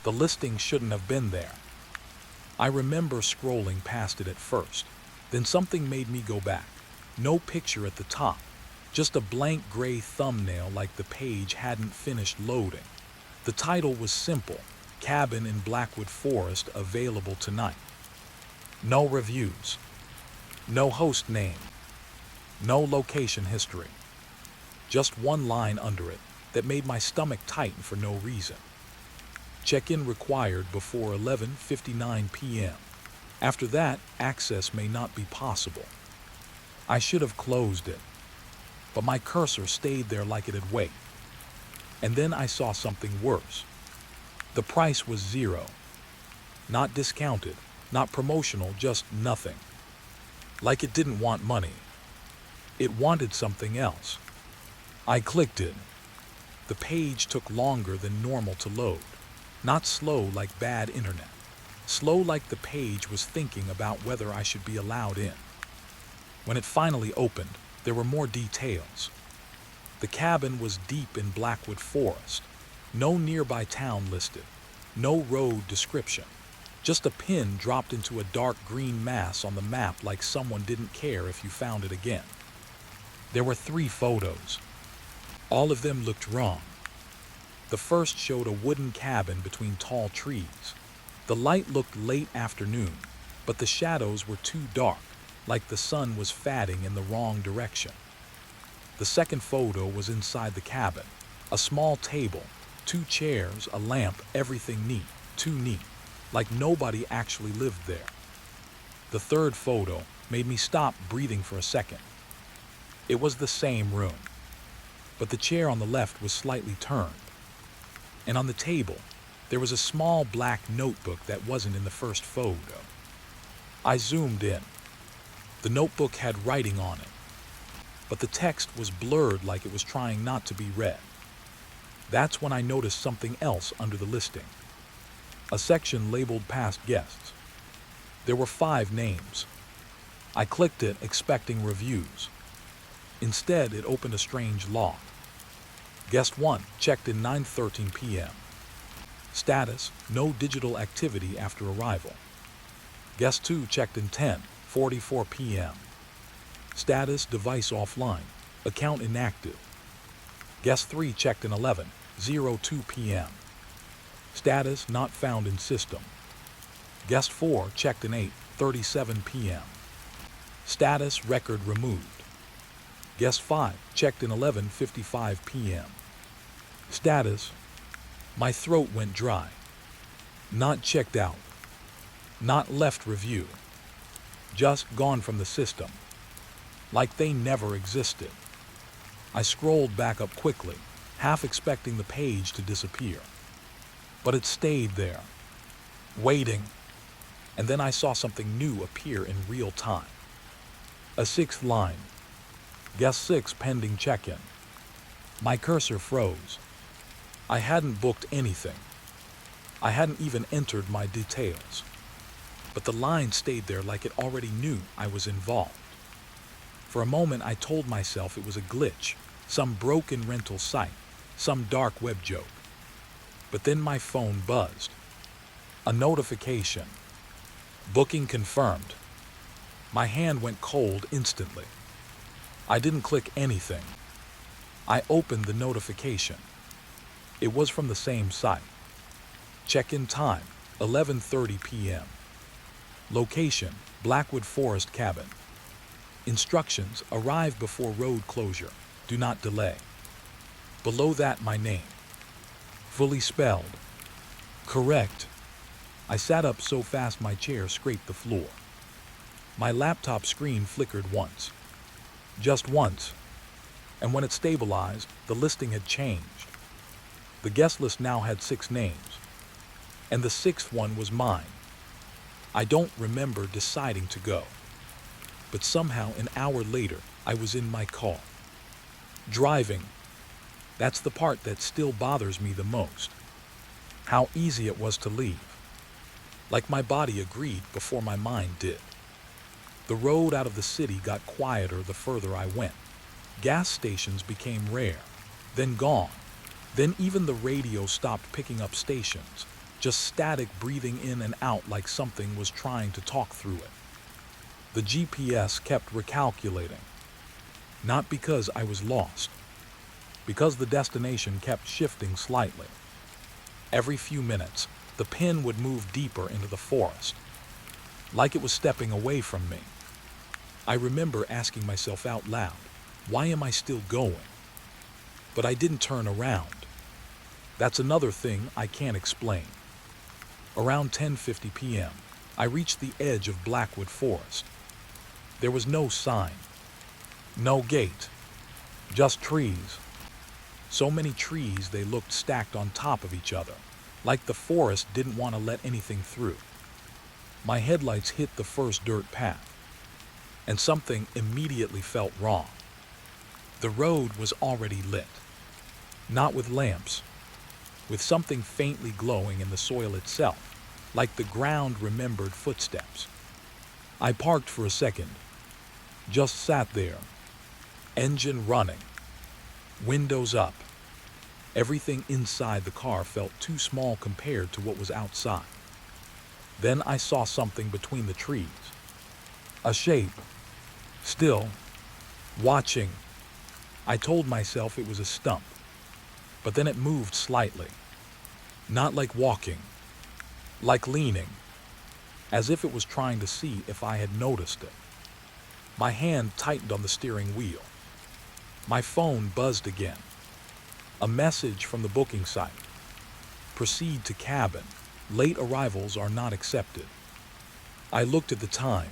The listing shouldn't have been there. I remember scrolling past it at first. Then something made me go back. No picture at the top, just a blank gray thumbnail like the page hadn't finished loading. The title was simple: Cabin in Blackwood Forest available tonight. No reviews. No host name. No location history. Just one line under it that made my stomach tighten for no reason. Check-in required before 11:59 p.m. After that, access may not be possible. I should have closed it, but my cursor stayed there like it had waited. And then I saw something worse. The price was zero. Not discounted, not promotional, just nothing. Like it didn't want money. It wanted something else. I clicked it. The page took longer than normal to load. Not slow like bad internet. Slow like the page was thinking about whether I should be allowed in. When it finally opened, there were more details. The cabin was deep in Blackwood Forest. No nearby town listed. No road description. Just a pin dropped into a dark green mass on the map like someone didn't care if you found it again. There were 3 photos. All of them looked wrong. The first showed a wooden cabin between tall trees. The light looked late afternoon, but the shadows were too dark, like the sun was fatting in the wrong direction. The second photo was inside the cabin. A small table, 2 chairs, a lamp, everything neat, too neat, like nobody actually lived there. The third photo made me stop breathing for a second. It was the same room, but the chair on the left was slightly turned. And on the table, there was a small black notebook that wasn't in the first photo. I zoomed in. The notebook had writing on it, but the text was blurred like it was trying not to be read. That's when I noticed something else under the listing. A section labeled past guests. There were 5 names. I clicked it expecting reviews. Instead, it opened a strange log. Guest 1 checked in 9:13 p.m. Status: no digital activity after arrival. Guest 2 checked in 10:44 p.m. Status: device offline. Account inactive. Guest 3 checked in 11:02 p.m. Status: not found in system. Guest 4 checked in 8:37 p.m. Status: record removed. Guest 5 checked in 11:55 p.m. Status: my throat went dry. Not checked out. Not left review. Just gone from the system. Like they never existed. I scrolled back up quickly, half expecting the page to disappear. But it stayed there, waiting. And then I saw something new appear in real time. A 6th line. Guest 6 pending check-in. My cursor froze. I hadn't booked anything. I hadn't even entered my details. But the line stayed there like it already knew I was involved. For a moment I told myself it was a glitch, some broken rental site, some dark web joke. But then my phone buzzed. A notification. Booking confirmed. My hand went cold instantly. I didn't click anything. I opened the notification. It was from the same site. Check-in time, 11:30 p.m. Location, Blackwood Forest Cabin. Instructions: arrive before road closure. Do not delay. Below that, my name. Fully spelled. Correct. I sat up so fast my chair scraped the floor. My laptop screen flickered once. Just once. And when it stabilized, the listing had changed. The guest list now had 6 names. And the 6th one was mine. I don't remember deciding to go. But somehow an hour later, I was in my car. Driving. That's the part that still bothers me the most. How easy it was to leave. Like my body agreed before my mind did. The road out of the city got quieter the further I went. Gas stations became rare, then gone. Then even the radio stopped picking up stations. just static breathing in and out like something was trying to talk through it. The GPS kept recalculating, not because I was lost, because the destination kept shifting slightly. Every few minutes, the pin would move deeper into the forest, like it was stepping away from me. I remember asking myself out loud, why am I still going? But I didn't turn around. That's another thing I can't explain. Around 10:50 p.m., I reached the edge of Blackwood Forest. There was no sign, no gate, just trees. So many trees they looked stacked on top of each other, like the forest didn't want to let anything through. My headlights hit the first dirt path, and something immediately felt wrong. The road was already lit, not with lamps, with something faintly glowing in the soil itself, like the ground remembered footsteps. I parked for a second, just sat there, engine running, windows up. Everything inside the car felt too small compared to what was outside. Then I saw something between the trees. A shape, still, watching. I told myself it was a stump, but then it moved slightly. Not like walking, like leaning, as if it was trying to see if I had noticed it. My hand tightened on the steering wheel. My phone buzzed again. A message from the booking site. Proceed to cabin. Late arrivals are not accepted. I looked at the time.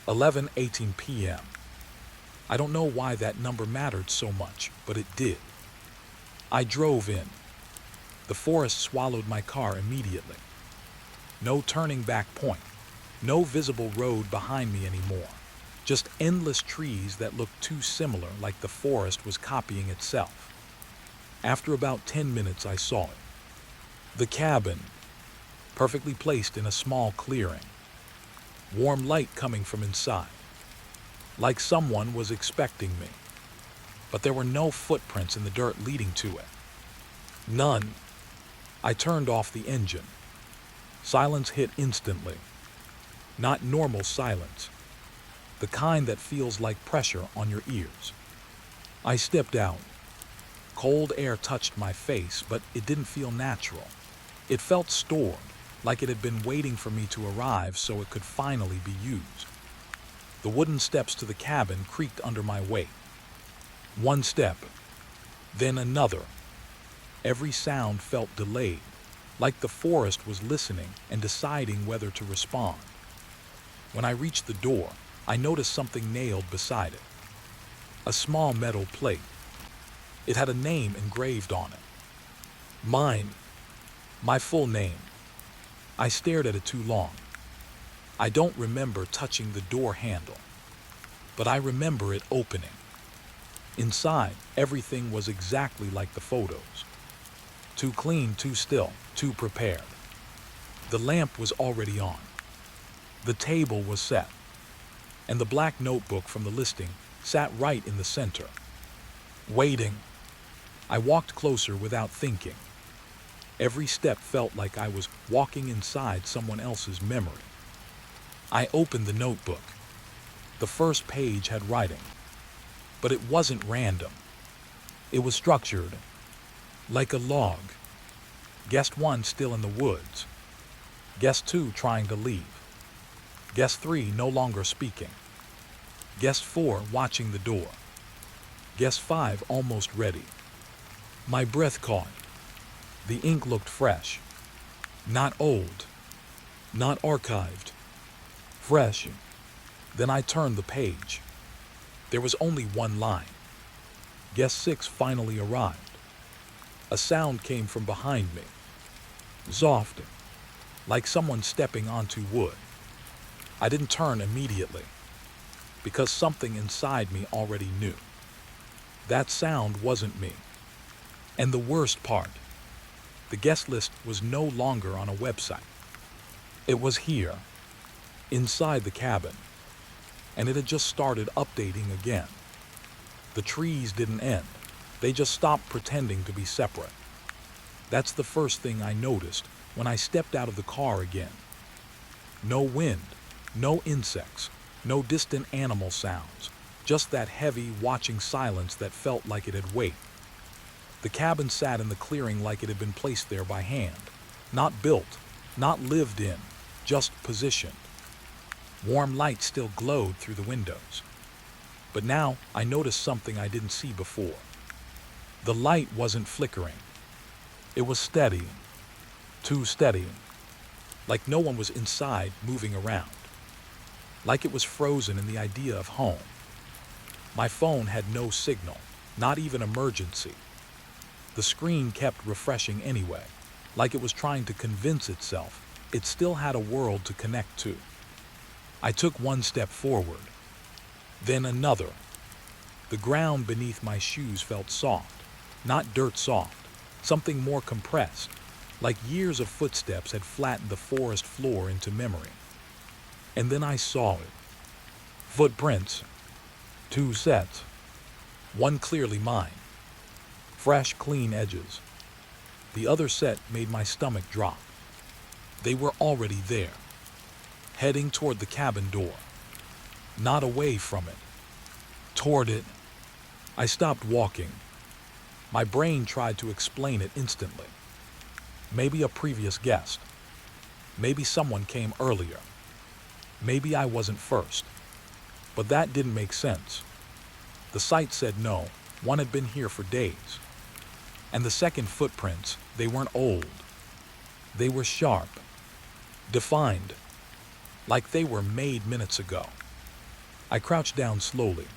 11:18 p.m. I don't know why that number mattered so much, but it did. I drove in. The forest swallowed my car immediately. No turning back point. No visible road behind me anymore. Just endless trees that looked too similar, like the forest was copying itself. After about 10 minutes, I saw it. The cabin, perfectly placed in a small clearing. Warm light coming from inside, like someone was expecting me. But there were no footprints in the dirt leading to it. None. I turned off the engine. Silence hit instantly. Not normal silence. The kind that feels like pressure on your ears. I stepped out. Cold air touched my face, but it didn't feel natural. It felt stored, like it had been waiting for me to arrive so it could finally be used. The wooden steps to the cabin creaked under my weight. One step, then another. Every sound felt delayed, like the forest was listening and deciding whether to respond. When I reached the door, I noticed something nailed beside it. A small metal plate. It had a name engraved on it. Mine. My full name. I stared at it too long. I don't remember touching the door handle, but I remember it opening. Inside, everything was exactly like the photos. Too clean, too still, too prepared. The lamp was already on. The table was set, and the black notebook from the listing sat right in the center. Waiting. I walked closer without thinking. Every step felt like I was walking inside someone else's memory. I opened the notebook. The first page had writing, but it wasn't random. It was structured, like a log. Guest 1 still in the woods. Guest 2 trying to leave. Guest 3 no longer speaking. Guest 4 watching the door. Guest 5 almost ready. My breath caught. The ink looked fresh. Not old. Not archived. Fresh. Then I turned the page. There was only one line. Guest 6 finally arrived. A sound came from behind me. Soft, like someone stepping onto wood. I didn't turn immediately, because something inside me already knew. That sound wasn't me. And the worst part, the guest list was no longer on a website. It was here, inside the cabin, and it had just started updating again. The trees didn't end. They just stopped pretending to be separate. That's the first thing I noticed when I stepped out of the car again. No wind, no insects, no distant animal sounds, just that heavy, watching silence that felt like it had weight. The cabin sat in the clearing like it had been placed there by hand, not built, not lived in, just positioned. Warm light still glowed through the windows. But now I noticed something I didn't see before. The light wasn't flickering. It was steadying, too steadying, like no one was inside moving around, like it was frozen in the idea of home. My phone had no signal, not even emergency. The screen kept refreshing anyway, like it was trying to convince itself it still had a world to connect to. I took one step forward, then another. The ground beneath my shoes felt soft, not dirt soft, something more compressed, like years of footsteps had flattened the forest floor into memory. And then I saw it. Footprints. 2 sets. One clearly mine. Fresh, clean edges. The other set made my stomach drop. They were already there, heading toward the cabin door. Not away from it. Toward it. I stopped walking. My brain tried to explain it instantly. Maybe a previous guest. Maybe someone came earlier. Maybe I wasn't first. But that didn't make sense. The sight said no, one had been here for days. And the second footprints, they weren't old. They were sharp, defined, like they were made minutes ago. I crouched down slowly.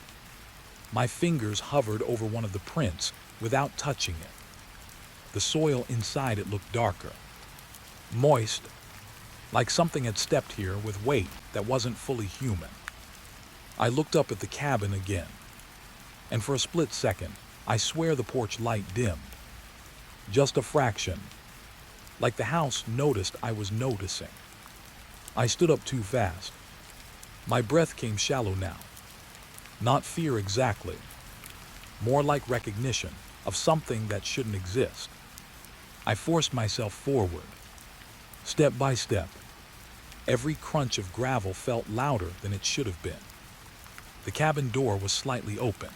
My fingers hovered over one of the prints without touching it. The soil inside it looked darker, moist, like something had stepped here with weight that wasn't fully human. I looked up at the cabin again, and for a split second, I swear the porch light dimmed. Just a fraction, like the house noticed I was noticing. I stood up too fast. My breath came shallow now. Not fear exactly, more like recognition of something that shouldn't exist. I forced myself forward, step by step. Every crunch of gravel felt louder than it should have been. The cabin door was slightly open,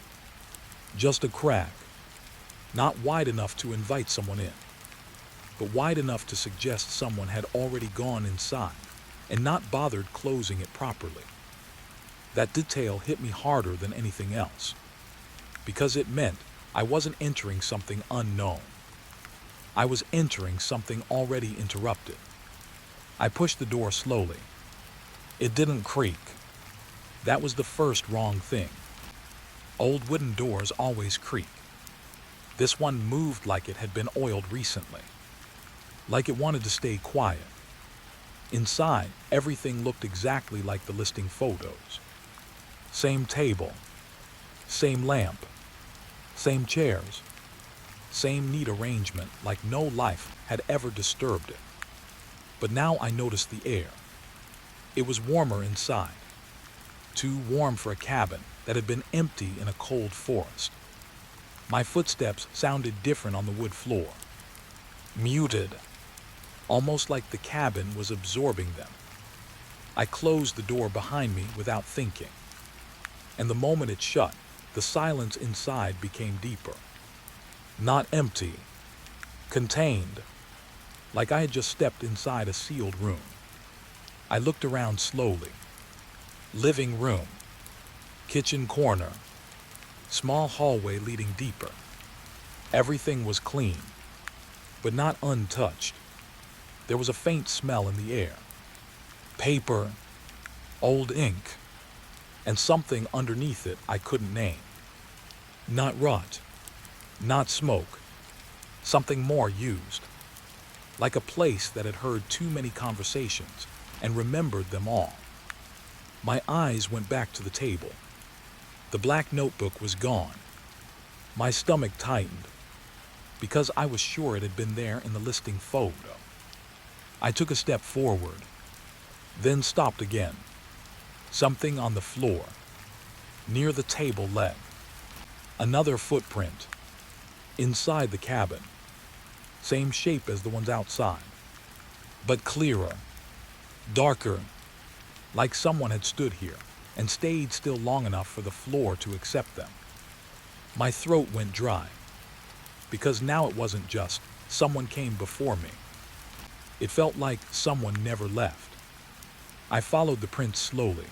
just a crack, not wide enough to invite someone in, but wide enough to suggest someone had already gone inside and not bothered closing it properly. That detail hit me harder than anything else, because it meant I wasn't entering something unknown. I was entering something already interrupted. I pushed the door slowly. It didn't creak. That was the first wrong thing. Old wooden doors always creak. This one moved like it had been oiled recently, like it wanted to stay quiet. Inside, everything looked exactly like the listing photos. Same table, same lamp, same chairs, same neat arrangement, like no life had ever disturbed it. But now I noticed the air. It was warmer inside, too warm for a cabin that had been empty in a cold forest. My footsteps sounded different on the wood floor, muted, almost like the cabin was absorbing them. I closed the door behind me without thinking, and the moment it shut, the silence inside became deeper. Not empty, contained, like I had just stepped inside a sealed room. I looked around slowly. Living room, kitchen corner, small hallway leading deeper. Everything was clean, but not untouched. There was a faint smell in the air. Paper, old ink, and something underneath it I couldn't name. Not rot, not smoke, something more used. Like a place that had heard too many conversations and remembered them all. My eyes went back to the table. The black notebook was gone. My stomach tightened, because I was sure it had been there in the listing photo. I took a step forward, then stopped again. Something on the floor, near the table leg. Another footprint, inside the cabin. Same shape as the ones outside. but clearer, darker, like someone had stood here and stayed still long enough for the floor to accept them. My throat went dry, because now it wasn't just someone came before me. It felt like someone never left. I followed the prints slowly.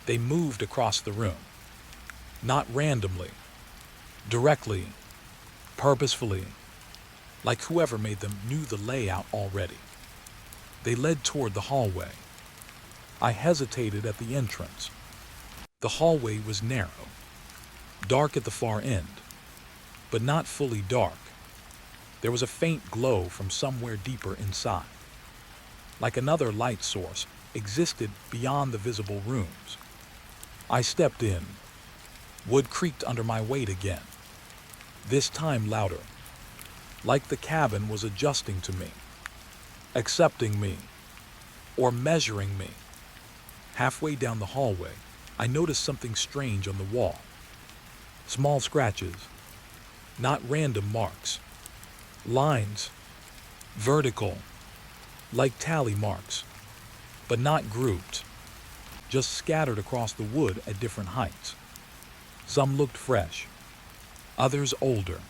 They moved across the room, not randomly, directly, purposefully, like whoever made them knew the layout already. They led toward the hallway. I hesitated at the entrance. The hallway was narrow, dark at the far end, but not fully dark. There was a faint glow from somewhere deeper inside, like another light source existed beyond the visible rooms. I stepped in. Wood creaked under my weight again, this time louder, like the cabin was adjusting to me, accepting me, or measuring me. Halfway down the hallway, I noticed something strange on the wall. Small scratches, not random marks. Lines, vertical, like tally marks, but not grouped, just scattered across the wood at different heights. Some looked fresh, others older.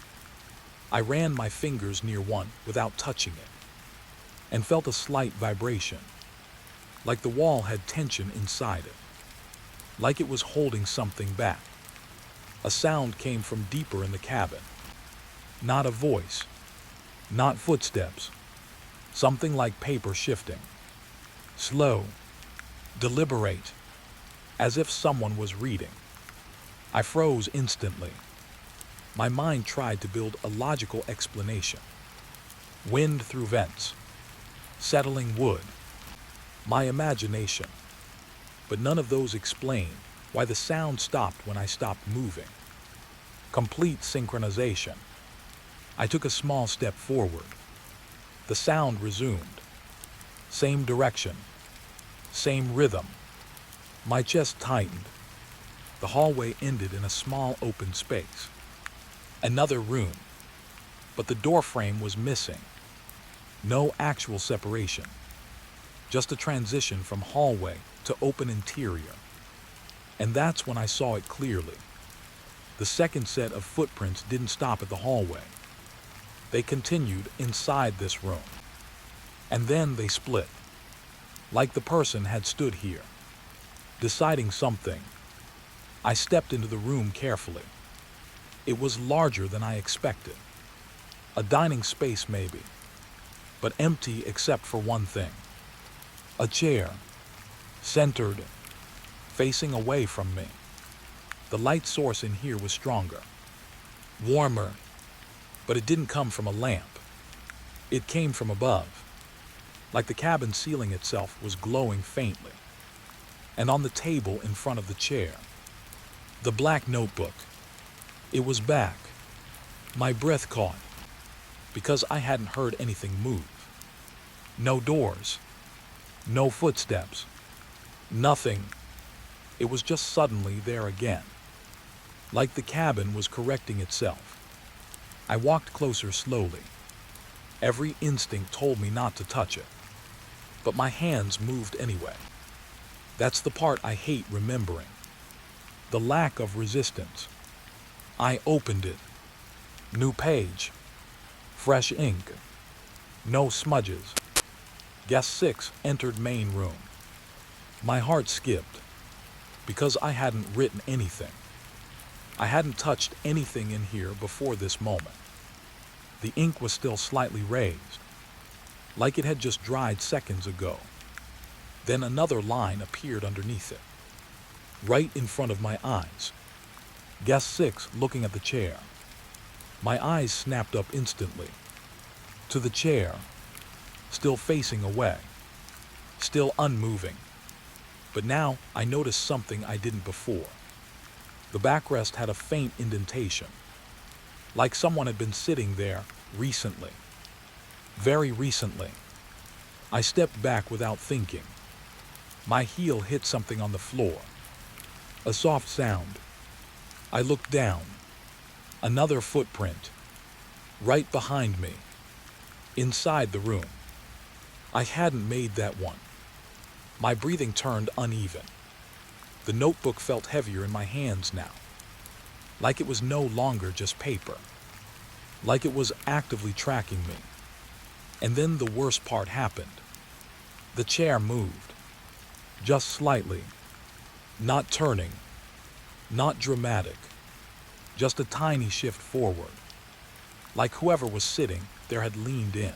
I ran my fingers near one without touching it, and felt a slight vibration, like the wall had tension inside it, like it was holding something back. A sound came from deeper in the cabin. Not a voice, not footsteps, something like paper shifting. Slow, deliberate, as if someone was reading. I froze instantly. My mind tried to build a logical explanation. Wind through vents, settling wood, my imagination. But none of those explain why the sound stopped when I stopped moving. Complete synchronization. I took a small step forward. The sound resumed. Same direction, same rhythm. My chest tightened. The hallway ended in a small open space. Another room, but the doorframe was missing. No actual separation, just a transition from hallway to open interior. And that's when I saw it clearly. The second set of footprints didn't stop at the hallway. They continued inside this room. And then they split, like the person had stood here, deciding something. I stepped into the room carefully. It was larger than I expected. A dining space maybe, but empty except for one thing. A chair, centered, facing away from me. The light source in here was stronger, warmer, but it didn't come from a lamp. It came from above, like the cabin ceiling itself was glowing faintly. And on the table in front of the chair, the black notebook. It was back. My breath caught, because I hadn't heard anything move. No doors, no footsteps, nothing. It was just suddenly there again, like the cabin was correcting itself. I walked closer slowly. Every instinct told me not to touch it, but my hands moved anyway. That's the part I hate remembering. The lack of resistance. I opened it. New page. Fresh ink. No smudges. Guest 6 entered main room. My heart skipped, because I hadn't written anything. I hadn't touched anything in here before this moment. The ink was still slightly raised, like it had just dried seconds ago. Then another line appeared underneath it, right in front of my eyes. Guest 6 looking at the chair. My eyes snapped up instantly. To the chair, still facing away, still unmoving. But now I noticed something I didn't before. The backrest had a faint indentation, like someone had been sitting there recently. Very recently. I stepped back without thinking. My heel hit something on the floor. A soft sound. I looked down. Another footprint. Right behind me. Inside the room. I hadn't made that one. My breathing turned uneven. The notebook felt heavier in my hands now, like it was no longer just paper, like it was actively tracking me. And then the worst part happened. The chair moved, just slightly, not turning, not dramatic, just a tiny shift forward, like whoever was sitting there had leaned in,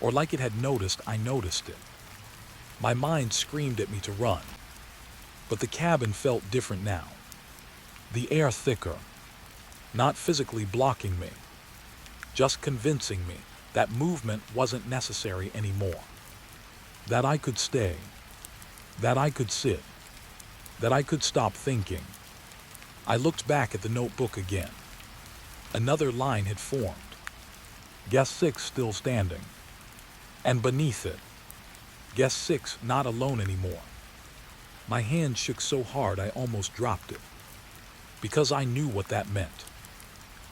or like it had noticed I noticed it. My mind screamed at me to run, but the cabin felt different now. The air thicker, not physically blocking me, just convincing me that movement wasn't necessary anymore. That I could stay, that I could sit, that I could stop thinking. I looked back at the notebook again. Another line had formed. Guest 6 still standing. And beneath it, Guest 6 not alone anymore. My hand shook so hard I almost dropped it, because I knew what that meant.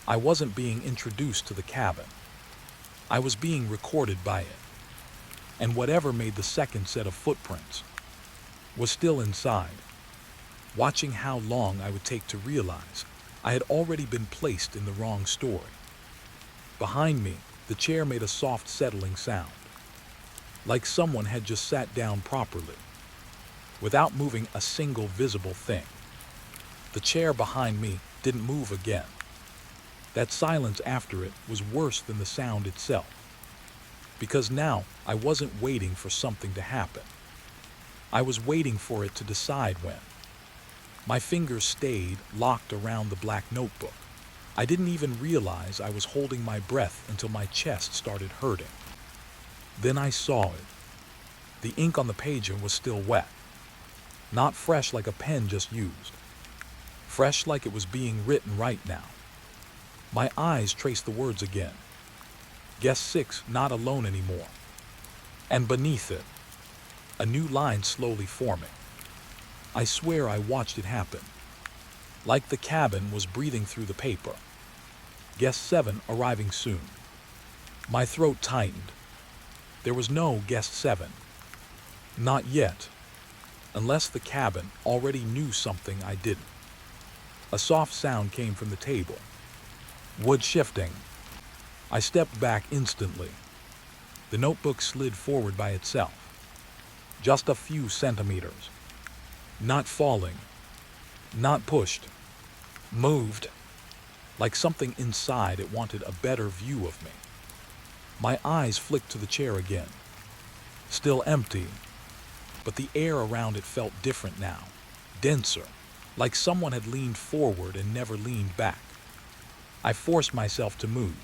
I wasn't being introduced to the cabin. I was being recorded by it. And whatever made the second set of footprints was still inside, watching how long I would take to realize I had already been placed in the wrong story. Behind me, the chair made a soft settling sound, like someone had just sat down properly, without moving a single visible thing. The chair behind me didn't move again. That silence after it was worse than the sound itself, because now I wasn't waiting for something to happen. I was waiting for it to decide when. My fingers stayed locked around the black notebook. I didn't even realize I was holding my breath until my chest started hurting. Then I saw it. The ink on the page was still wet, not fresh like a pen just used, fresh like it was being written right now. My eyes traced the words again. Guest 6 not alone anymore. And beneath it, a new line slowly forming. I swear I watched it happen, like the cabin was breathing through the paper. Guest 7 arriving soon. My throat tightened. There was no Guest 7. Not yet, unless the cabin already knew something I didn't. A soft sound came from the table. Wood shifting. I stepped back instantly. The notebook slid forward by itself, just a few centimeters. Not falling, not pushed, moved, like something inside it wanted a better view of me. My eyes flicked to the chair again. Still empty, but the air around it felt different now, denser, like someone had leaned forward and never leaned back. I forced myself to move,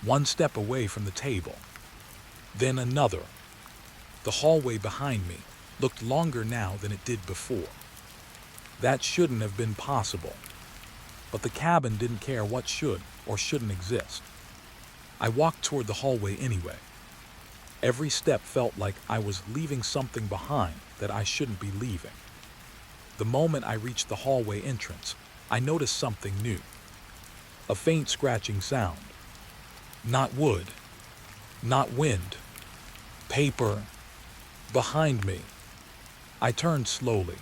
one step away from the table, then another. The hallway behind me looked longer now than it did before. That shouldn't have been possible, but the cabin didn't care what should or shouldn't exist. I walked toward the hallway anyway. Every step felt like I was leaving something behind that I shouldn't be leaving. The moment I reached the hallway entrance, I noticed something new. A faint scratching sound. Not wood, not wind, paper. Behind me. I turned slowly.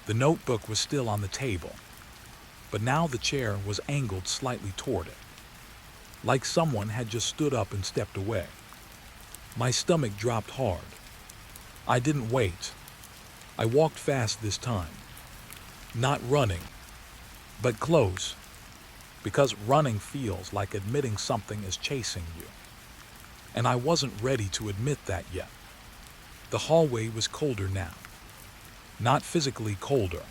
The notebook was still on the table, but now the chair was angled slightly toward it, like someone had just stood up and stepped away. My stomach dropped hard. I didn't wait. I walked fast this time. Not running, but close, because running feels like admitting something is chasing you. And I wasn't ready to admit that yet. The hallway was colder now. Not physically colder,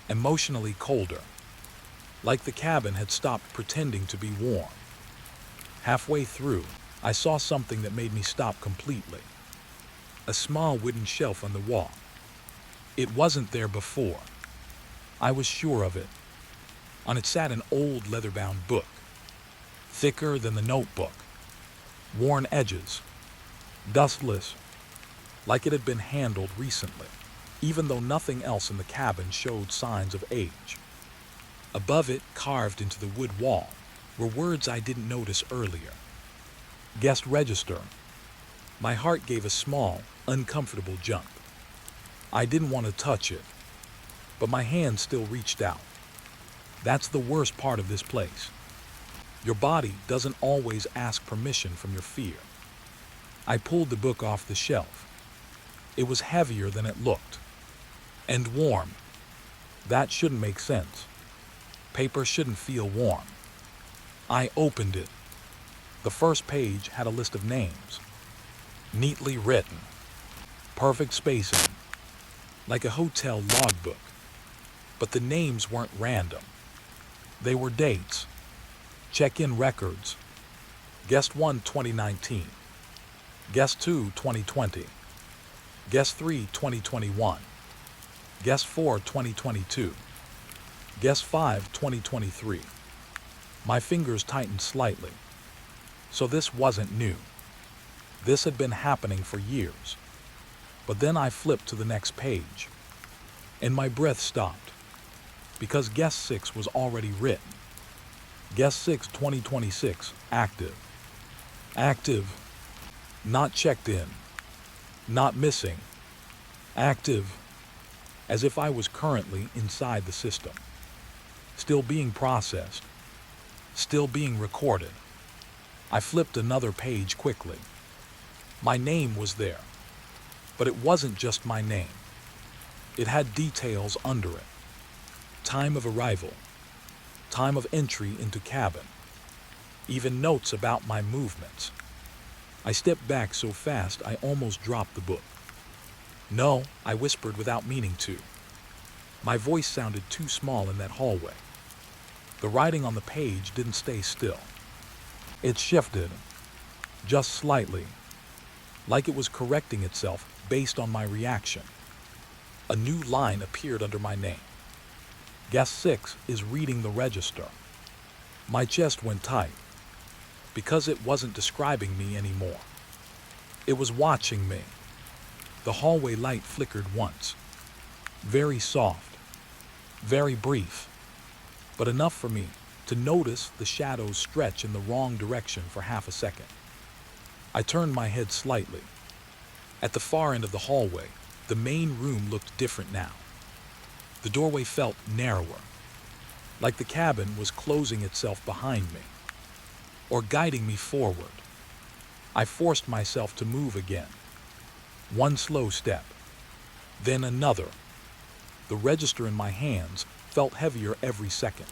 emotionally colder, like the cabin had stopped pretending to be warm. Halfway through, I saw something that made me stop completely. A small wooden shelf on the wall. It wasn't there before. I was sure of it. On it sat an old leather-bound book, thicker than the notebook, worn edges, dustless, like it had been handled recently, even though nothing else in the cabin showed signs of age. Above it, carved into the wood wall, were words I didn't notice earlier. Guest register. My heart gave a small, uncomfortable jump. I didn't want to touch it, but my hand still reached out. That's the worst part of this place. Your body doesn't always ask permission from your fear. I pulled the book off the shelf. It was heavier than it looked. And warm. That shouldn't make sense. Paper shouldn't feel warm. I opened it. The first page had a list of names. Neatly written. Perfect spacing. Like a hotel logbook. But the names weren't random. They were dates. Check-in records. Guest 1, 2019. Guest 2, 2020. Guest 3, 2021. Guest 4, 2022. Guest 5, 2023. My fingers tightened slightly. So this wasn't new. This had been happening for years. But then I flipped to the next page. And my breath stopped. Because guest 6 was already written. Guest 6, 2026, active. Active. Not checked in. Not missing. Active. As if I was currently inside the system. Still being processed. Still being recorded. I flipped another page quickly. My name was there. But it wasn't just my name. It had details under it. Time of arrival. Time of entry into cabin. Even notes about my movements. I stepped back so fast I almost dropped the book. No, I whispered without meaning to. My voice sounded too small in that hallway. The writing on the page didn't stay still. It shifted, just slightly, like it was correcting itself based on my reaction. A new line appeared under my name. Guest 6 is reading the register. My chest went tight, because it wasn't describing me anymore. It was watching me. The hallway light flickered once. Very soft, very brief, but enough for me to notice the shadows stretch in the wrong direction for half a second. I turned my head slightly. At the far end of the hallway, the main room looked different now. The doorway felt narrower, like the cabin was closing itself behind me, or guiding me forward. I forced myself to move again. One slow step, then another. The register in my hands felt heavier every second,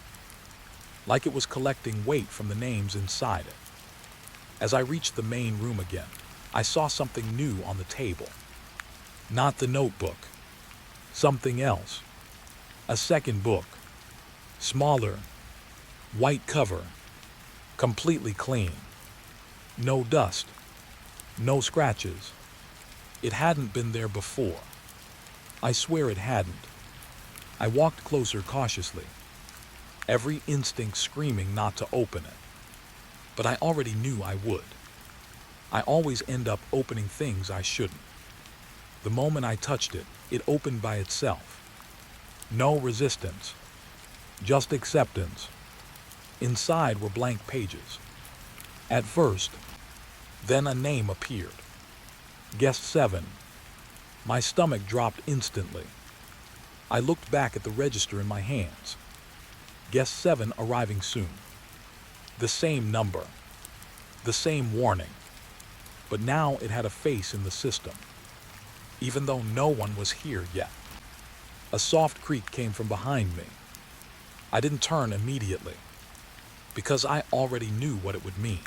like it was collecting weight from the names inside it. As I reached the main room again, I saw something new on the table. Not the notebook. Something else. A second book. Smaller. White cover. Completely clean. No dust. No scratches. It hadn't been there before. I swear it hadn't. I walked closer cautiously, every instinct screaming not to open it. But I already knew I would. I always end up opening things I shouldn't. The moment I touched it, it opened by itself. No resistance, just acceptance. Inside were blank pages. At first, then a name appeared. Guest 7. My stomach dropped instantly. I looked back at the register in my hands. Guest 7 arriving soon. The same number. The same warning. But now it had a face in the system, even though no one was here yet. A soft creak came from behind me. I didn't turn immediately, because I already knew what it would mean.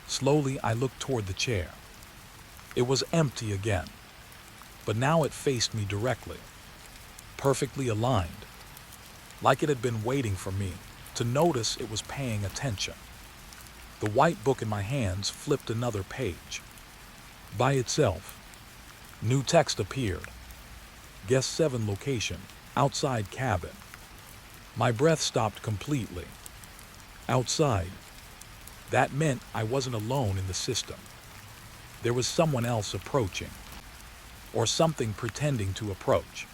Slowly, I looked toward the chair. It was empty again, but now it faced me directly, perfectly aligned, like it had been waiting for me to notice it was paying attention. The white book in my hands flipped another page. By itself, new text appeared. Guest 7 location, outside cabin. My breath stopped completely. Outside. That meant I wasn't alone in the system. There was someone else approaching, or something pretending to approach.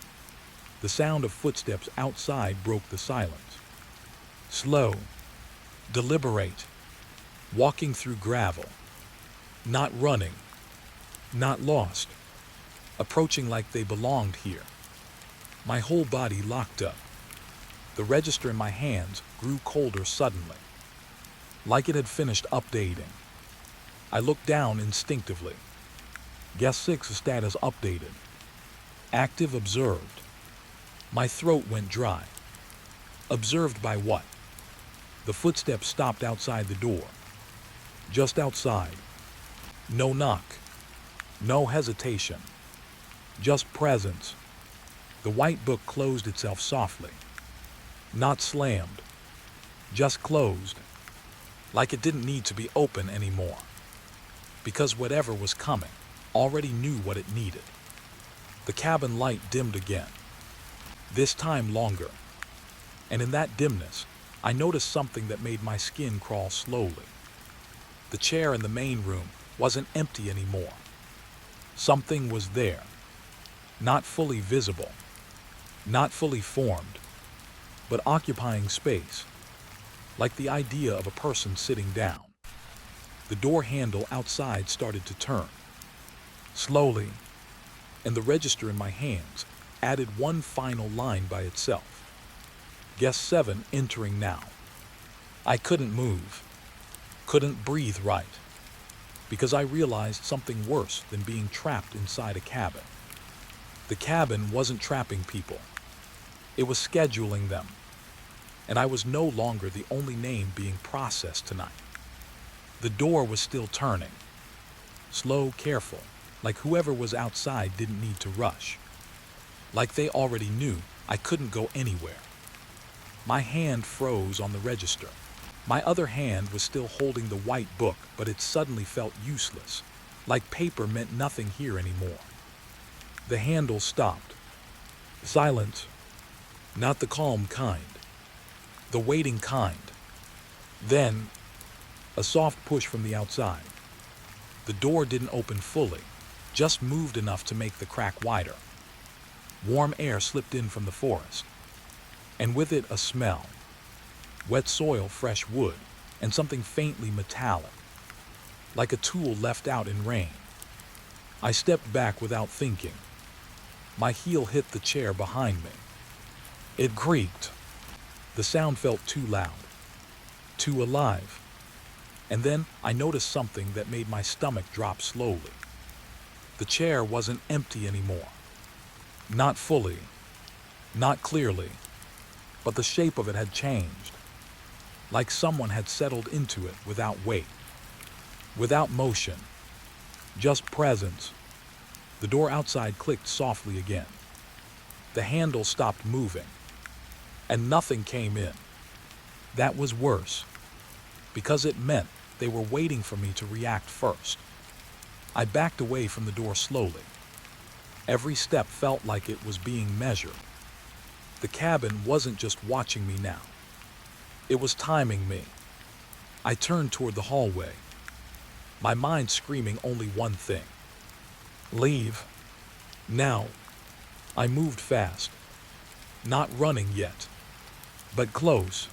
The sound of footsteps outside broke the silence. Slow, deliberate, walking through gravel, not running, not lost, approaching like they belonged here. My whole body locked up. The register in my hands grew colder suddenly, like it had finished updating. I looked down instinctively. Guest 6 status updated. Active observed. My throat went dry. Observed by what? The footsteps stopped outside the door. Just outside. No knock. No hesitation. Just presence. The white book closed itself softly. Not slammed. Just closed. Like it didn't need to be open anymore. Because whatever was coming already knew what it needed. The cabin light dimmed again. This time longer. And in that dimness, I noticed something that made my skin crawl slowly. The chair in the main room wasn't empty anymore. Something was there. Not fully visible. Not fully formed. But occupying space. Like the idea of a person sitting down. The door handle outside started to turn. Slowly. And the register in my hands added one final line by itself. Guest 7 entering now. I couldn't move. Couldn't breathe right. Because I realized something worse than being trapped inside a cabin. The cabin wasn't trapping people. It was scheduling them. And I was no longer the only name being processed tonight. The door was still turning. Slow, careful, like whoever was outside didn't need to rush. Like they already knew I couldn't go anywhere. My hand froze on the register. My other hand was still holding the white book, but it suddenly felt useless, like paper meant nothing here anymore. The handle stopped. Silence. Not the calm kind. The waiting kind. Then, a soft push from the outside. The door didn't open fully, just moved enough to make the crack wider. Warm air slipped in from the forest, and with it a smell. Wet soil, fresh wood, and something faintly metallic, like a tool left out in rain. I stepped back without thinking. My heel hit the chair behind me. It creaked. The sound felt too loud, too alive. And then I noticed something that made my stomach drop slowly. The chair wasn't empty anymore. Not fully, not clearly, but the shape of it had changed. Like someone had settled into it without weight, without motion, just presence. The door outside clicked softly again. The handle stopped moving, and nothing came in. That was worse, because it meant they were waiting for me to react first. I backed away from the door slowly. Every step felt like it was being measured. The cabin wasn't just watching me now. It was timing me. I turned toward the hallway, my mind screaming only one thing. Leave. Now. I moved fast. Not running yet, but close.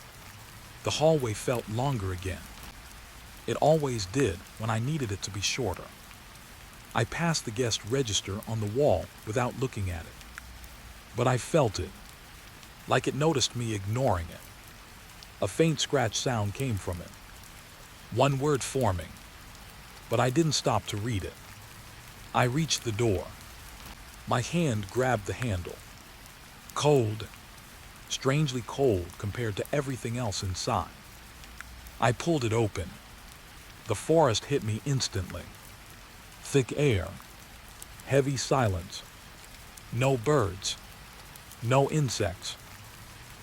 The hallway felt longer again. It always did when I needed it to be shorter. I passed the guest register on the wall without looking at it. But I felt it, like it noticed me ignoring it. A faint scratch sound came from it. One word forming, but I didn't stop to read it. I reached the door. My hand grabbed the handle. Cold, strangely cold compared to everything else inside. I pulled it open. The forest hit me instantly. Thick air, heavy silence, no birds, no insects,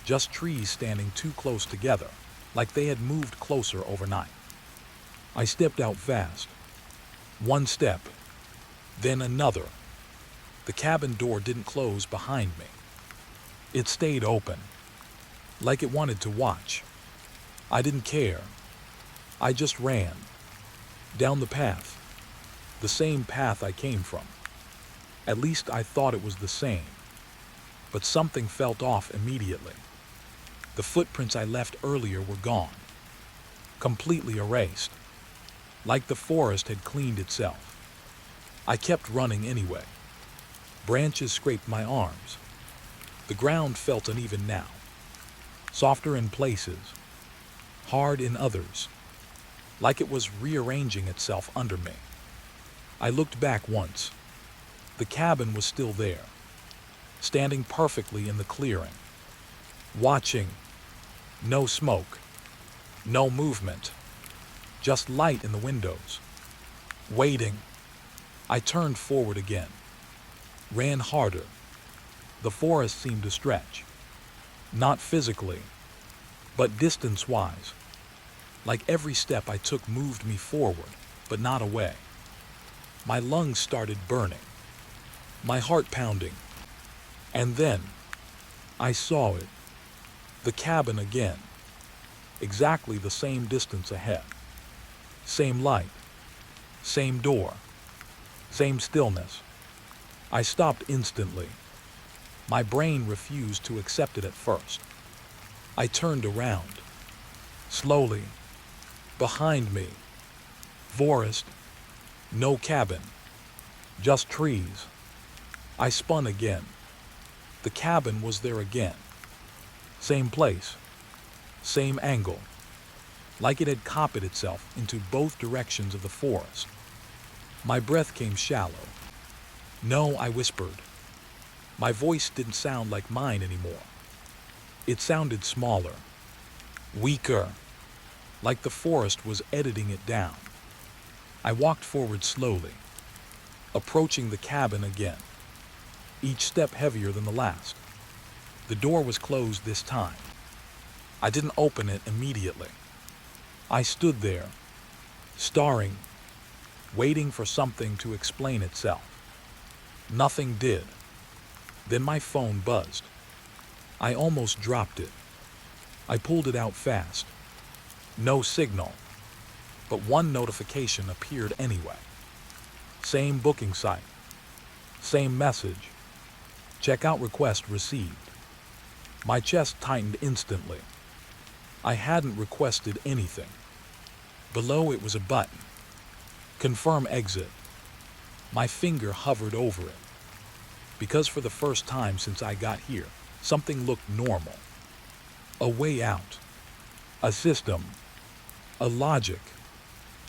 just trees standing too close together, like they had moved closer overnight. I stepped out fast. One step, then another. The cabin door didn't close behind me. It stayed open, like it wanted to watch. I didn't care. I just ran. Down the path. The same path I came from. At least I thought it was the same. But something felt off immediately. The footprints I left earlier were gone. Completely erased. Like the forest had cleaned itself. I kept running anyway. Branches scraped my arms. The ground felt uneven now, softer in places, hard in others, like it was rearranging itself under me. I looked back once. The cabin was still there, standing perfectly in the clearing, watching. No smoke, no movement, just light in the windows. Waiting. I turned forward again, ran harder. The forest seemed to stretch, not physically, but distance-wise. Like every step I took moved me forward, but not away. My lungs started burning, my heart pounding. And then, I saw it. The cabin again. Exactly the same distance ahead. Same light. Same door. Same stillness. I stopped instantly. My brain refused to accept it at first. I turned around. Slowly. Behind me. Forest. No cabin. Just trees. I spun again. The cabin was there again. Same place. Same angle. Like it had copied itself into both directions of the forest. My breath came shallow. No, I whispered. My voice didn't sound like mine anymore. It sounded smaller, weaker, like the forest was editing it down. I walked forward slowly, approaching the cabin again, each step heavier than the last. The door was closed this time. I didn't open it immediately. I stood there, staring, waiting for something to explain itself. Nothing did. Then my phone buzzed. I almost dropped it. I pulled it out fast. No signal. But one notification appeared anyway. Same booking site. Same message. Checkout request received. My chest tightened instantly. I hadn't requested anything. Below it was a button. Confirm exit. My finger hovered over it. Because for the first time since I got here, something looked normal. A way out. A system. A logic.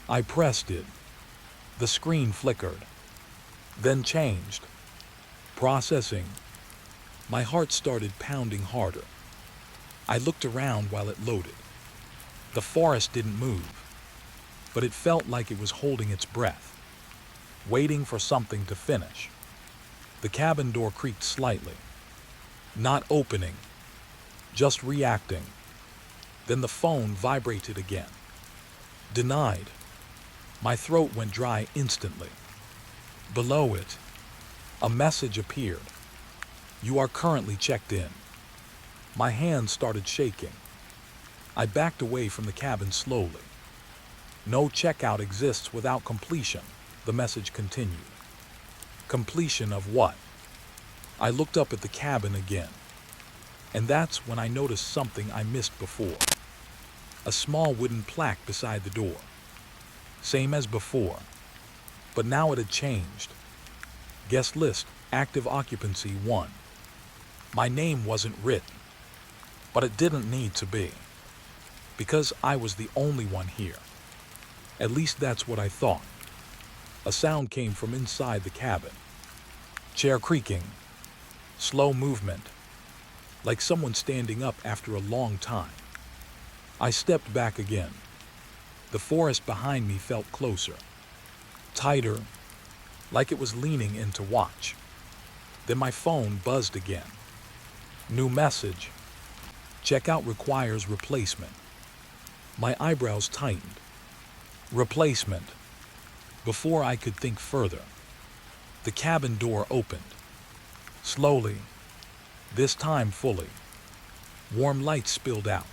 I pressed it. The screen flickered. Then changed. Processing. My heart started pounding harder. I looked around while it loaded. The forest didn't move, but it felt like it was holding its breath, waiting for something to finish. The cabin door creaked slightly, not opening, just reacting. Then the phone vibrated again. Denied. My throat went dry instantly. Below it, a message appeared. You are currently checked in. My hands started shaking. I backed away from the cabin slowly. No checkout exists without completion, the message continued. Completion of what? I looked up at the cabin again. And that's when I noticed something I missed before. A small wooden plaque beside the door. Same as before. But now it had changed. Guest list, active occupancy 1. My name wasn't written. But it didn't need to be. Because I was the only one here. At least that's what I thought. A sound came from inside the cabin. Chair creaking. Slow movement. Like someone standing up after a long time. I stepped back again. The forest behind me felt closer. Tighter. Like it was leaning in to watch. Then my phone buzzed again. New message. Checkout requires replacement. My eyebrows tightened. Replacement. Before I could think further, the cabin door opened. Slowly. This time fully. Warm light spilled out.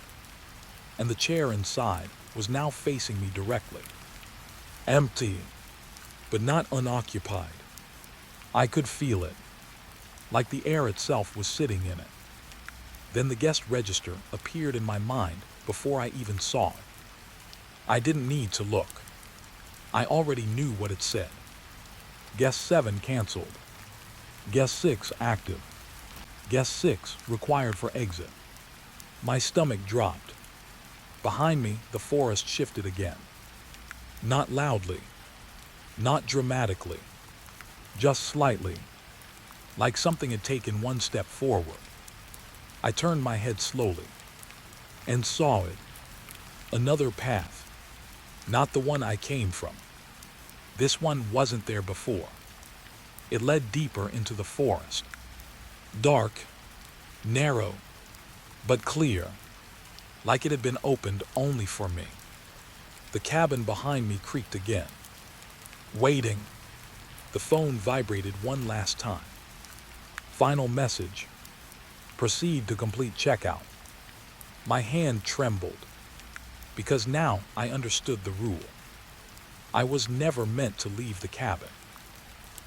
And the chair inside was now facing me directly. Empty, but not unoccupied. I could feel it. Like the air itself was sitting in it. Then the guest register appeared in my mind before I even saw it. I didn't need to look. I already knew what it said. Guest 7 canceled. Guest 6 active. Guest 6 required for exit. My stomach dropped. Behind me, the forest shifted again. Not loudly, not dramatically, just slightly, like something had taken one step forward. I turned my head slowly and saw it. Another path, not the one I came from. This one wasn't there before. It led deeper into the forest. Dark, narrow, but clear, like it had been opened only for me. The cabin behind me creaked again. Waiting. The phone vibrated one last time. Final message. Proceed to complete checkout. My hand trembled, because now I understood the rule. I was never meant to leave the cabin.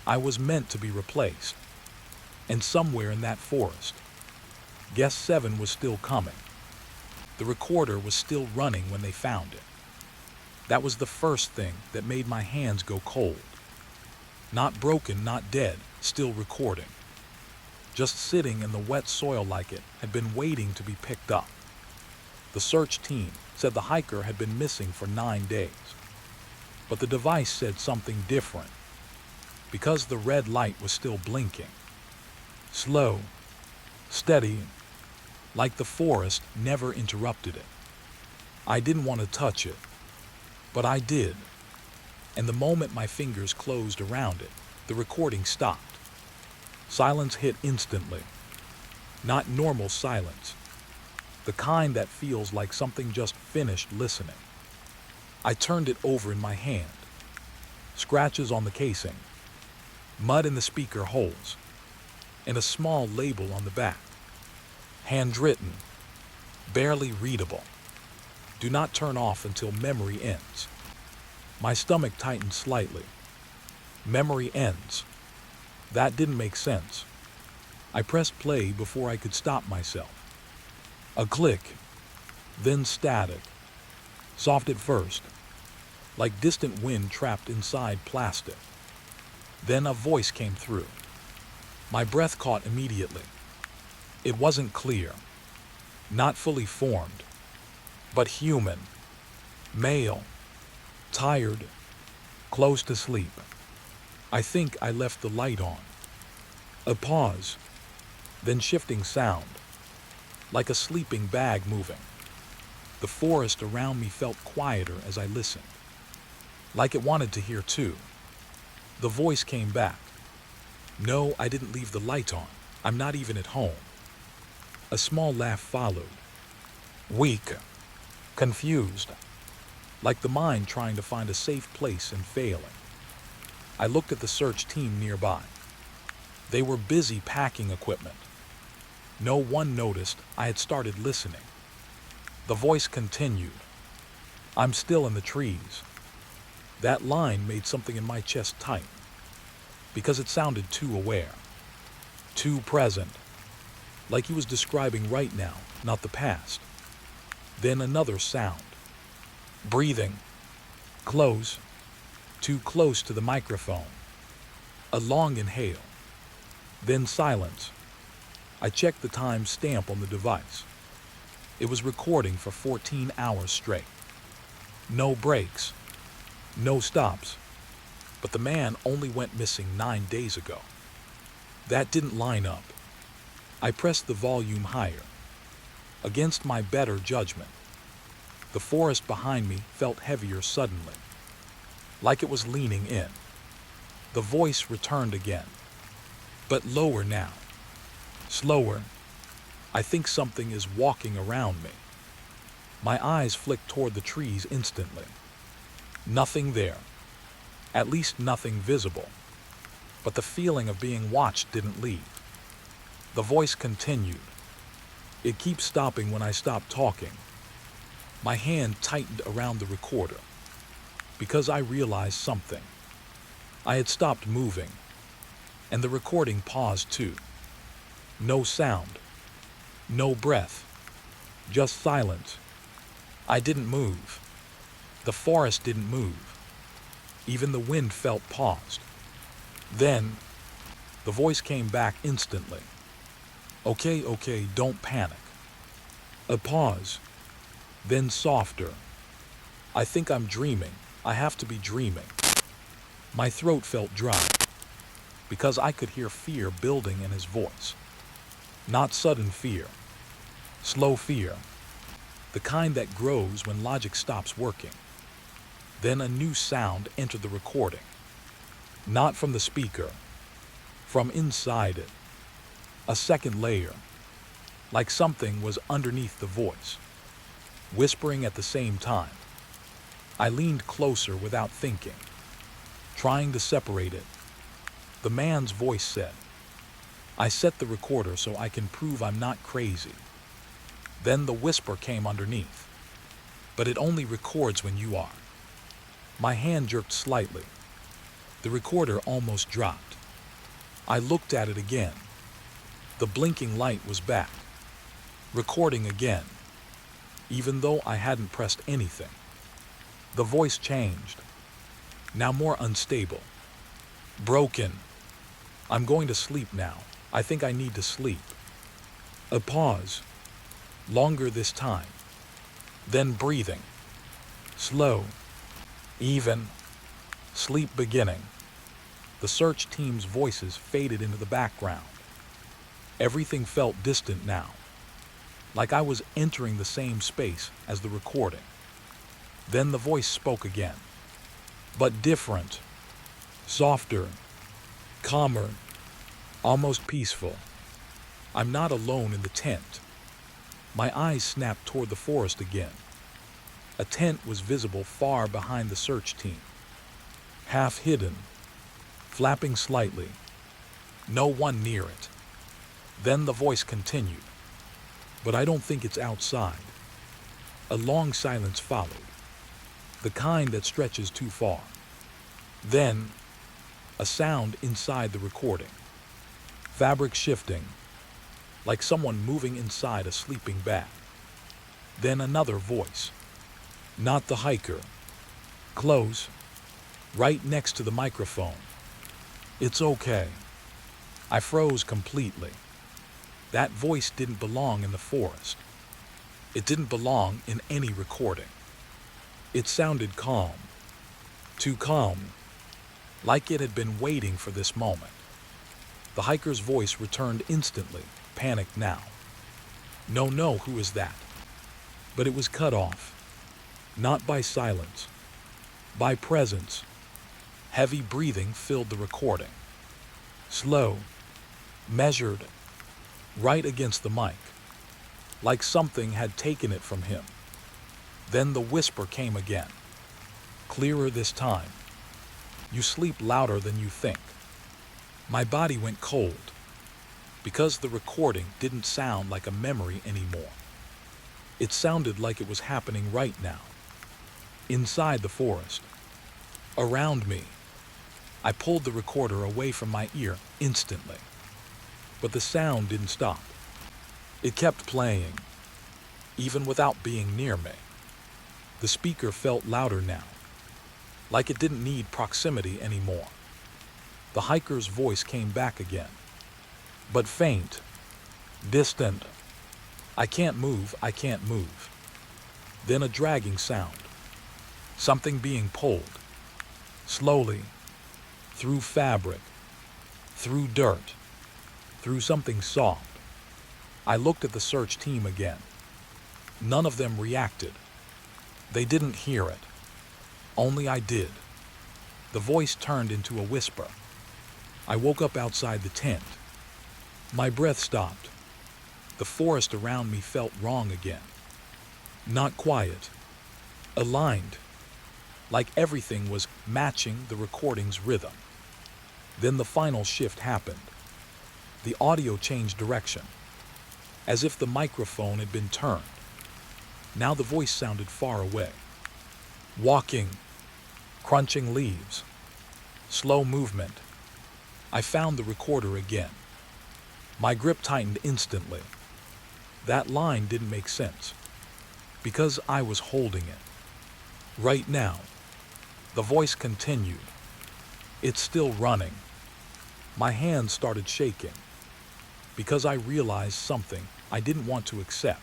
I was meant to be replaced. And somewhere in that forest, Guest 7 was still coming. The recorder was still running when they found it. That was the first thing that made my hands go cold. Not broken, not dead, still recording. Just sitting in the wet soil like it had been waiting to be picked up. The search team said the hiker had been missing for 9 days. But the device said something different, because the red light was still blinking. Slow, steady, like the forest never interrupted it. I didn't want to touch it, but I did. And the moment my fingers closed around it, the recording stopped. Silence hit instantly. Not normal silence. The kind that feels like something just finished listening. I turned it over in my hand. Scratches on the casing, mud in the speaker holes, and a small label on the back. Handwritten, barely readable. Do not turn off until memory ends. My stomach tightened slightly. Memory ends. That didn't make sense. I pressed play before I could stop myself. A click, then static. Soft at first, like distant wind trapped inside plastic. Then a voice came through. My breath caught immediately. It wasn't clear, not fully formed, but human, male, tired, close to sleep. I think I left the light on. A pause, then shifting sound, like a sleeping bag moving. The forest around me felt quieter as I listened, like it wanted to hear too. The voice came back. No, I didn't leave the light on. I'm not even at home. A small laugh followed. Weak, confused, like the mind trying to find a safe place and failing. I looked at the search team nearby. They were busy packing equipment. No one noticed I had started listening. The voice continued. I'm still in the trees. That line made something in my chest tight, because it sounded too aware, too present, like he was describing right now, not the past. Then another sound. Breathing. Close. Too close to the microphone. A long inhale. Then silence. I checked the time stamp on the device. It was recording for 14 hours straight. No breaks. No stops. But the man only went missing 9 days ago. That didn't line up. I pressed the volume higher. Against my better judgment. The forest behind me felt heavier suddenly, like it was leaning in. The voice returned again, but lower now. Slower. I think something is walking around me. My eyes flicked toward the trees instantly. Nothing there. At least nothing visible. But the feeling of being watched didn't leave. The voice continued. It keeps stopping when I stop talking. My hand tightened around the recorder, because I realized something. I had stopped moving, and the recording paused too. No sound, no breath, just silence. I didn't move. The forest didn't move. Even the wind felt paused. Then, the voice came back instantly. Okay, okay, don't panic. A pause, then softer. I think I'm dreaming. I have to be dreaming. My throat felt dry, because I could hear fear building in his voice. Not sudden fear, slow fear, the kind that grows when logic stops working. Then a new sound entered the recording. Not from the speaker, from inside it. A second layer, like something was underneath the voice, whispering at the same time. I leaned closer without thinking, trying to separate it. The man's voice said, I set the recorder so I can prove I'm not crazy. Then the whisper came underneath. But it only records when you are. My hand jerked slightly. The recorder almost dropped. I looked at it again. The blinking light was back, recording again, even though I hadn't pressed anything. The voice changed, now more unstable. Broken. I'm going to sleep now. I think I need to sleep. A pause, longer this time. Then breathing. Slow, even, sleep beginning. The search team's voices faded into the background. Everything felt distant now, like I was entering the same space as the recording. Then the voice spoke again, but different, softer, calmer, almost peaceful. I'm not alone in the tent. My eyes snapped toward the forest again. A tent was visible far behind the search team, half hidden, flapping slightly. No one near it. Then the voice continued, but I don't think it's outside. A long silence followed, the kind that stretches too far. Then, a sound inside the recording, fabric shifting, like someone moving inside a sleeping bag. Then another voice, not the hiker, close, right next to the microphone. It's okay. I froze completely. That voice didn't belong in the forest. It didn't belong in any recording. It sounded calm, too calm, like it had been waiting for this moment. The hiker's voice returned instantly, panicked now. No, no, who is that? But it was cut off, not by silence, by presence. Heavy breathing filled the recording. Slow, measured, right against the mic, like something had taken it from him. Then the whisper came again, clearer this time. You sleep louder than you think. My body went cold, because the recording didn't sound like a memory anymore. It sounded like it was happening right now, inside the forest, around me. I pulled the recorder away from my ear instantly, but the sound didn't stop. It kept playing, even without being near me. The speaker felt louder now, like it didn't need proximity anymore. The hiker's voice came back again, but faint, distant. I can't move, I can't move. Then a dragging sound, something being pulled, slowly, through fabric, through dirt, through something soft. I looked at the search team again. None of them reacted. They didn't hear it. Only I did. The voice turned into a whisper. I woke up outside the tent. My breath stopped. The forest around me felt wrong again. Not quiet. Aligned. Like everything was matching the recording's rhythm. Then the final shift happened. The audio changed direction, as if the microphone had been turned. Now the voice sounded far away. Walking, crunching leaves, slow movement. I found the recorder again. My grip tightened instantly. That line didn't make sense, because I was holding it. Right now, the voice continued. It's still running, My hands started shaking because I realized something I didn't want to accept.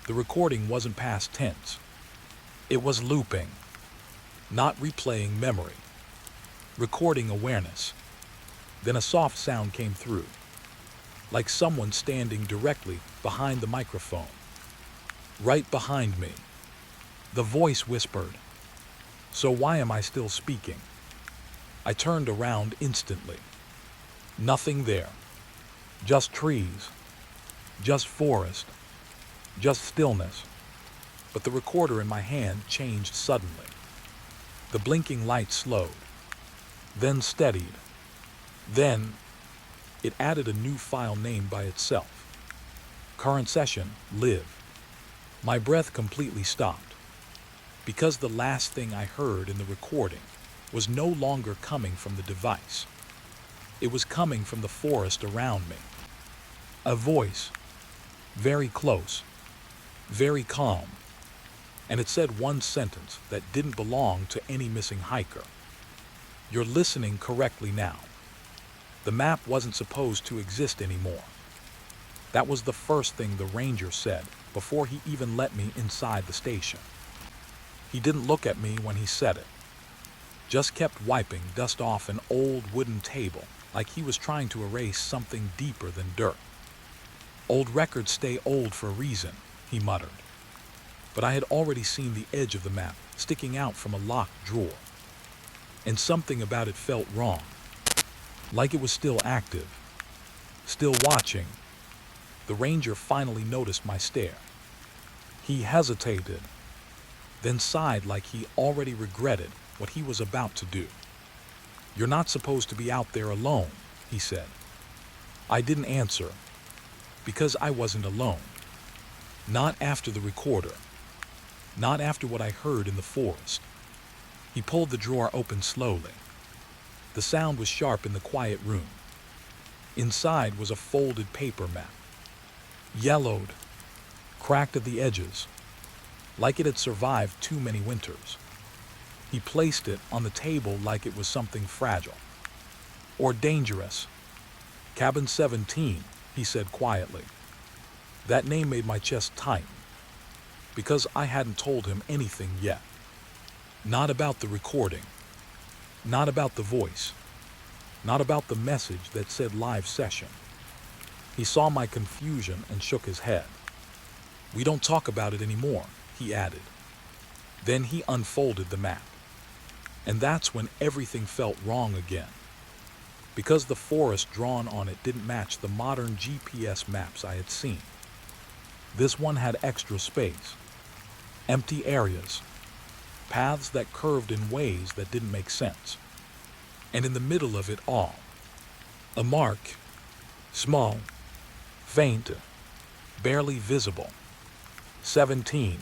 The recording wasn't past tense. It was looping, not replaying memory, recording awareness. Then a soft sound came through, like someone standing directly behind the microphone. Right behind me. The voice whispered, "So why am I still speaking?" I turned around instantly. Nothing there. Just trees. Just forest. Just stillness. But the recorder in my hand changed suddenly. The blinking light slowed, then steadied. Then, it added a new file name by itself. Current session, live. My breath completely stopped, because the last thing I heard in the recording was no longer coming from the device. It was coming from the forest around me. A voice, very close, very calm, and it said one sentence that didn't belong to any missing hiker. "You're listening correctly now." The map wasn't supposed to exist anymore. That was the first thing the ranger said before he even let me inside the station. He didn't look at me when he said it, just kept wiping dust off an old wooden table like he was trying to erase something deeper than dirt. "Old records stay old for a reason," he muttered. But I had already seen the edge of the map sticking out from a locked drawer, and something about it felt wrong, like it was still active, still watching. The ranger finally noticed my stare. He hesitated, then sighed like he already regretted what he was about to do. "You're not supposed to be out there alone," he said. I didn't answer, because I wasn't alone. Not after the recorder. Not after what I heard in the forest. He pulled the drawer open slowly. The sound was sharp in the quiet room. Inside was a folded paper map. Yellowed, cracked at the edges, like it had survived too many winters. He placed it on the table like it was something fragile or dangerous. "Cabin 17, he said quietly. That name made my chest tighten, because I hadn't told him anything yet. Not about the recording, not about the voice, not about the message that said live session. He saw my confusion and shook his head. "We don't talk about it anymore," he added. Then he unfolded the map. And that's when everything felt wrong again, because the forest drawn on it didn't match the modern GPS maps I had seen. This one had extra space, empty areas, paths that curved in ways that didn't make sense. And in the middle of it all, a mark, small, faint, barely visible. 17.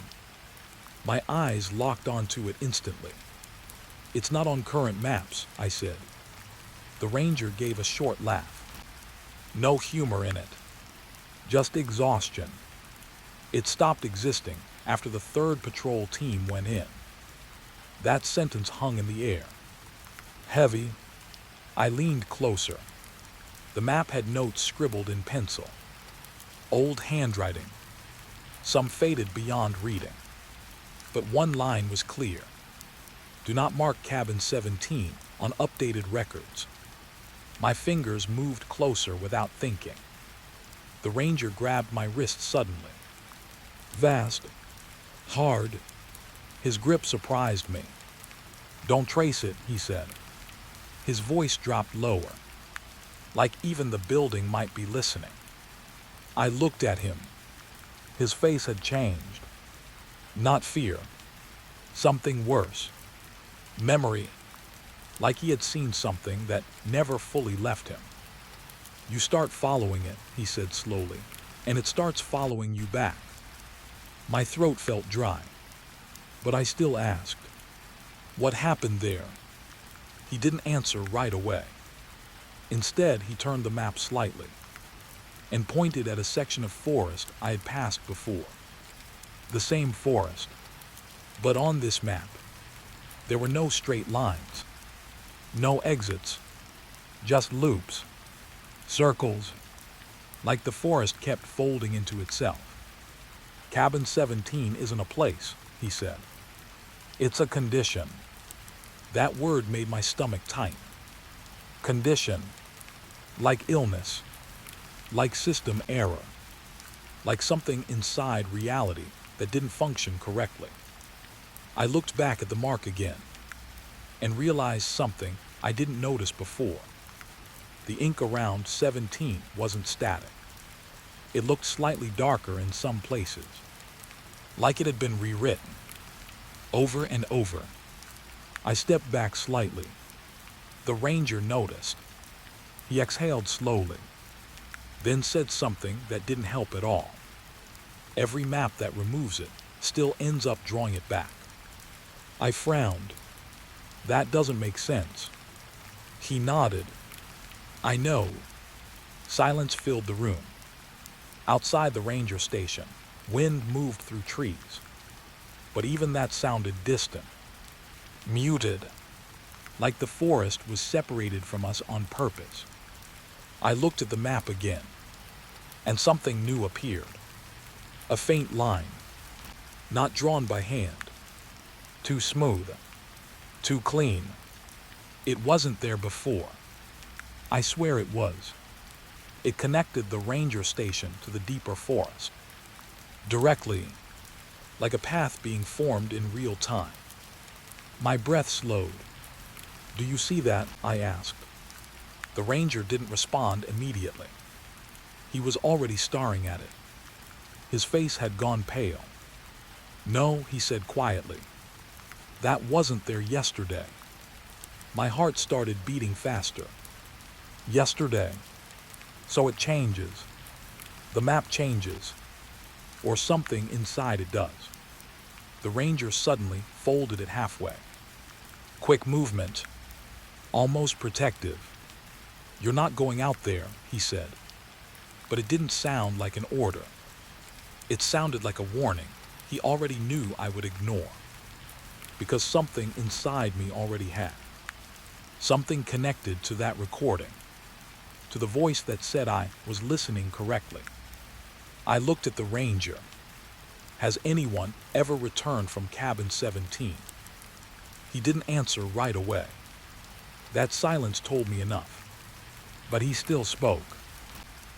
My eyes locked onto it instantly. "It's not on current maps," I said. The ranger gave a short laugh. No humor in it, just exhaustion. It stopped existing after the third patrol team went in. That sentence hung in the air, heavy. I leaned closer. The map had notes scribbled in pencil, old handwriting, some faded beyond reading. But one line was clear: "Do not mark cabin 17 on updated records." My fingers moved closer without thinking. The ranger grabbed my wrist suddenly. Vast, hard. His grip surprised me. "Don't trace it," he said. His voice dropped lower, like even the building might be listening. I looked at him. His face had changed. Not fear. Something worse. Memory. Like he had seen something that never fully left him. "You start following it," he said slowly, "and it starts following you back." My throat felt dry, but I still asked, "What happened there?" He didn't answer right away. Instead, he turned the map slightly and pointed at a section of forest I had passed before. The same forest, but on this map, there were no straight lines, no exits, Just loops, circles, like the forest kept folding into itself. Cabin 17 isn't a place, he said. It's a condition. That word made my stomach tighten. Condition. Like illness. Like system error. Like something inside reality that didn't function correctly. I looked back at the mark again and realized something I didn't notice before. The ink around 17 wasn't static. It looked slightly darker in some places, like it had been rewritten, over and over. I stepped back slightly. The ranger noticed. He exhaled slowly, then said something that didn't help at all. Every map that removes it still ends up drawing it back. I frowned. That doesn't make sense. He nodded. I know. Silence filled the room. Outside the ranger station, wind moved through trees. But even that sounded distant, muted, like the forest was separated from us on purpose. I looked at the map again, and something new appeared. A faint line, not drawn by hand. Too smooth, too clean. It wasn't there before. I swear it was. It connected the ranger station to the deeper forest. Directly, like a path being formed in real time. My breath slowed. Do you see that? I asked. The ranger didn't respond immediately. He was already staring at it. His face had gone pale. No, he said quietly. That wasn't there yesterday. My heart started beating faster. Yesterday. So it changes. The map changes. Or something inside it does. The ranger suddenly folded it halfway. Quick movement. Almost protective. You're not going out there, he said. But it didn't sound like an order. It sounded like a warning he already knew I would ignore. Because something inside me already had. Something connected to that recording. To the voice that said I was listening correctly. I looked at the ranger. Has anyone ever returned from cabin 17? He didn't answer right away. That silence told me enough. But he still spoke.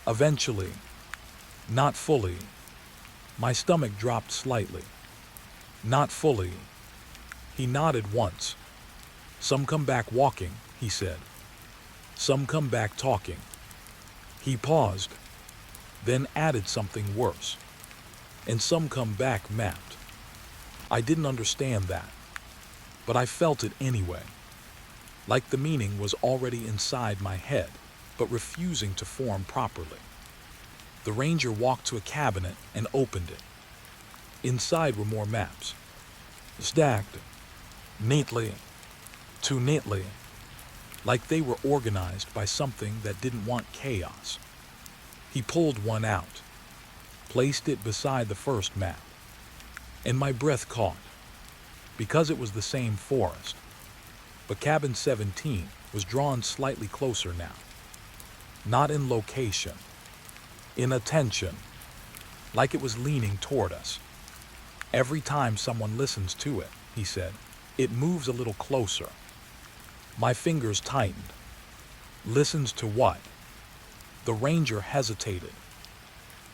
Eventually. Not fully. My stomach dropped slightly. Not fully. He nodded once. Some come back walking, he said. Some come back talking. He paused, then added something worse. And some come back mapped. I didn't understand that, but I felt it anyway. Like the meaning was already inside my head, but refusing to form properly. The ranger walked to a cabinet and opened it. Inside were more maps. Stacked. Neatly. Too neatly. Like they were organized by something that didn't want chaos. He pulled one out, placed it beside the first map, and my breath caught, because it was the same forest. But cabin 17 was drawn slightly closer now. Not in location, in attention, like it was leaning toward us. Every time someone listens to it, he said, it moves a little closer. My fingers tightened. Listens to what? The ranger hesitated,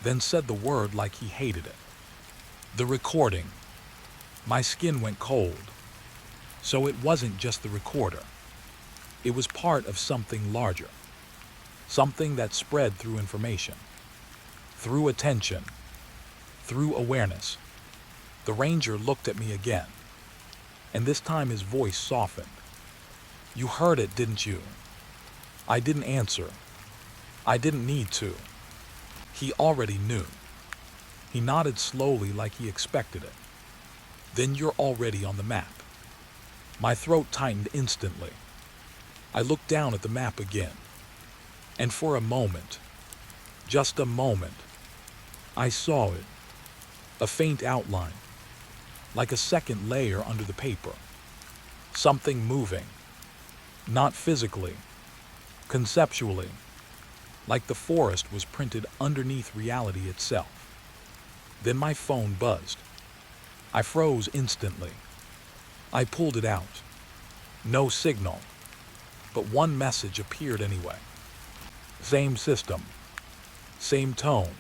then said the word like he hated it. The recording. My skin went cold. So it wasn't just the recorder. It was part of something larger. Something that spread through information, through attention, through awareness. The ranger looked at me again, and this time his voice softened. You heard it, didn't you? I didn't answer. I didn't need to. He already knew. He nodded slowly like he expected it. Then you're already on the map. My throat tightened instantly. I looked down at the map again. And for a moment, just a moment, I saw it. A faint outline, like a second layer under the paper. Something moving. Not physically, conceptually, like the forest was printed underneath reality itself. Then my phone buzzed. I froze instantly. I pulled it out. No signal, but one message appeared anyway. Same system, same tone.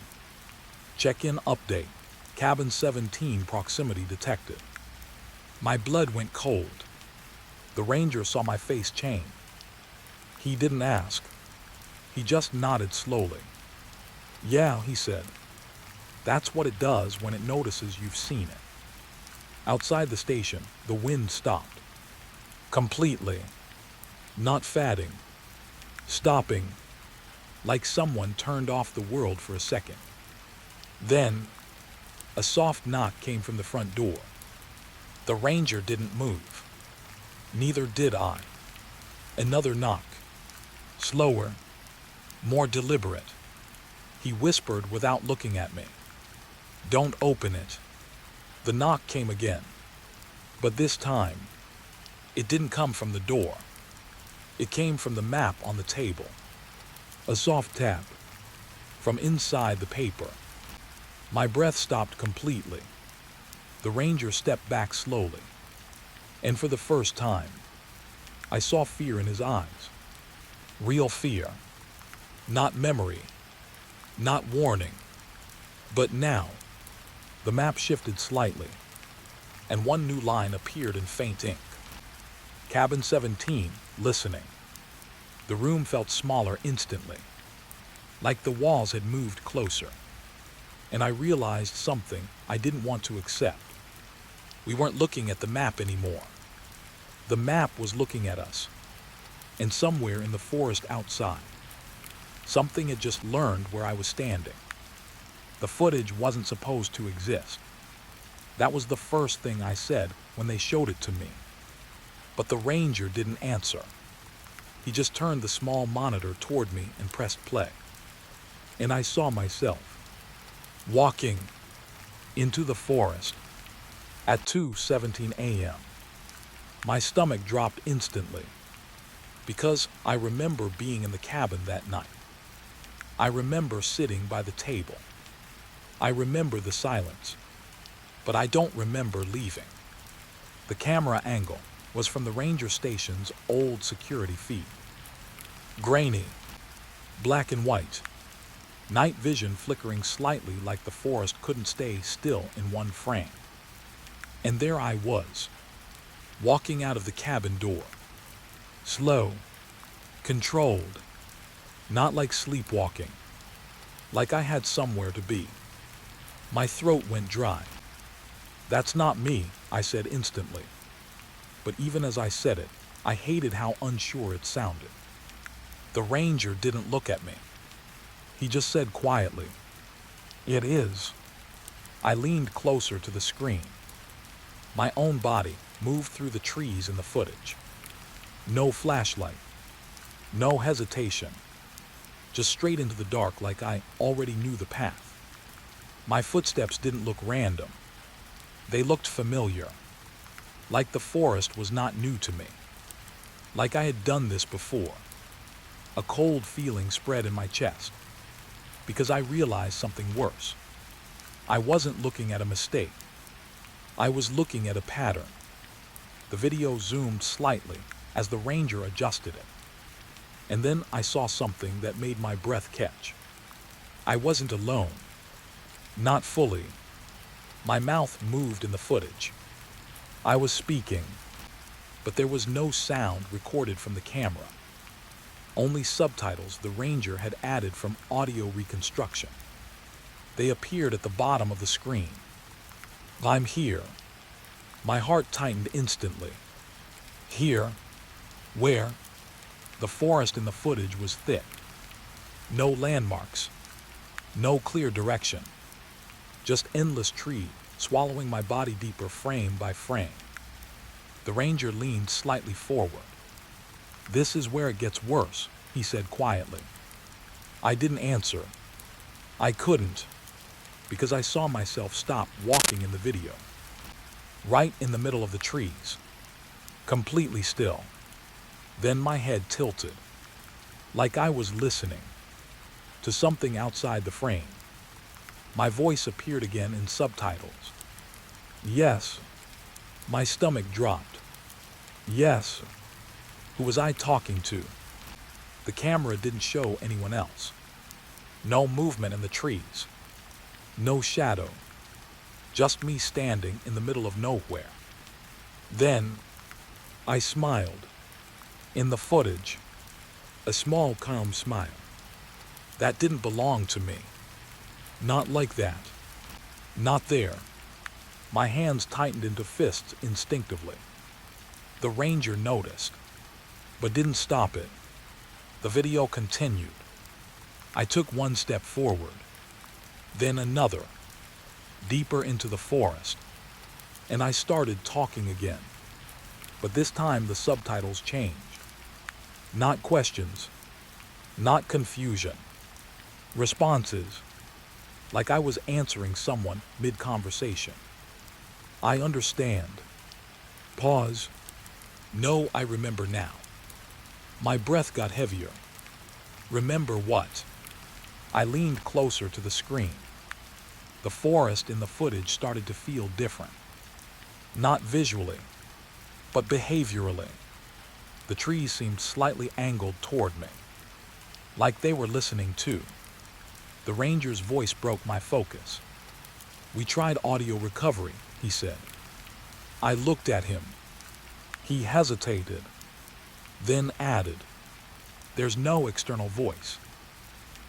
Check-in update. Cabin 17 proximity detected. My blood went cold. The ranger saw my face change. He didn't ask. He just nodded slowly. Yeah, he said. That's what it does when it notices you've seen it. Outside the station, the wind stopped. Completely. Not fading. Stopping. Like someone turned off the world for a second. Then, a soft knock came from the front door. The ranger didn't move. Neither did I. Another knock. Slower. More deliberate. He whispered without looking at me. Don't open it. The knock came again. But this time, it didn't come from the door. It came from the map on the table. A soft tap. From inside the paper. My breath stopped completely. The ranger stepped back slowly. And for the first time, I saw fear in his eyes. Real fear. Not memory. Not warning. But now, the map shifted slightly, and one new line appeared in faint ink. Cabin 17, listening. The room felt smaller instantly, like the walls had moved closer. And I realized something I didn't want to accept. We weren't looking at the map anymore. The map was looking at us, and somewhere in the forest outside, something had just learned where I was standing. The footage wasn't supposed to exist. That was the first thing I said when they showed it to me. But the ranger didn't answer. He just turned the small monitor toward me and pressed play. And I saw myself walking into the forest at 2:17 a.m. My stomach dropped instantly because I remember being in the cabin that night. I remember sitting by the table. I remember the silence, but I don't remember leaving. The camera angle was from the ranger station's old security feed. Grainy, black and white, night vision flickering slightly like the forest couldn't stay still in one frame. And there I was, walking out of the cabin door. Slow, controlled, not like sleepwalking, like I had somewhere to be. My throat went dry. That's not me, I said instantly. But even as I said it, I hated how unsure it sounded. The ranger didn't look at me. He just said quietly, "It is." I leaned closer to the screen. My own body moved through the trees in the footage. No flashlight. No hesitation. Just straight into the dark like I already knew the path. My footsteps didn't look random. They looked familiar. Like the forest was not new to me. Like I had done this before. A cold feeling spread in my chest. Because I realized something worse. I wasn't looking at a mistake. I was looking at a pattern. The video zoomed slightly as the ranger adjusted it. And then I saw something that made my breath catch. I wasn't alone. Not fully. My mouth moved in the footage. I was speaking, but there was no sound recorded from the camera. Only subtitles the ranger had added from audio reconstruction. They appeared at the bottom of the screen. I'm here. My heart tightened instantly. Here? Where? The forest in the footage was thick. No landmarks. No clear direction. Just endless tree swallowing my body deeper frame by frame. The ranger leaned slightly forward. "This is where it gets worse," he said quietly. I didn't answer. I couldn't, because I saw myself stop walking in the video. Right in the middle of the trees. Completely still. Then my head tilted. like I was listening to something outside the frame. My voice appeared again in subtitles. Yes. My stomach dropped. Yes. Who was I talking to? The camera didn't show anyone else. No movement in the trees. No shadow. Just me standing in the middle of nowhere. Then, I smiled. In the footage, a small, calm smile. That didn't belong to me. Not like that. Not there. My hands tightened into fists instinctively. The ranger noticed, but didn't stop it. The video continued. I took one step forward, then another, deeper into the forest, and I started talking again. But this time the subtitles changed. Not questions, not confusion. Responses, like I was answering someone mid-conversation. I understand. Pause. No, I remember now. My breath got heavier. Remember what? I leaned closer to the screen. The forest in the footage started to feel different. Not visually, but behaviorally. The trees seemed slightly angled toward me, like they were listening too. The ranger's voice broke my focus. We tried audio recovery, he said. I looked at him. He hesitated, then added, there's no external voice.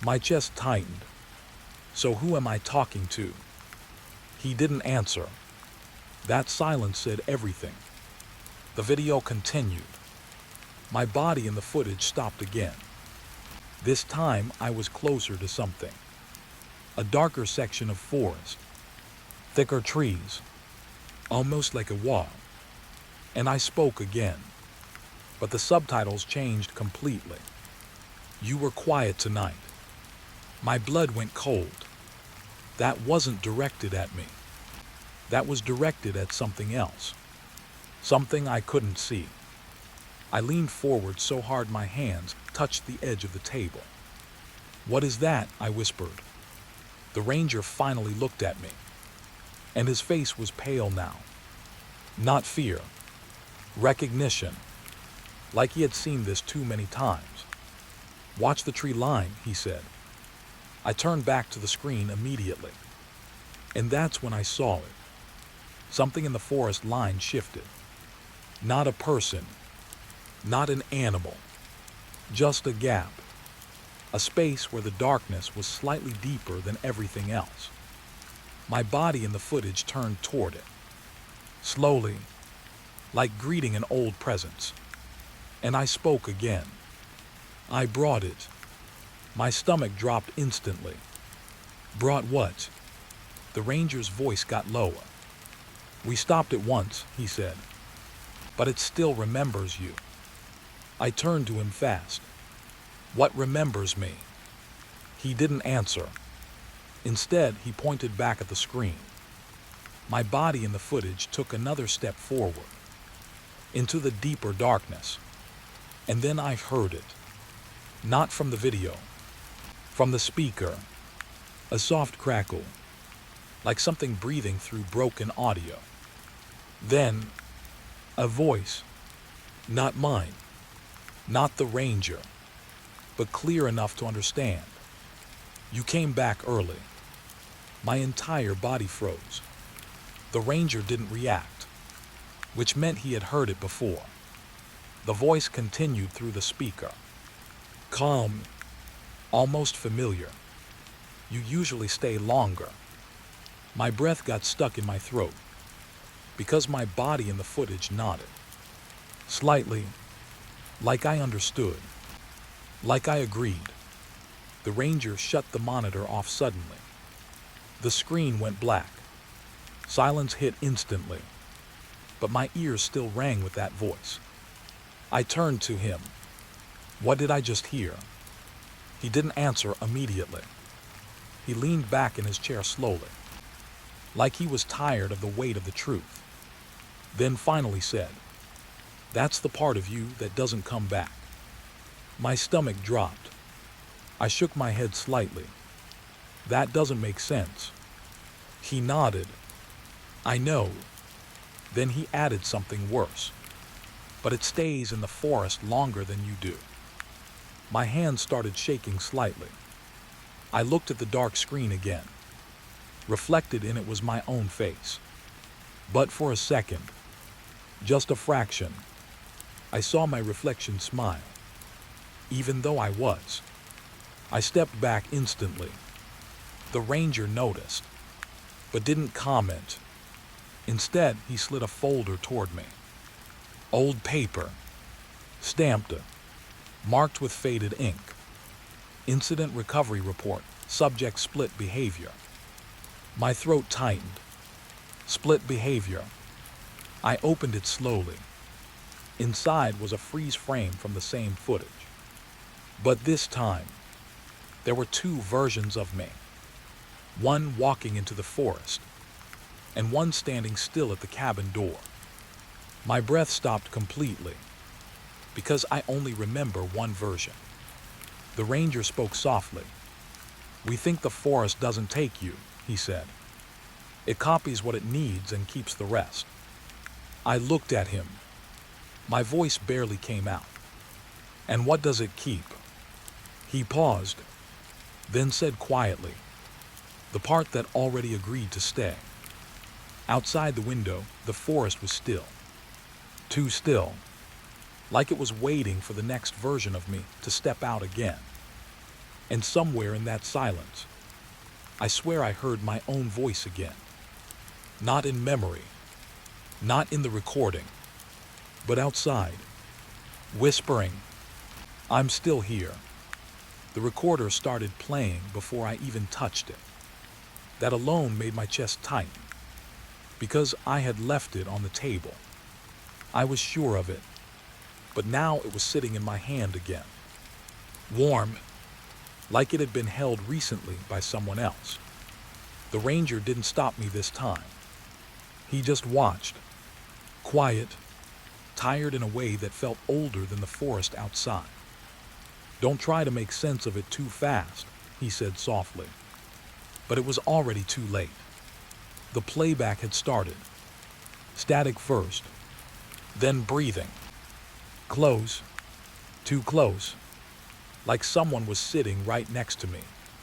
My chest tightened. So who am I talking to? He didn't answer. That silence said everything. The video continued. My body in the footage stopped again. This time I was closer to something. A darker section of forest. Thicker trees. Almost like a wall. And I spoke again. But the subtitles changed completely. You were quiet tonight. My blood went cold. That wasn't directed at me. That was directed at something else. Something I couldn't see. I leaned forward so hard my hands touched the edge of the table. What is that? I whispered. The ranger finally looked at me, and his face was pale now. Not fear. Recognition. Like he had seen this too many times. Watch the tree line, he said. I turned back to the screen immediately. And that's when I saw it. Something in the forest line shifted. Not a person. Not an animal. Just a gap. A space where the darkness was slightly deeper than everything else. My body in the footage turned toward it. Slowly, like greeting an old presence. And I spoke again. I brought it. My stomach dropped instantly. Brought what? The ranger's voice got lower. We stopped at once, he said. But it still remembers you. I turned to him fast. What remembers me? He didn't answer. Instead, he pointed back at the screen. My body in the footage took another step forward, into the deeper darkness. And then I heard it. Not from the video. From the speaker. A soft crackle, like something breathing through broken audio. Then, a voice. Not mine. Not the ranger. But clear enough to understand. You came back early. My entire body froze. The ranger didn't react, which meant he had heard it before. The voice continued through the speaker. Calm. Almost familiar. You usually stay longer. My breath got stuck in my throat, because my body in the footage nodded. Slightly, like I understood. Like I agreed. The ranger shut the monitor off suddenly. The screen went black. Silence hit instantly. But my ears still rang with that voice. I turned to him. What did I just hear? He didn't answer immediately. He leaned back in his chair slowly, like he was tired of the weight of the truth. Then finally said, that's the part of you that doesn't come back. My stomach dropped. I shook my head slightly. That doesn't make sense. He nodded. I know. Then he added something worse. But it stays in the forest longer than you do. My hands started shaking slightly. I looked at the dark screen again. Reflected in it was my own face. But for a second, just a fraction, I saw my reflection smile. Even though I was. I stepped back instantly. The ranger noticed, but didn't comment. Instead, he slid a folder toward me. Old paper. Stamped, marked with faded ink. Incident recovery report. Subject split behavior. My throat tightened. Split behavior. I opened it slowly. Inside was a freeze frame from the same footage. But this time, there were two versions of me. One walking into the forest, and one standing still at the cabin door. My breath stopped completely, because I only remember one version. The ranger spoke softly. We think the forest doesn't take you, he said. It copies what it needs and keeps the rest. I looked at him. My voice barely came out. And what does it keep? He paused, then said quietly, the part that already agreed to stay. Outside the window, the forest was still. Too still. Like it was waiting for the next version of me to step out again. And somewhere in that silence, I swear I heard my own voice again. Not in memory, not in the recording, but outside, whispering, I'm still here. The recorder started playing before I even touched it. That alone made my chest tighten, because I had left it on the table. I was sure of it, but now it was sitting in my hand again. Warm, like it had been held recently by someone else. The ranger didn't stop me this time. He just watched, quiet, tired in a way that felt older than the forest outside. Don't try to make sense of it too fast, he said softly. But it was already too late. The playback had started. Static first, then breathing. Close, too close, like someone was sitting right next to me,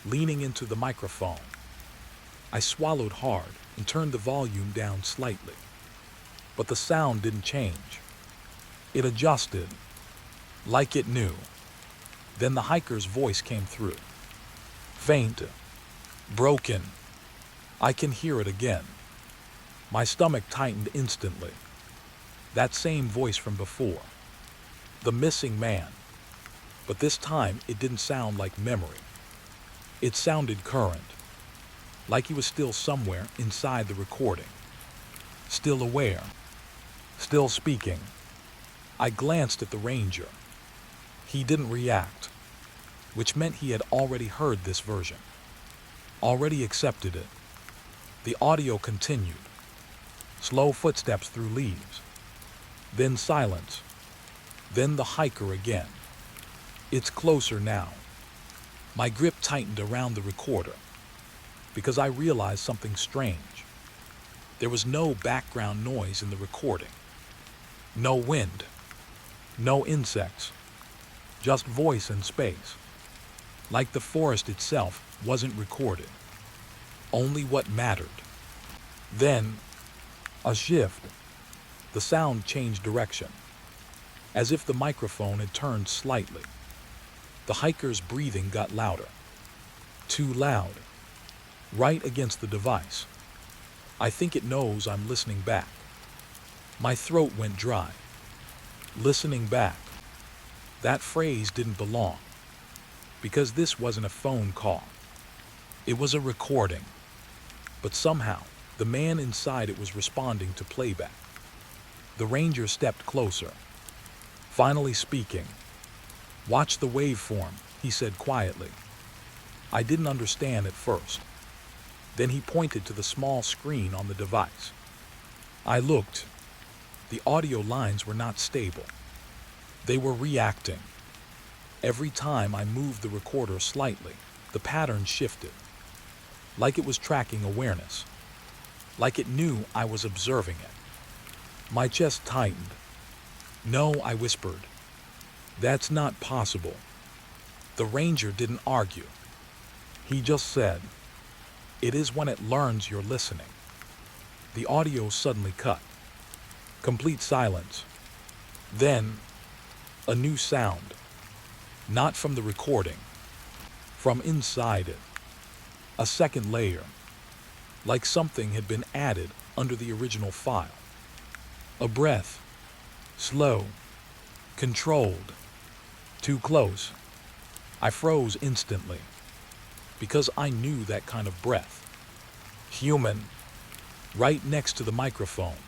leaning into the microphone. I swallowed hard and turned the volume down slightly. But the sound didn't change. It adjusted, like it knew. Then the hiker's voice came through. Faint, broken. I can hear it again. My stomach tightened instantly. That same voice from before. The missing man. But this time it didn't sound like memory. It sounded current. Like he was still somewhere inside the recording. Still aware. Still speaking. I glanced at the ranger. He didn't react, which meant he had already heard this version. Already accepted it. The audio continued. Slow footsteps through leaves. Then silence. Then the hiker again. It's closer now. My grip tightened around the recorder, because I realized something strange. There was no background noise in the recording. No wind. No insects. Just voice and space. Like the forest itself wasn't recorded. Only what mattered. Then, a shift. The sound changed direction, as if the microphone had turned slightly. The hiker's breathing got louder. Too loud. Right against the device. I think it knows I'm listening back. My throat went dry. Listening back. That phrase didn't belong, because this wasn't a phone call. It was a recording. But somehow, the man inside it was responding to playback. The ranger stepped closer, finally speaking. Watch the waveform, he said quietly. I didn't understand at first. Then he pointed to the small screen on the device. I looked. The audio lines were not stable. They were reacting. Every time I moved the recorder slightly, the pattern shifted, like it was tracking awareness, like it knew I was observing it. My chest tightened. "No," I whispered. "That's not possible." The ranger didn't argue. He just said, "It is when it learns you're listening." The audio suddenly cut. Complete silence. Then, a new sound. Not from the recording, from inside it. A second layer, like something had been added under the original file. A breath, slow, controlled, too close. I froze instantly, because I knew that kind of breath. Human, right next to the microphone.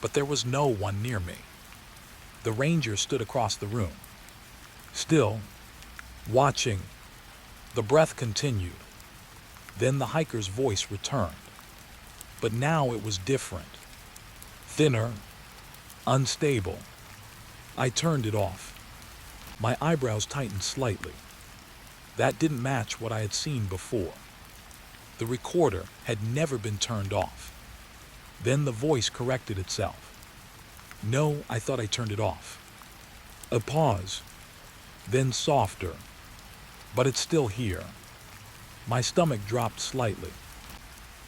But there was no one near me. The ranger stood across the room, still, watching. The breath continued. Then the hiker's voice returned. But now it was different. Thinner, unstable. I turned it off. My eyebrows tightened slightly. That didn't match what I had seen before. The recorder had never been turned off. Then the voice corrected itself. "No, I thought I turned it off." A pause, then softer. "But it's still here." My stomach dropped slightly,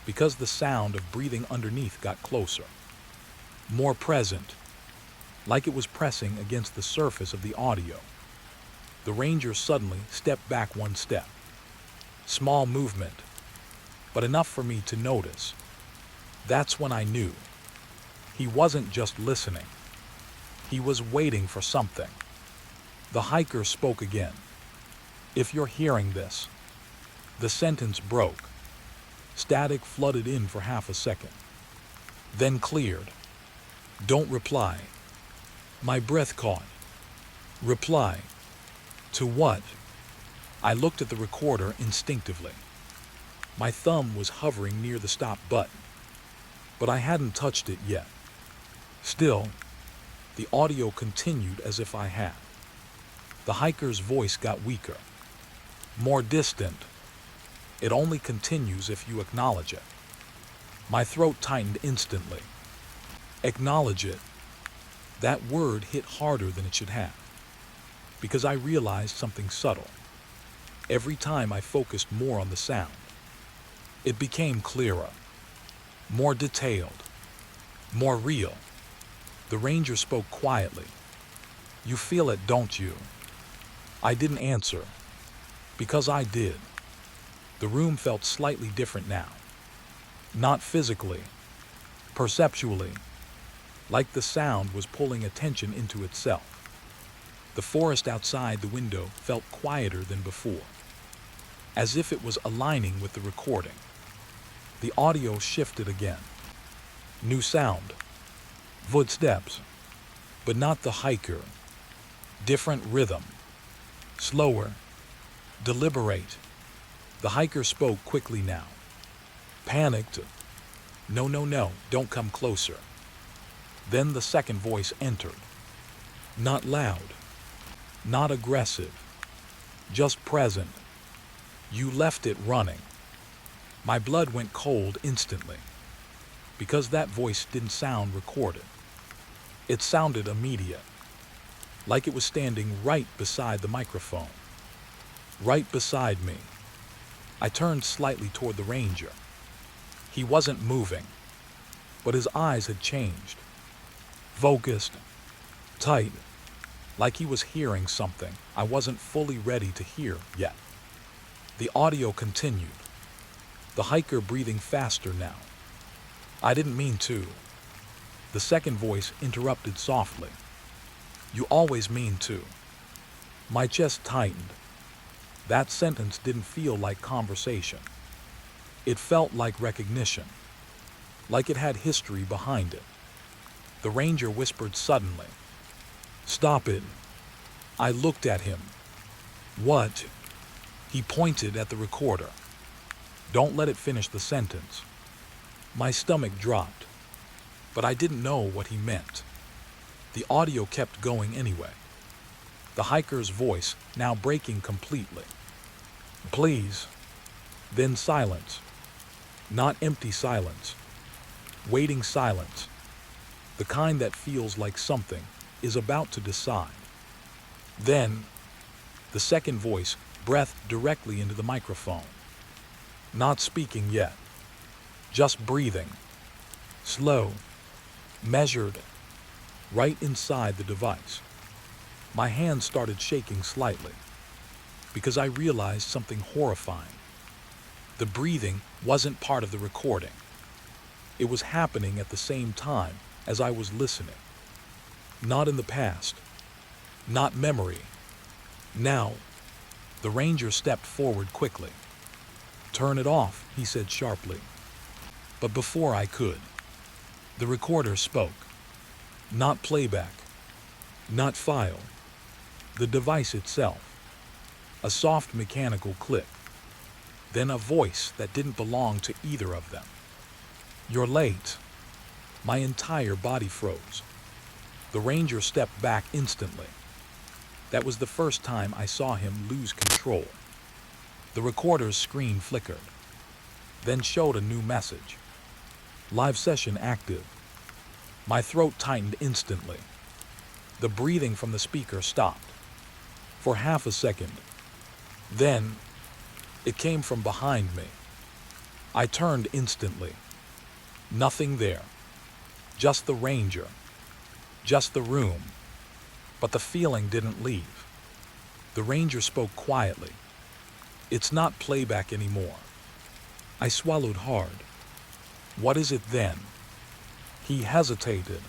because the sound of breathing underneath got closer, more present, like it was pressing against the surface of the audio. The ranger suddenly stepped back one step. Small movement, but enough for me to notice. That's when I knew. He wasn't just listening. He was waiting for something. The hiker spoke again. "If you're hearing this..." The sentence broke. Static flooded in for half a second, then cleared. "Don't reply." My breath caught. Reply? To what? I looked at the recorder instinctively. My thumb was hovering near the stop button, but I hadn't touched it yet. Still, the audio continued as if I had. The hiker's voice got weaker, more distant. "It only continues if you acknowledge it." My throat tightened instantly. Acknowledge it. That word hit harder than it should have, because I realized something subtle. Every time I focused more on the sound, it became clearer, more detailed, more real. The ranger spoke quietly. "You feel it, don't you?" I didn't answer, because I did. The room felt slightly different now. Not physically, perceptually, like the sound was pulling attention into itself. The forest outside the window felt quieter than before, as if it was aligning with the recording. The audio shifted again. New sound. Footsteps, but not the hiker. Different rhythm. Slower. Deliberate. The hiker spoke quickly now. Panicked. "No, no, no, don't come closer." Then the second voice entered. Not loud. Not aggressive. Just present. "You left it running." My blood went cold instantly, because that voice didn't sound recorded. It sounded immediate, like it was standing right beside the microphone. Right beside me. I turned slightly toward the ranger. He wasn't moving, but his eyes had changed. Focused, tight, like he was hearing something I wasn't fully ready to hear yet. The audio continued, the hiker breathing faster now. "I didn't mean to." The second voice interrupted softly. "You always mean to." My chest tightened. That sentence didn't feel like conversation. It felt like recognition, like it had history behind it. The ranger whispered suddenly, "Stop it." I looked at him. "What?" He pointed at the recorder. "Don't let it finish the sentence." My stomach dropped, but I didn't know what he meant. The audio kept going anyway. the hiker's voice now breaking completely. Please. Then silence. Not empty silence. Waiting silence. The kind that feels like something is about to decide. Then, the second voice breathed directly into the microphone. Not speaking yet. Just breathing. Slow. Measured. Right inside the device. My hands started shaking slightly because I realized something horrifying. The breathing wasn't part of the recording. It was happening at the same time as I was listening. Not in the past. Not memory. Now. The ranger stepped forward quickly. Turn it off, he said sharply. But before I could, the recorder spoke. Not playback. Not file. The device itself. A soft mechanical click. Then a voice that didn't belong to either of them. You're late. My entire body froze. The ranger stepped back instantly. That was the first time I saw him lose control. The recorder's screen flickered, then showed a new message. Live session active. My throat tightened instantly. The breathing from the speaker stopped. For half a second. Then, it came from behind me. I turned instantly. Nothing there. Just the ranger. Just the room. But the feeling didn't leave. The ranger spoke quietly. It's not playback anymore. I swallowed hard. What is it then? He hesitated,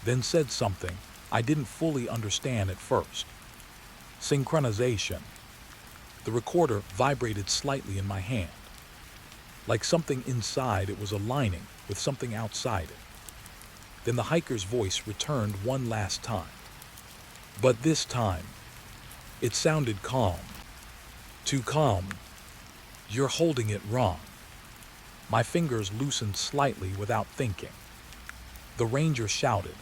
then said something I didn't fully understand at first. Synchronization. The recorder vibrated slightly in my hand, like something inside it was aligning with something outside it. Then the hiker's voice returned one last time. But this time, it sounded calm. Too calm. You're holding it wrong. My fingers loosened slightly without thinking. The ranger shouted,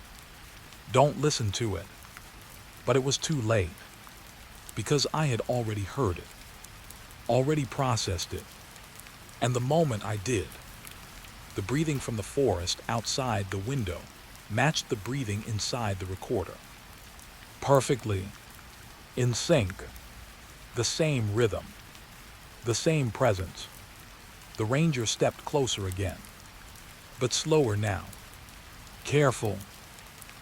"Don't listen to it." But it was too late, because I had already heard it, already processed it. And the moment I did, the breathing from the forest outside the window matched the breathing inside the recorder. Perfectly. In sync. The same rhythm. The same presence. The ranger stepped closer again, but slower now. Careful,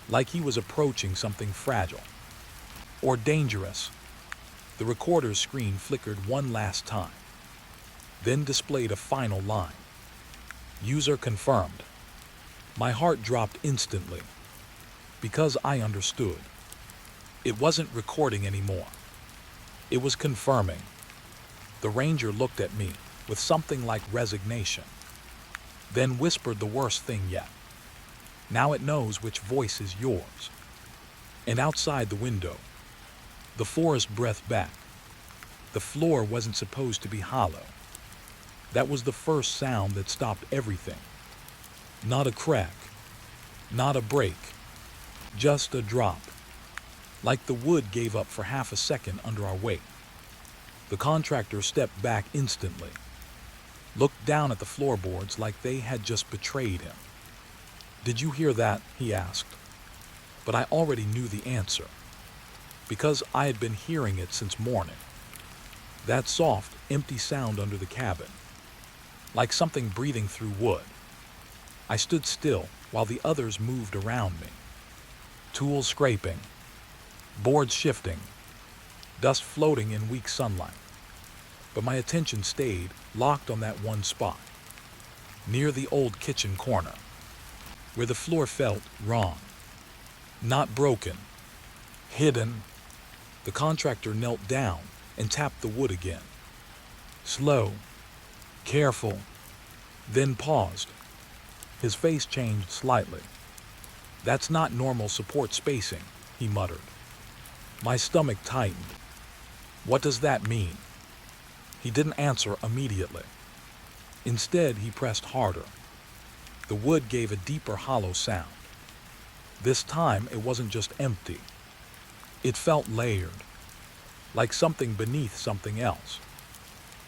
like he was approaching something fragile or dangerous. The recorder's screen flickered one last time, then displayed a final line. User confirmed. My heart dropped instantly, because I understood. It wasn't recording anymore. It was confirming. The ranger looked at me with something like resignation, then whispered the worst thing yet. Now it knows which voice is yours. And outside the window, the forest breathed back. The floor wasn't supposed to be hollow. That was the first sound that stopped everything. Not a crack, not a break, just a drop. Like the wood gave up for half a second under our weight. The contractor stepped back instantly, looked down at the floorboards like they had just betrayed him. "Did you hear that?" he asked. But I already knew the answer, because I had been hearing it since morning. That soft, empty sound under the cabin, like something breathing through wood. I stood still while the others moved around me. Tools scraping, boards shifting, dust floating in weak sunlight. But my attention stayed locked on that one spot, near the old kitchen corner, where the floor felt wrong, not broken, hidden. The contractor knelt down and tapped the wood again. Slow, careful, then paused. His face changed slightly. "That's not normal support spacing," he muttered. My stomach tightened. "What does that mean?" He didn't answer immediately. Instead, he pressed harder. The wood gave a deeper hollow sound. This time, it wasn't just empty. It felt layered, like something beneath something else.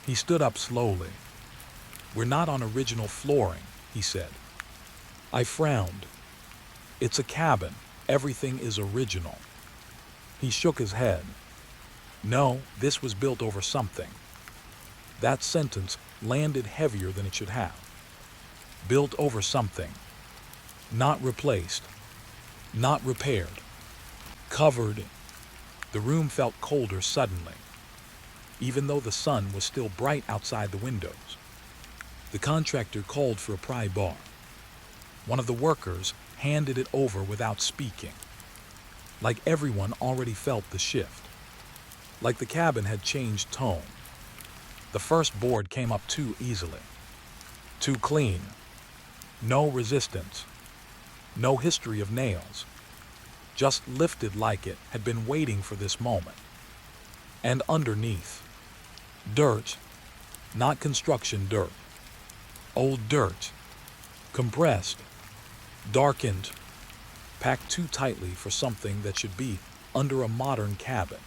He stood up slowly. "We're not on original flooring," he said. I frowned. "It's a cabin. Everything is original." He shook his head. "No, this was built over something." That sentence landed heavier than it should have. Built over something. Not replaced. Not repaired. Covered. The room felt colder suddenly, even though the sun was still bright outside the windows. The contractor called for a pry bar. One of the workers handed it over without speaking, like everyone already felt the shift, like the cabin had changed tone. The first board came up too easily, too clean, no resistance, no history of nails, just lifted like it had been waiting for this moment. And underneath, dirt, not construction dirt, old dirt, compressed, darkened, packed too tightly for something that should be under a modern cabin.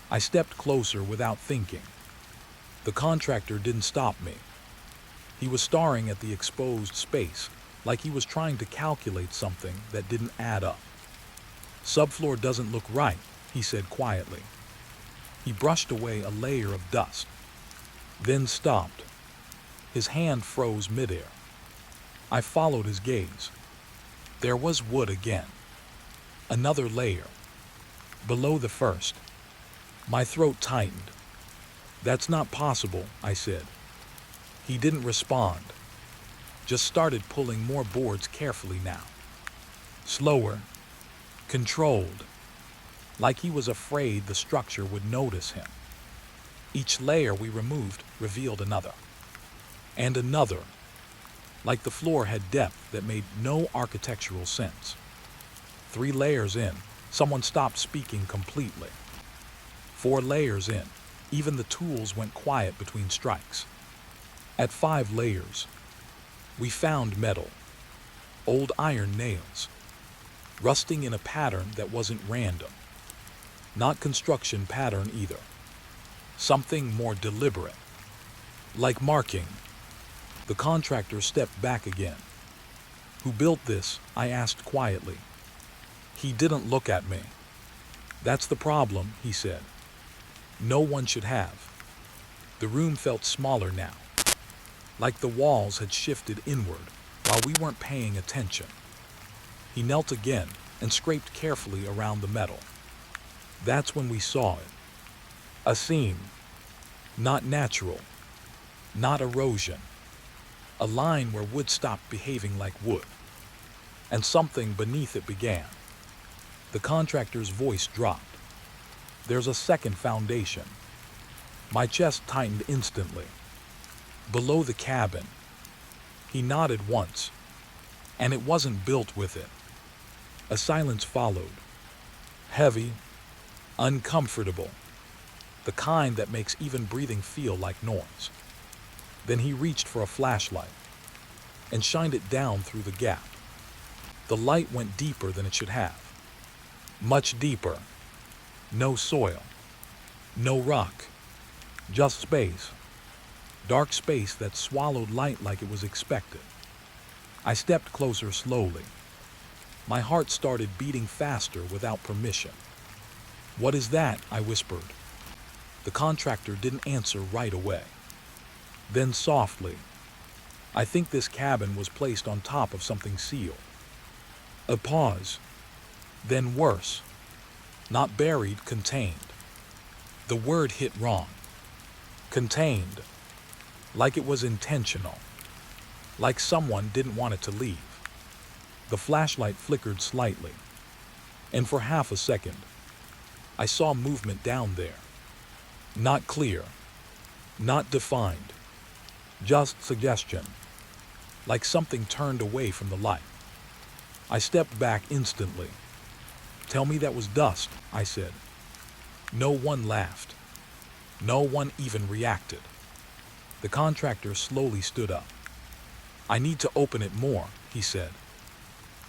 I stepped closer without thinking. The contractor didn't stop me. He was staring at the exposed space like he was trying to calculate something that didn't add up. "Subfloor doesn't look right," he said quietly. He brushed away a layer of dust, then stopped. His hand froze midair. I followed his gaze. There was wood again. Another layer. Below the first. My throat tightened. "That's not possible," I said. He didn't respond. Just started pulling more boards carefully now. Slower. Controlled. Like he was afraid the structure would notice him. Each layer we removed revealed another. And another. Like the floor had depth that made no architectural sense. 3 layers in, someone stopped speaking completely. 4 layers in, even the tools went quiet between strikes. At 5 layers, we found metal, old iron nails, rusting in a pattern that wasn't random. Not construction pattern either. Something more deliberate. Like marking. The contractor stepped back again. "Who built this?" I asked quietly. He didn't look at me. "That's the problem," he said. "No one should have." The room felt smaller now, like the walls had shifted inward while we weren't paying attention. He knelt again and scraped carefully around the metal. That's when we saw it. A seam. Not natural. Not erosion. A line where wood stopped behaving like wood. And something beneath it began. The contractor's voice dropped. "There's a second foundation." My chest tightened instantly. "Below the cabin." He nodded once. "And it wasn't built with it." A silence followed. Heavy. Uncomfortable. The kind that makes even breathing feel like noise. Then he reached for a flashlight and shined it down through the gap. The light went deeper than it should have. Much deeper. No soil. No rock. Just space. Dark space that swallowed light like it was expected. I stepped closer slowly. My heart started beating faster without permission. "What is that?" I whispered. The contractor didn't answer right away. Then softly, "I think this cabin was placed on top of something sealed." A pause. Then worse. Not buried, contained. The word hit wrong. Contained. Like it was intentional. Like someone didn't want it to leave. The flashlight flickered slightly. And for half a second, I saw movement down there. Not clear. Not defined. Just suggestion. Like something turned away from the light. I stepped back instantly. "Tell me that was dust," I said. No one laughed. No one even reacted. The contractor slowly stood up. "I need to open it more," he said.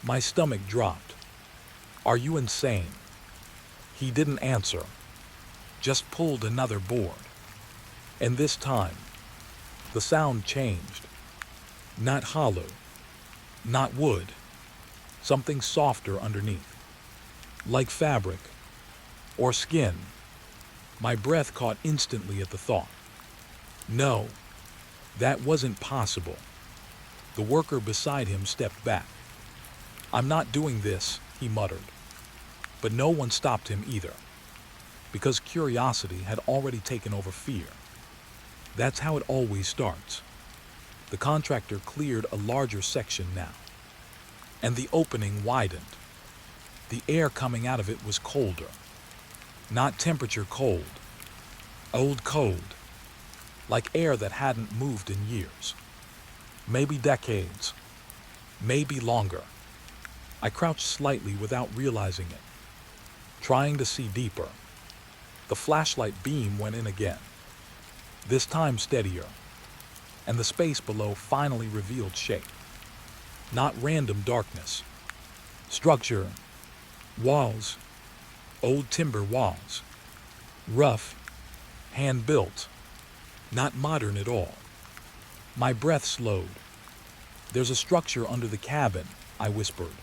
My stomach dropped. "Are you insane?" He didn't answer, just pulled another board. And this time, the sound changed. Not hollow, not wood, something softer underneath, like fabric or skin. My breath caught instantly at the thought. No, that wasn't possible. The worker beside him stepped back. "I'm not doing this," he muttered. But no one stopped him either, because curiosity had already taken over fear. That's how it always starts. The contractor cleared a larger section now, and the opening widened. The air coming out of it was colder. Not temperature cold, old cold, like air that hadn't moved in years. Maybe decades, maybe longer. I crouched slightly without realizing it, trying to see deeper. The flashlight beam went in again, this time steadier, and the space below finally revealed shape. Not random darkness. Structure, walls, old timber walls. Rough, hand-built, not modern at all. My breath slowed. "There's a structure under the cabin," I whispered.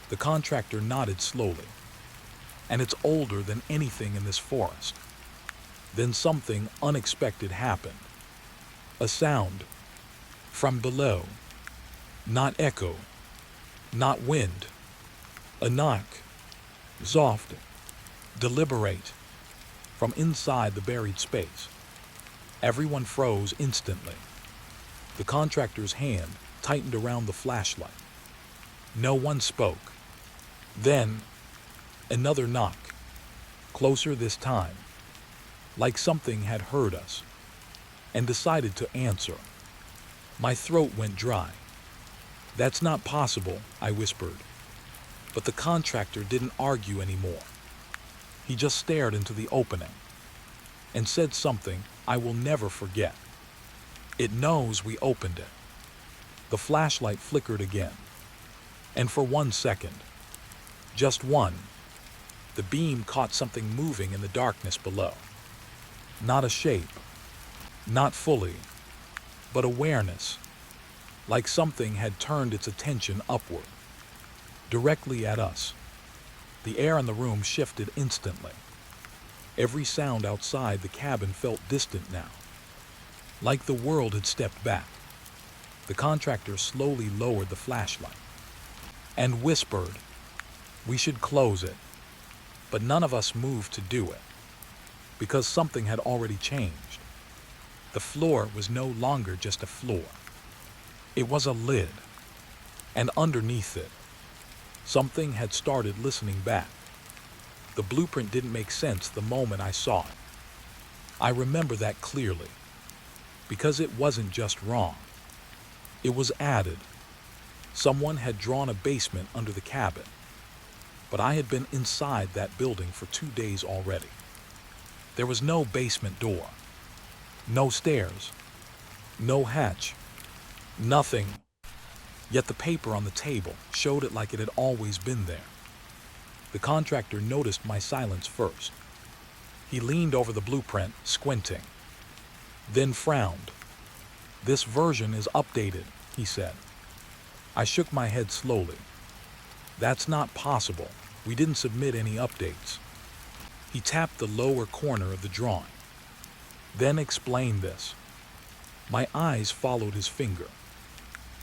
The contractor nodded slowly. "And it's older than anything in this forest." Then something unexpected happened. A sound from below. Not echo, not wind. A knock, soft, deliberate, from inside the buried space. Everyone froze instantly. The contractor's hand tightened around the flashlight. No one spoke. Then, another knock, closer this time, like something had heard us and decided to answer. My throat went dry. "That's not possible," I whispered. But the contractor didn't argue anymore. He just stared into the opening and said something I will never forget. "It knows we opened it." The flashlight flickered again, and for 1 second, just one, the beam caught something moving in the darkness below. Not a shape, not fully, but awareness, like something had turned its attention upward, directly at us. The air in the room shifted instantly. Every sound outside the cabin felt distant now, like the world had stepped back. The contractor slowly lowered the flashlight and whispered, "We should close it." But none of us moved to do it, because something had already changed. The floor was no longer just a floor. It was a lid, and underneath it, something had started listening back. The blueprint didn't make sense the moment I saw it. I remember that clearly, because it wasn't just wrong. It was added. Someone had drawn a basement under the cabin, but I had been inside that building for 2 days already. There was no basement door, no stairs, no hatch, nothing. Yet the paper on the table showed it like it had always been there. The contractor noticed my silence first. He leaned over the blueprint, squinting, then frowned. "This version is updated," he said. I shook my head slowly. "That's not possible. We didn't submit any updates." He tapped the lower corner of the drawing, then explained this. My eyes followed his finger.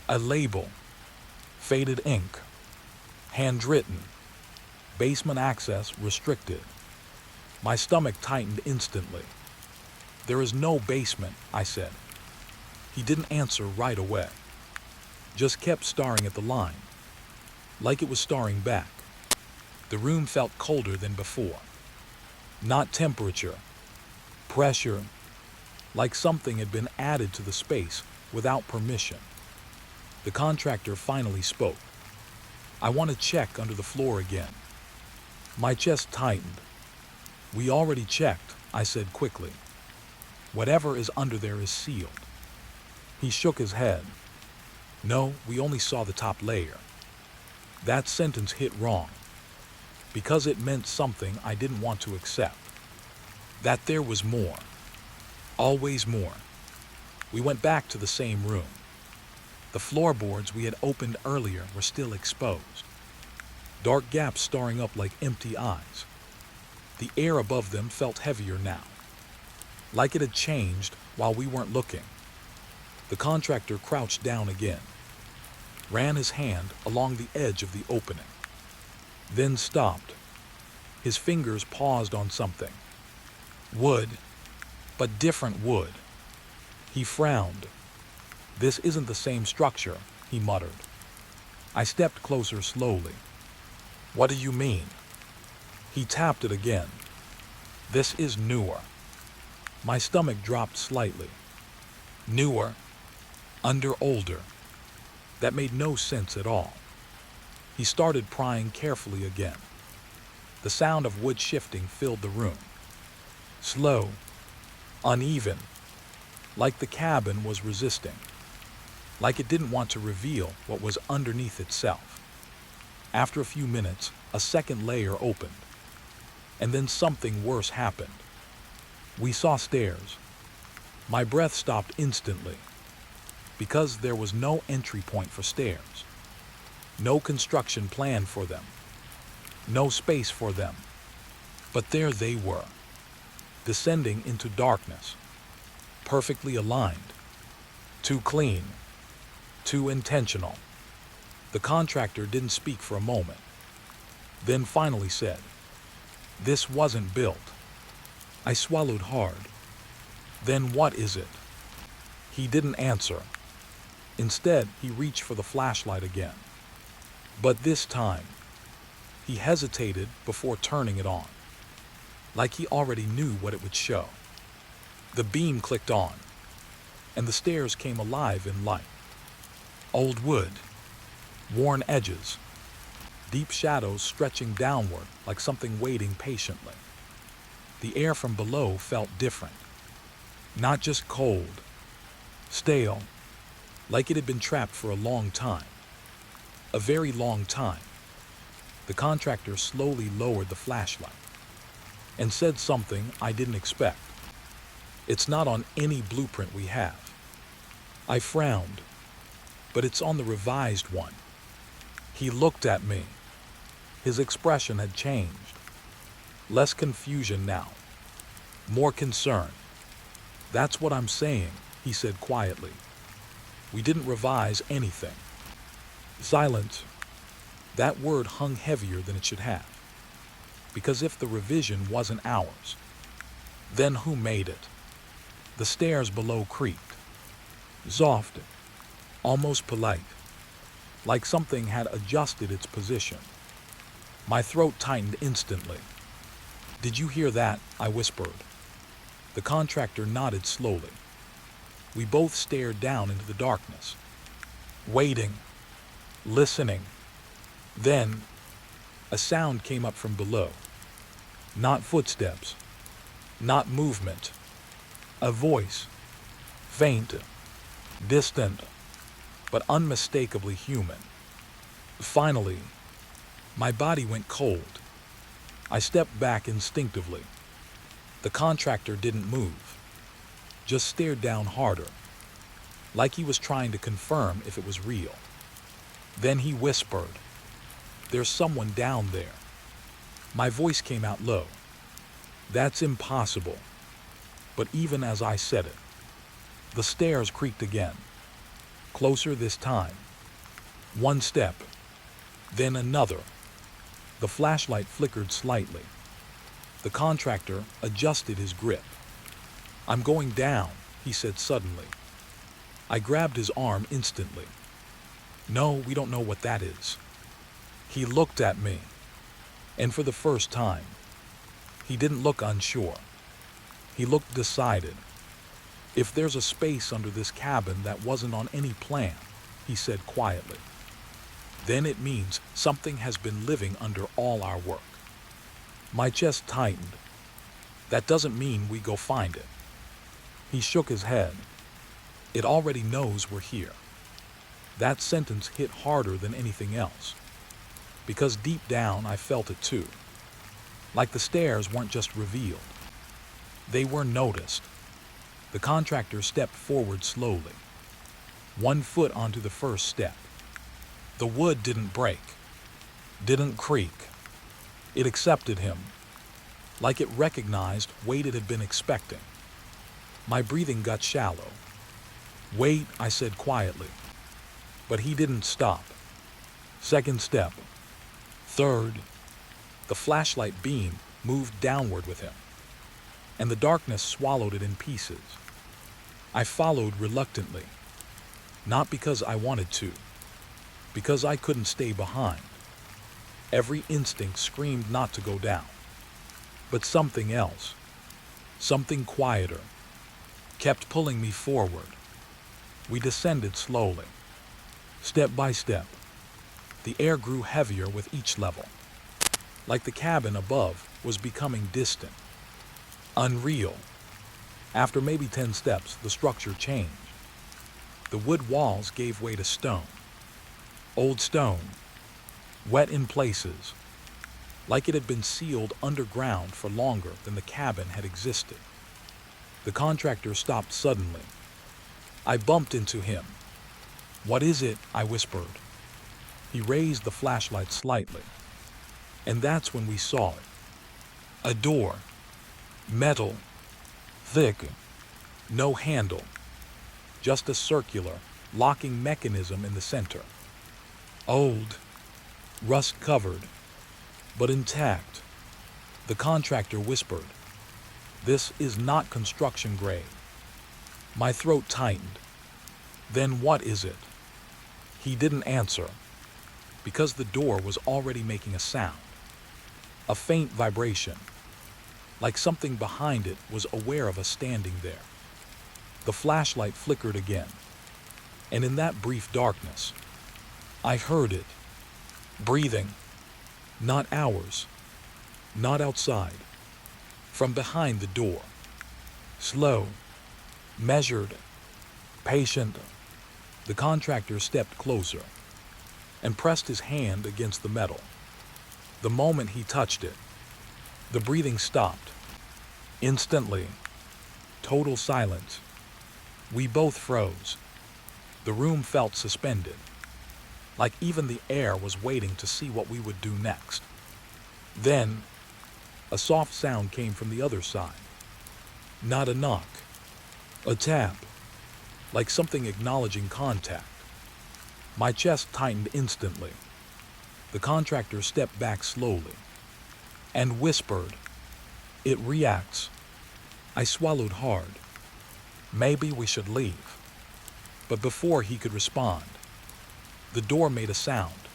A label, faded ink, handwritten, basement access restricted. My stomach tightened instantly. "There is no basement," I said. He didn't answer right away, just kept staring at the line, like it was staring back. The room felt colder than before. Not temperature, pressure, like something had been added to the space without permission. The contractor finally spoke. "I want to check under the floor again." My chest tightened. "We already checked," I said quickly. "Whatever is under there is sealed." He shook his head. "No, we only saw the top layer." That sentence hit wrong. because it meant something I didn't want to accept. That there was more. Always more. We went back to the same room. The floorboards we had opened earlier were still exposed, dark gaps staring up like empty eyes. The air above them felt heavier now, like it had changed while we weren't looking. The contractor crouched down again, ran his hand along the edge of the opening, then stopped. His fingers paused on something. Wood, but different wood. He frowned. "This isn't the same structure," he muttered. I stepped closer slowly. "What do you mean?" He tapped it again. "This is newer." My stomach dropped slightly. Newer, under older. That made no sense at all. He started prying carefully again. The sound of wood shifting filled the room. Slow, uneven, like the cabin was resisting, like it didn't want to reveal what was underneath itself. After a few minutes, a second layer opened, and then something worse happened. We saw stairs. My breath stopped instantly, because there was no entry point for stairs, no construction plan for them, no space for them. But there they were, descending into darkness, perfectly aligned, too clean, too intentional. The contractor didn't speak for a moment, then finally said, "This wasn't built." I swallowed hard. "Then what is it?" He didn't answer. Instead, he reached for the flashlight again. But this time, he hesitated before turning it on, like he already knew what it would show. The beam clicked on, and the stairs came alive in light. Old wood, worn edges, deep shadows stretching downward like something waiting patiently. The air from below felt different, not just cold, stale, like it had been trapped for a long time, a very long time. The contractor slowly lowered the flashlight and said something I didn't expect. "It's not on any blueprint we have." I frowned. "But it's on the revised one." He looked at me. His expression had changed. Less confusion now, more concern. "That's what I'm saying," he said quietly. "We didn't revise anything." Silence. That word hung heavier than it should have. Because if the revision wasn't ours, then who made it? The stairs below creaked. Soft, almost polite, like something had adjusted its position. My throat tightened instantly. "Did you hear that?" I whispered. The contractor nodded slowly. We both stared down into the darkness, waiting, listening. Then, a sound came up from below. Not footsteps, not movement. A voice, faint, distant, but unmistakably human. Finally, my body went cold. I stepped back instinctively. The contractor didn't move, just stared down harder, like he was trying to confirm if it was real. Then he whispered, "There's someone down there." My voice came out low. "That's impossible." But even as I said it, the stairs creaked again, closer this time. One step, then another. The flashlight flickered slightly. The contractor adjusted his grip. "I'm going down," he said suddenly. I grabbed his arm instantly. "No, we don't know what that is." He looked at me, and for the first time, he didn't look unsure. He looked decided. "If there's a space under this cabin that wasn't on any plan," he said quietly, "then it means something has been living under all our work." My chest tightened. "That doesn't mean we go find it." He shook his head. "It already knows we're here." That sentence hit harder than anything else, because deep down I felt it too. Like the stairs weren't just revealed, they were noticed. The contractor stepped forward slowly, one foot onto the first step. The wood didn't break, didn't creak. It accepted him, like it recognized weight it had been expecting. My breathing got shallow. "Wait," I said quietly. But he didn't stop. Second step. Third. The flashlight beam moved downward with him, and the darkness swallowed it in pieces. I followed reluctantly, not because I wanted to, because I couldn't stay behind. Every instinct screamed not to go down. But something else, something quieter, kept pulling me forward. We descended slowly, step by step. The air grew heavier with each level, like the cabin above was becoming distant, unreal. After maybe 10 steps, the structure changed. The wood walls gave way to stone. Old stone, wet in places, like it had been sealed underground for longer than the cabin had existed. The contractor stopped suddenly. I bumped into him. "What is it?" I whispered. He raised the flashlight slightly, and that's when we saw it. A door. Metal. Thick. No handle. Just a circular, locking mechanism in the center. Old. Rust-covered, but intact. The contractor whispered, "This is not construction grade." My throat tightened. "Then what is it?" He didn't answer, because the door was already making a sound. A faint vibration, like something behind it was aware of us standing there. The flashlight flickered again, and in that brief darkness, I heard it. Breathing. Not ours. Not outside. From behind the door. Slow. Measured. Patient. The contractor stepped closer and pressed his hand against the metal. The moment he touched it, the breathing stopped. Instantly. Total silence. We both froze. The room felt suspended, like even the air was waiting to see what we would do next. Then, a soft sound came from the other side. Not a knock. A tap, like something acknowledging contact. My chest tightened instantly. The contractor stepped back slowly and whispered, "It reacts." I swallowed hard. Maybe we should leave. But before he could respond, the door made a sound.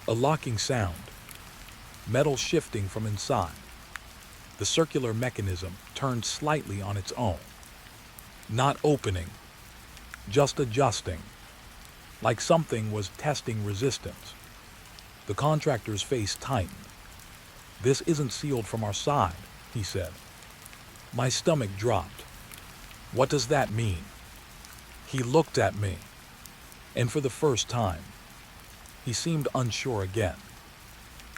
A locking sound. Metal shifting from inside. The circular mechanism turned slightly on its own. Not opening, just adjusting, like something was testing resistance. The contractor's face tightened. "This isn't sealed from our side," he said. My stomach dropped. "What does that mean?" He looked at me, and for the first time, he seemed unsure again.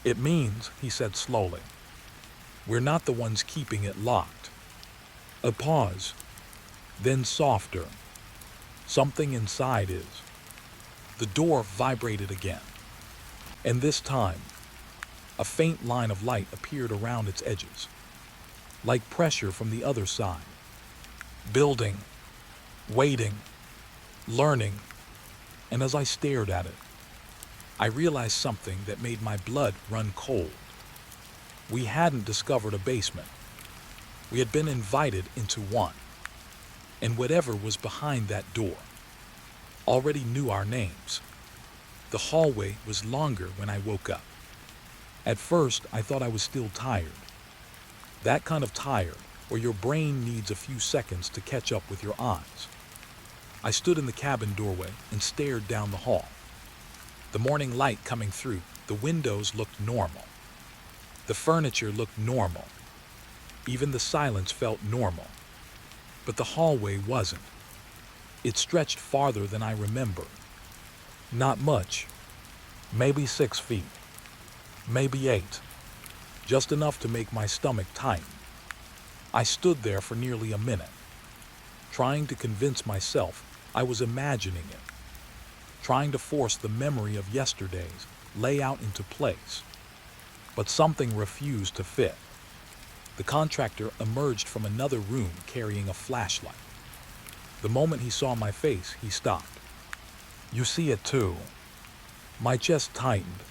"It means," he said slowly, "we're not the ones keeping it locked." A pause, then softer. "Something inside is." The door vibrated again, and this time, a faint line of light appeared around its edges, like pressure from the other side. Building, waiting, learning, and as I stared at it, I realized something that made my blood run cold. We hadn't discovered a basement. We had been invited into one, and whatever was behind that door already knew our names. The hallway was longer when I woke up. At first, I thought I was still tired. That kind of tired where your brain needs a few seconds to catch up with your eyes. I stood in the cabin doorway and stared down the hall. The morning light coming through, the windows looked normal. The furniture looked normal. Even the silence felt normal. But the hallway wasn't. It stretched farther than I remember. Not much. Maybe 6 feet. Maybe 8. just enough to make my stomach tighten. I stood there for nearly a minute, trying to convince myself I was imagining it, trying to force the memory of yesterday's layout into place. But something refused to fit. The contractor emerged from another room carrying a flashlight. The moment he saw my face, he stopped. "You see it too." My chest tightened.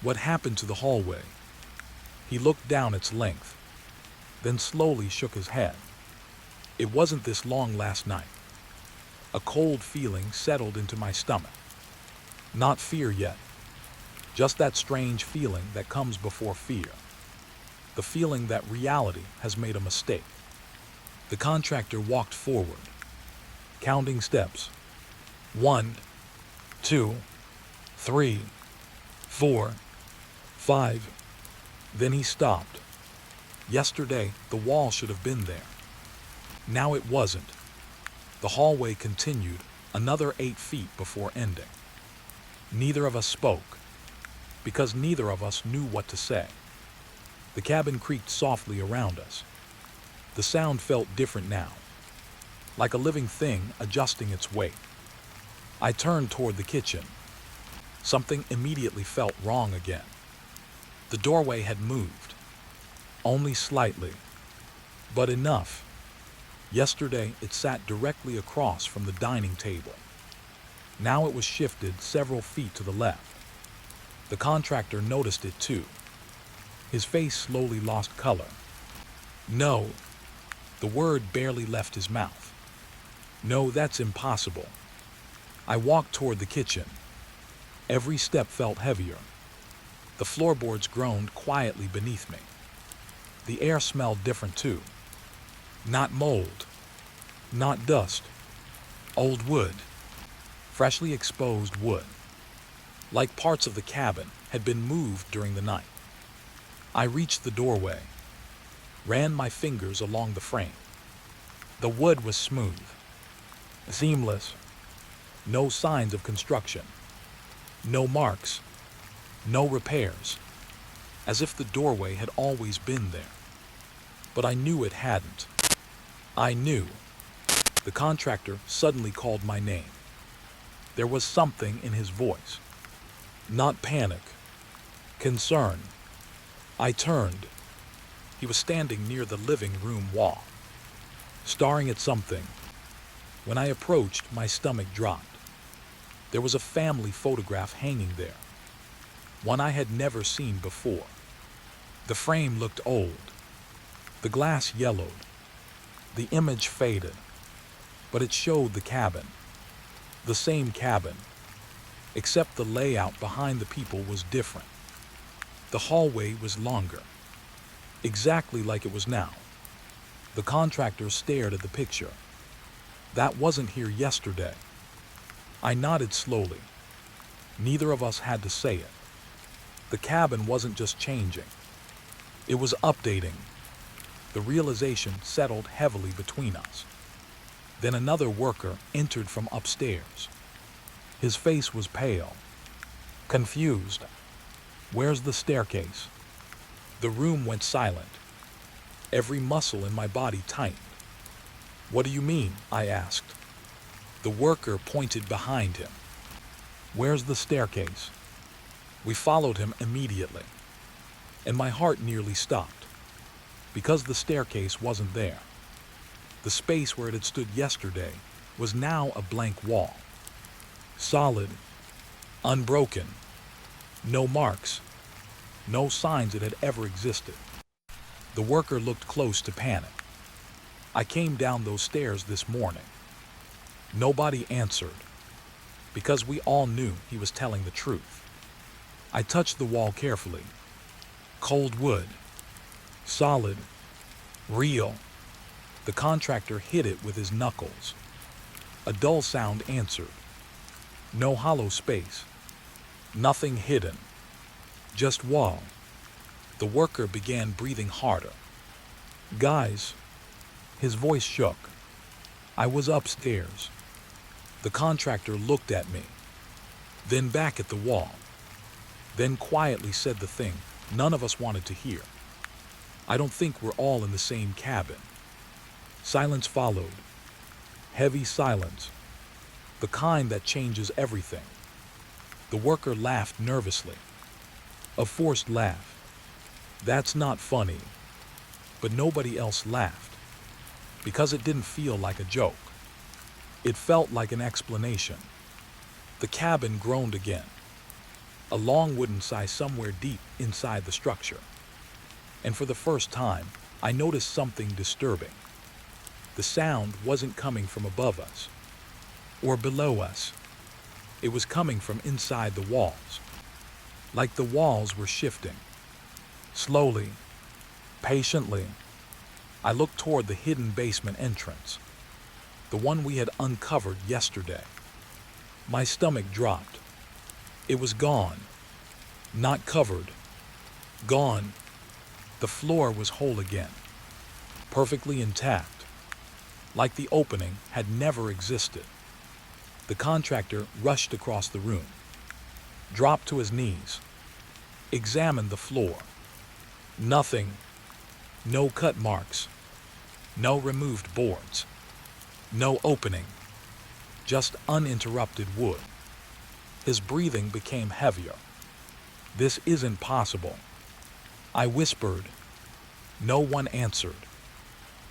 "What happened to the hallway?" He looked down its length, then slowly shook his head. "It wasn't this long last night." A cold feeling settled into my stomach. Not fear yet, just that strange feeling that comes before fear. The feeling that reality has made a mistake. The contractor walked forward, counting steps. 1, 2, 3, 4, 5. Then he stopped. Yesterday, the wall should have been there. Now it wasn't. The hallway continued another 8 feet before ending. Neither of us spoke, because neither of us knew what to say. The cabin creaked softly around us. The sound felt different now, like a living thing adjusting its weight. I turned toward the kitchen. Something immediately felt wrong again. The doorway had moved, only slightly, but enough. Yesterday, it sat directly across from the dining table. Now it was shifted several feet to the left. The contractor noticed it too. His face slowly lost color. "No." The word barely left his mouth. "No, that's impossible." I walked toward the kitchen. Every step felt heavier. The floorboards groaned quietly beneath me. The air smelled different too. Not mold, not dust, old wood, freshly exposed wood. Like parts of the cabin had been moved during the night. I reached the doorway, ran my fingers along the frame. The wood was smooth, seamless, no signs of construction, no marks, no repairs, as if the doorway had always been there. But I knew it hadn't. I knew. The contractor suddenly called my name. There was something in his voice. Not panic, concern. I turned. He was standing near the living room wall, staring at something. When I approached, my stomach dropped. There was a family photograph hanging there, one I had never seen before. The frame looked old, the glass yellowed, the image faded, but it showed the cabin, the same cabin, except the layout behind the people was different. The hallway was longer, exactly like it was now. The contractor stared at the picture. "That wasn't here yesterday." I nodded slowly. Neither of us had to say it. The cabin wasn't just changing, it was updating. The realization settled heavily between us. Then another worker entered from upstairs. His face was pale, confused. "Where's the staircase?" The room went silent. Every muscle in my body tightened. "What do you mean?" I asked. The worker pointed behind him. "Where's the staircase?" We followed him immediately, and my heart nearly stopped, because the staircase wasn't there. The space where it had stood yesterday was now a blank wall. Solid, unbroken, no marks, no signs it had ever existed. The worker looked close to panic. "I came down those stairs this morning." Nobody answered, because we all knew he was telling the truth. I touched the wall carefully. Cold wood, solid, real. The contractor hit it with his knuckles. A dull sound answered. No hollow space, nothing hidden, just wall. The worker began breathing harder. "Guys," his voice shook. I was upstairs. The contractor looked at me, then back at the wall, then quietly said the thing none of us wanted to hear. I don't think we're all in the same cabin. Silence followed. Heavy silence. The kind that changes everything. The worker laughed nervously. A forced laugh. That's not funny. But nobody else laughed. Because it didn't feel like a joke. It felt like an explanation. The cabin groaned again. A long wooden sigh somewhere deep inside the structure. And for the first time, I noticed something disturbing. The sound wasn't coming from above us or below us. It was coming from inside the walls, like the walls were shifting. Slowly, patiently, I looked toward the hidden basement entrance, the one we had uncovered yesterday. My stomach dropped. It was gone. Not covered. Gone. The floor was whole again, perfectly intact, like the opening had never existed. The contractor rushed across the room, dropped to his knees, examined the floor. Nothing. No cut marks. No removed boards. No opening. Just uninterrupted wood. His breathing became heavier. This isn't possible. I whispered. No one answered,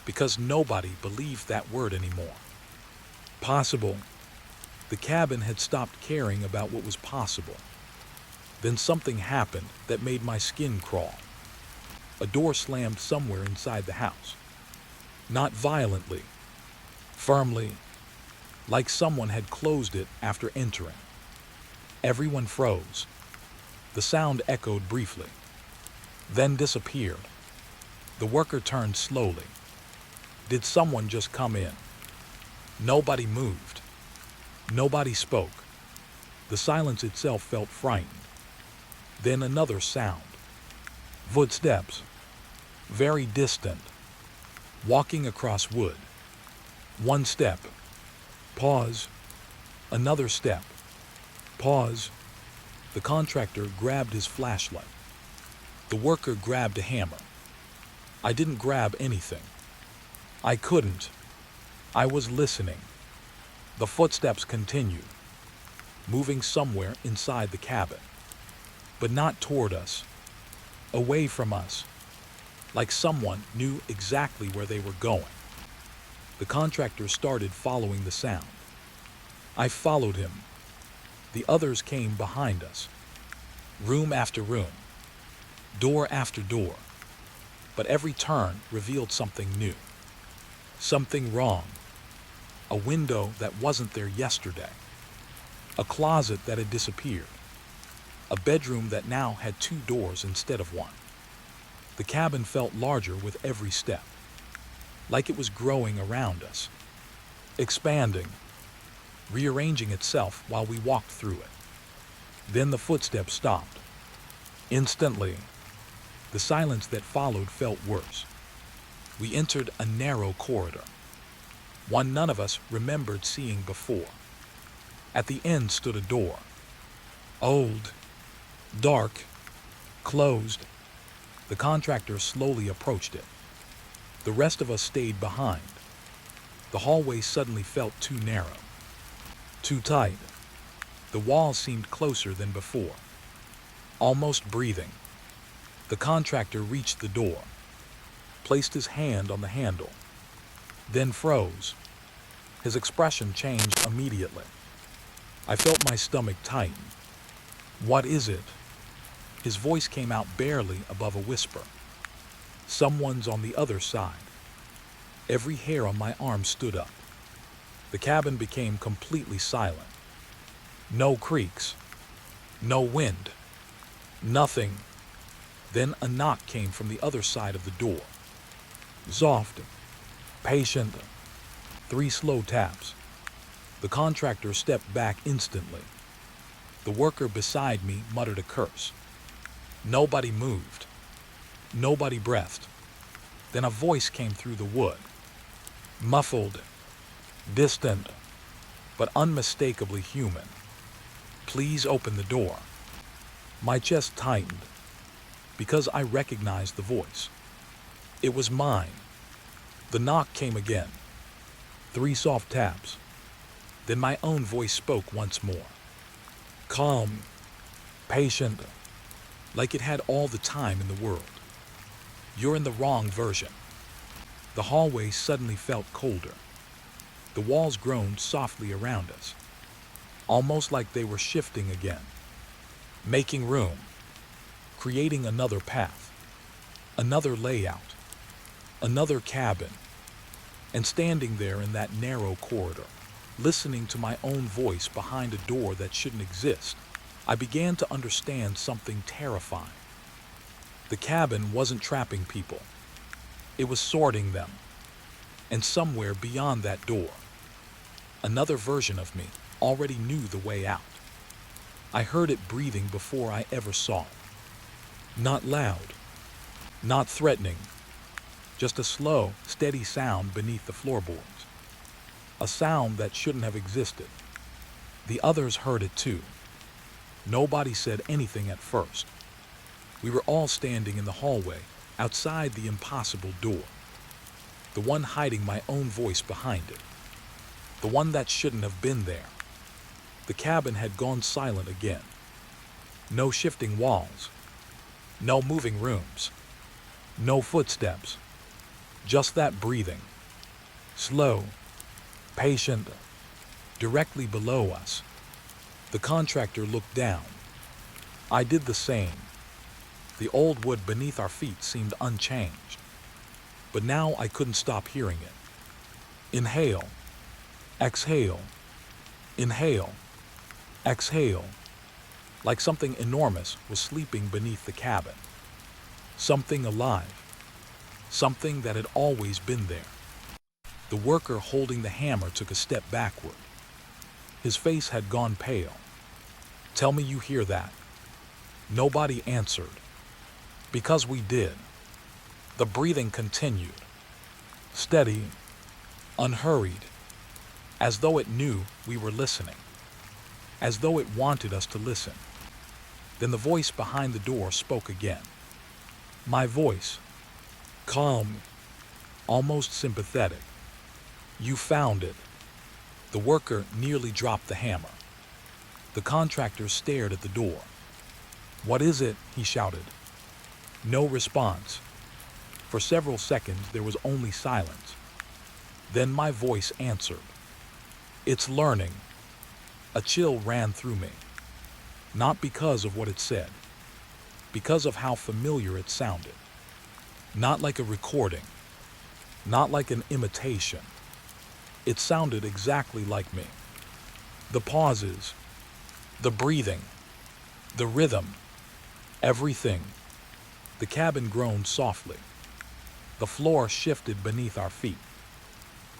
because nobody believed that word anymore. Possible. The cabin had stopped caring about what was possible. Then something happened that made my skin crawl. A door slammed somewhere inside the house. Not violently, firmly, like someone had closed it after entering. Everyone froze. The sound echoed briefly, then disappeared. The worker turned slowly. Did someone just come in? Nobody moved. Nobody spoke. The silence itself felt frightened. Then another sound. Footsteps. Very distant. Walking across wood. One step. Pause. Another step. Pause. The contractor grabbed his flashlight. The worker grabbed a hammer. I didn't grab anything. I couldn't. I was listening. The footsteps continued, moving somewhere inside the cabin, but not toward us, away from us, like someone knew exactly where they were going. The contractor started following the sound. I followed him. The others came behind us. Room after room, door after door, but every turn revealed something new, something wrong. A window that wasn't there yesterday. A closet that had disappeared. A bedroom that now had 2 doors instead of 1. The cabin felt larger with every step, like it was growing around us, expanding, rearranging itself while we walked through it. Then the footsteps stopped. Instantly, the silence that followed felt worse. We entered a narrow corridor, one none of us remembered seeing before. At the end stood a door. Old, dark, closed. The contractor slowly approached it. The rest of us stayed behind. The hallway suddenly felt too narrow, too tight. The walls seemed closer than before, almost breathing. The contractor reached the door, placed his hand on the handle, then froze. His expression changed immediately. I felt my stomach tighten. What is it? His voice came out barely above a whisper. Someone's on the other side. Every hair on my arm stood up. The cabin became completely silent. No creaks. No wind. Nothing. Then a knock came from the other side of the door. Soft. Patient. 3 slow taps. The contractor stepped back instantly. The worker beside me muttered a curse. Nobody moved. Nobody breathed. Then a voice came through the wood. Muffled. Distant. But unmistakably human. Please open the door. My chest tightened. because I recognized the voice. It was mine. The knock came again. 3 soft taps. Then my own voice spoke once more. Calm, patient, like it had all the time in the world. You're in the wrong version. The hallway suddenly felt colder. The walls groaned softly around us, almost like they were shifting again, making room, creating another path, another layout, another cabin. And standing there in that narrow corridor, listening to my own voice behind a door that shouldn't exist, I began to understand something terrifying. The cabin wasn't trapping people. It was sorting them. And somewhere beyond that door, another version of me already knew the way out. I heard it breathing before I ever saw it. Not loud, not threatening, just a slow, steady sound beneath the floorboards. A sound that shouldn't have existed. The others heard it too. Nobody said anything at first. We were all standing in the hallway, outside the impossible door. The one hiding my own voice behind it. The one that shouldn't have been there. The cabin had gone silent again. No shifting walls. No moving rooms. No footsteps. Just that breathing. Slow, patient, directly below us. The contractor looked down. I did the same. The old wood beneath our feet seemed unchanged. But now I couldn't stop hearing it. Inhale, exhale, inhale, exhale. Like something enormous was sleeping beneath the cabin. Something alive. Something that had always been there. The worker holding the hammer took a step backward. His face had gone pale. Tell me you hear that. Nobody answered. Because we did. The breathing continued. Steady, unhurried, as though it knew we were listening. As though it wanted us to listen. Then the voice behind the door spoke again. My voice. Calm, almost sympathetic. You found it. The worker nearly dropped the hammer. The contractor stared at the door. What is it? He shouted. No response. For several seconds there was only silence. Then my voice answered. It's learning. A chill ran through me. Not because of what it said. Because of how familiar it sounded. Not like a recording. Not like an imitation. It sounded exactly like me. The pauses. The breathing. The rhythm. Everything. The cabin groaned softly. The floor shifted beneath our feet.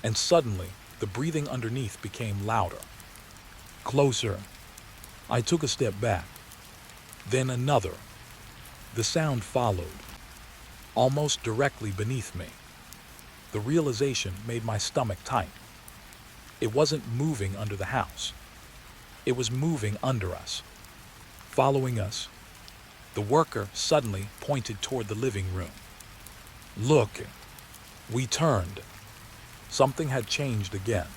And suddenly, the breathing underneath became louder. Closer. I took a step back. Then another. The sound followed. Almost directly beneath me. The realization made my stomach tight. It wasn't moving under the house. It was moving under us. Following us. The worker suddenly pointed toward the living room. Look. We turned. Something had changed again.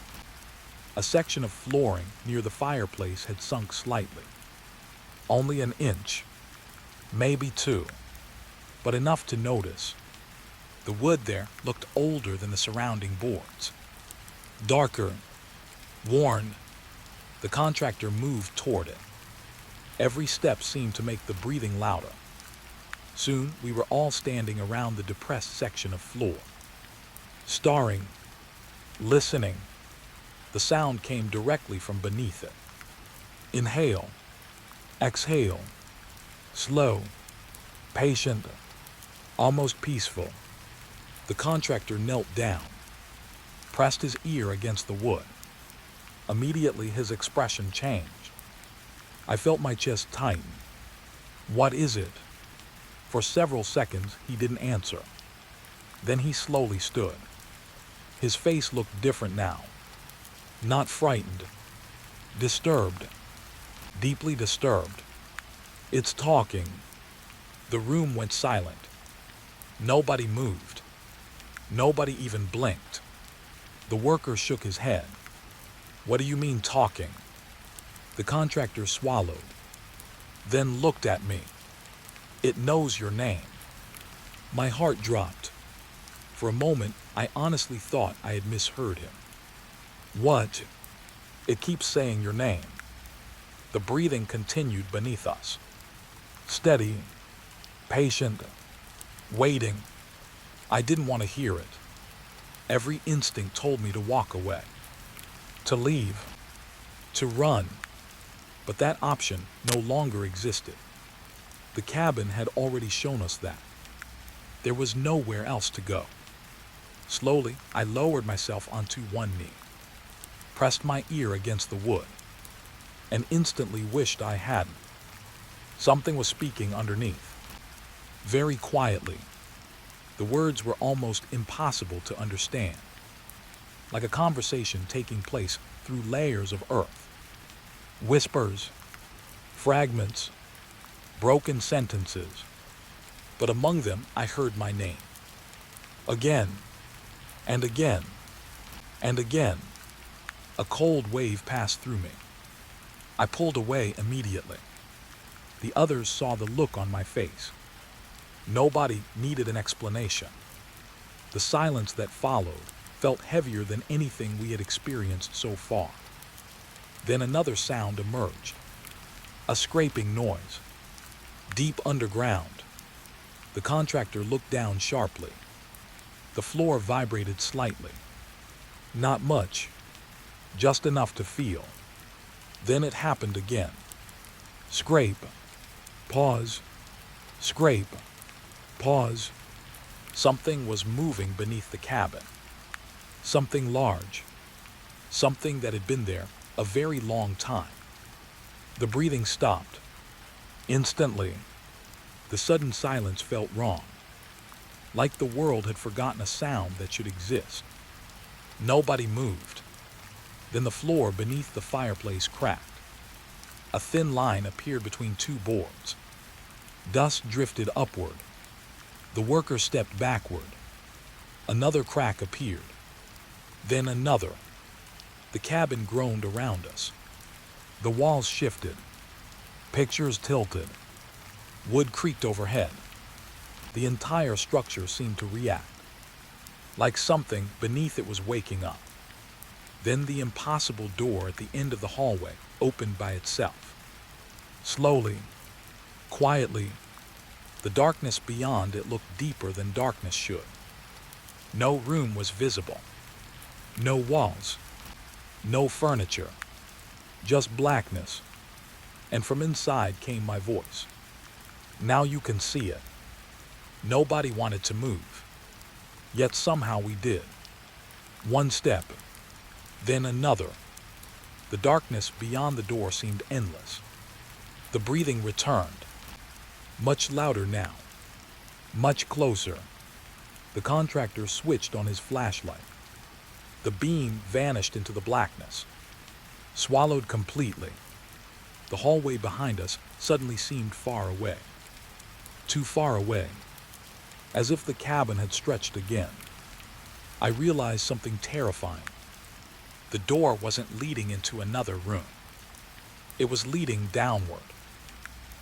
A section of flooring near the fireplace had sunk slightly. Only an inch. Maybe 2. But enough to notice. The wood there looked older than the surrounding boards. Darker. Worn. The contractor moved toward it. Every step seemed to make the breathing louder. Soon, we were all standing around the depressed section of floor. Staring. Listening. The sound came directly from beneath it. Inhale. Exhale. Slow. Patient. Almost peaceful. The contractor knelt down. Pressed his ear against the wood. Immediately his expression changed. I felt my chest tighten. What is it? For several seconds he didn't answer. Then he slowly stood. His face looked different now. Not frightened. Disturbed. Deeply disturbed. It's talking. The room went silent. Nobody moved. Nobody even blinked. The worker shook his head. "What do you mean talking?" The contractor swallowed, then looked at me. "It knows your name." My heart dropped. For a moment, I honestly thought I had misheard him. "What?" "It keeps saying your name." The breathing continued beneath us. Steady, patient, waiting. I didn't want to hear it. Every instinct told me to walk away, to leave, to run. But that option no longer existed. The cabin had already shown us that. There was nowhere else to go. Slowly, I lowered myself onto one knee, pressed my ear against the wood, and instantly wished I hadn't. Something was speaking underneath, very quietly. The words were almost impossible to understand, like a conversation taking place through layers of earth. Whispers, fragments, broken sentences. But among them, I heard my name. Again, and again, and again. A cold wave passed through me. I pulled away immediately. The others saw the look on my face. Nobody needed an explanation. The silence that followed felt heavier than anything we had experienced so far. Then another sound emerged. A scraping noise. Deep underground. The contractor looked down sharply. The floor vibrated slightly. Not much, just enough to feel. Then it happened again. Scrape. Pause. Scrape. Pause. Something was moving beneath the cabin. Something large. Something that had been there a very long time. The breathing stopped. Instantly, the sudden silence felt wrong, like the world had forgotten a sound that should exist. Nobody moved. Then the floor beneath the fireplace cracked. A thin line appeared between two boards. Dust drifted upward. The worker stepped backward. Another crack appeared. Then another. The cabin groaned around us. The walls shifted. Pictures tilted. Wood creaked overhead. The entire structure seemed to react, like something beneath it was waking up. Then the impossible door at the end of the hallway opened by itself. Slowly, quietly, the darkness beyond it looked deeper than darkness should. No room was visible. No walls. No furniture. Just blackness. And from inside came my voice. Now you can see it. Nobody wanted to move. Yet somehow we did. One step, then another. The darkness beyond the door seemed endless. The breathing returned. Much louder now. Much closer. The contractor switched on his flashlight. The beam vanished into the blackness. Swallowed completely. The hallway behind us suddenly seemed far away. Too far away. As if the cabin had stretched again. I realized something terrifying. The door wasn't leading into another room. It was leading downward,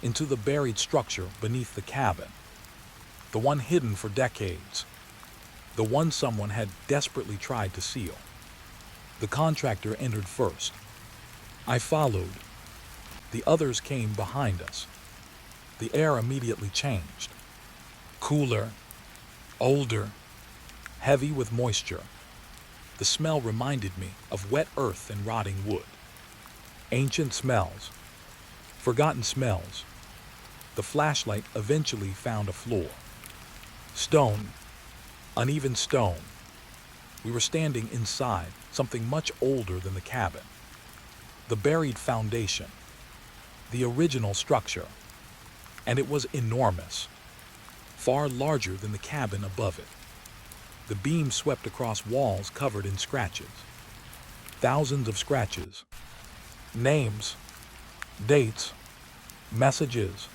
into the buried structure beneath the cabin. The one hidden for decades. The one someone had desperately tried to seal. The contractor entered first. I followed. The others came behind us. The air immediately changed. Cooler, older, heavy with moisture. The smell reminded me of wet earth and rotting wood. Ancient smells, forgotten smells. The flashlight eventually found a floor. Stone, uneven stone. We were standing inside something much older than the cabin. The buried foundation, the original structure. And it was enormous, far larger than the cabin above it. The beam swept across walls covered in scratches. Thousands of scratches. Names, dates, messages,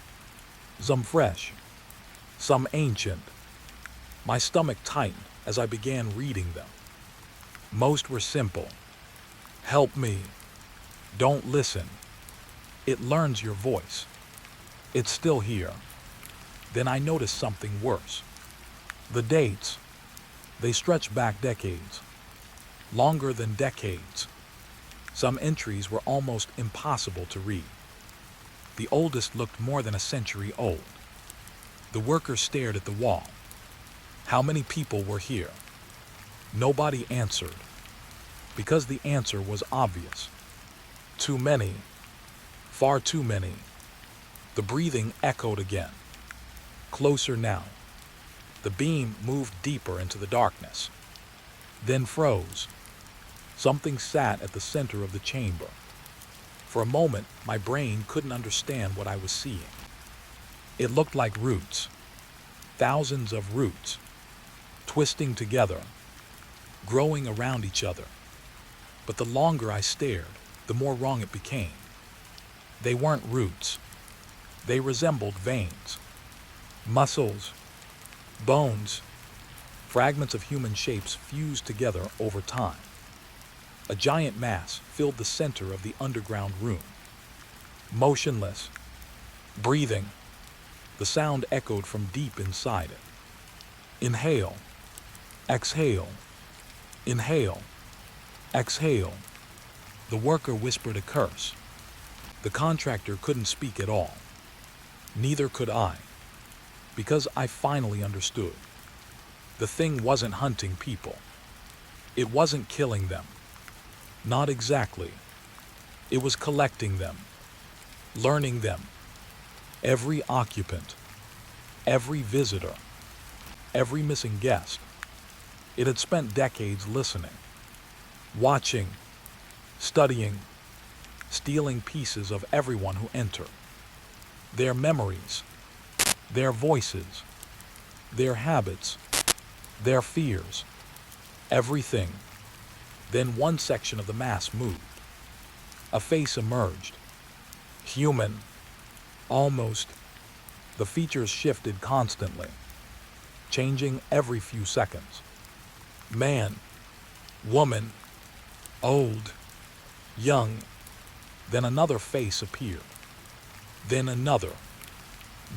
some fresh, some ancient. My stomach tightened as I began reading them. Most were simple. Help me. Don't listen. It learns your voice. It's still here. Then I noticed something worse. The dates. They stretch back decades. Longer than decades. Some entries were almost impossible to read. The oldest looked more than a century old. The worker stared at the wall. How many people were here? Nobody answered. Because the answer was obvious. Too many. Far too many. The breathing echoed again. Closer now. The beam moved deeper into the darkness. Then froze. Something sat at the center of the chamber. For a moment, my brain couldn't understand what I was seeing. It looked like roots. Thousands of roots. Twisting together. Growing around each other. But the longer I stared, the more wrong it became. They weren't roots. They resembled veins. Muscles. Bones. Fragments of human shapes fused together over time. A giant mass filled the center of the underground room. Motionless. Breathing. The sound echoed from deep inside it. Inhale. Exhale. Inhale. Exhale. The worker whispered a curse. The contractor couldn't speak at all. Neither could I. Because I finally understood. The thing wasn't hunting people. It wasn't killing them. Not exactly. It was collecting them. Learning them. Every occupant. Every visitor. Every missing guest. It had spent decades listening. Watching. Studying. Stealing pieces of everyone who entered. Their memories. Their voices. Their habits. Their fears. Everything. Then one section of the mass moved. A face emerged. Human. Almost. The features shifted constantly, changing every few seconds. Man. Woman. Old. Young. Then another face appeared. Then another.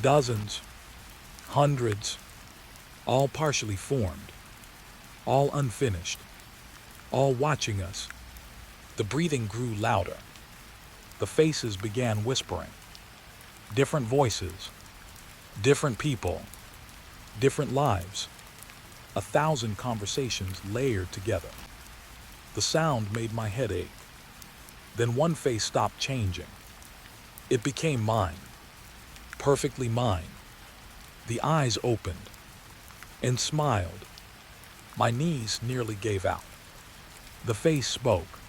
Dozens. Hundreds. All partially formed. All unfinished. All watching us. The breathing grew louder. The faces began whispering. Different voices. Different people. Different lives. 1,000 conversations layered together. The sound made my head ache. Then one face stopped changing. It became mine. Perfectly mine. The eyes opened and smiled. My knees nearly gave out. The face spoke,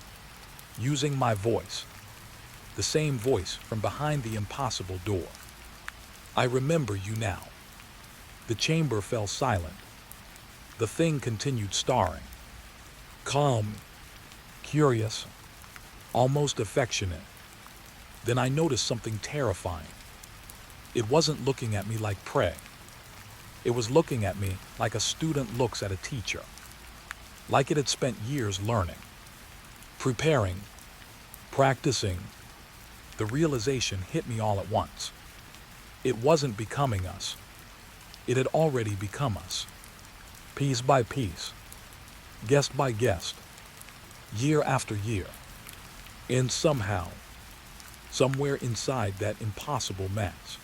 using my voice, the same voice from behind the impossible door. I remember you now. The chamber fell silent. The thing continued staring. Calm, curious, almost affectionate. Then I noticed something terrifying. It wasn't looking at me like prey. It was looking at me like a student looks at a teacher. Like it had spent years learning, preparing, practicing. The realization hit me all at once. It wasn't becoming us. It had already become us. Piece by piece, guest by guest, year after year. And somehow, somewhere inside that impossible mass,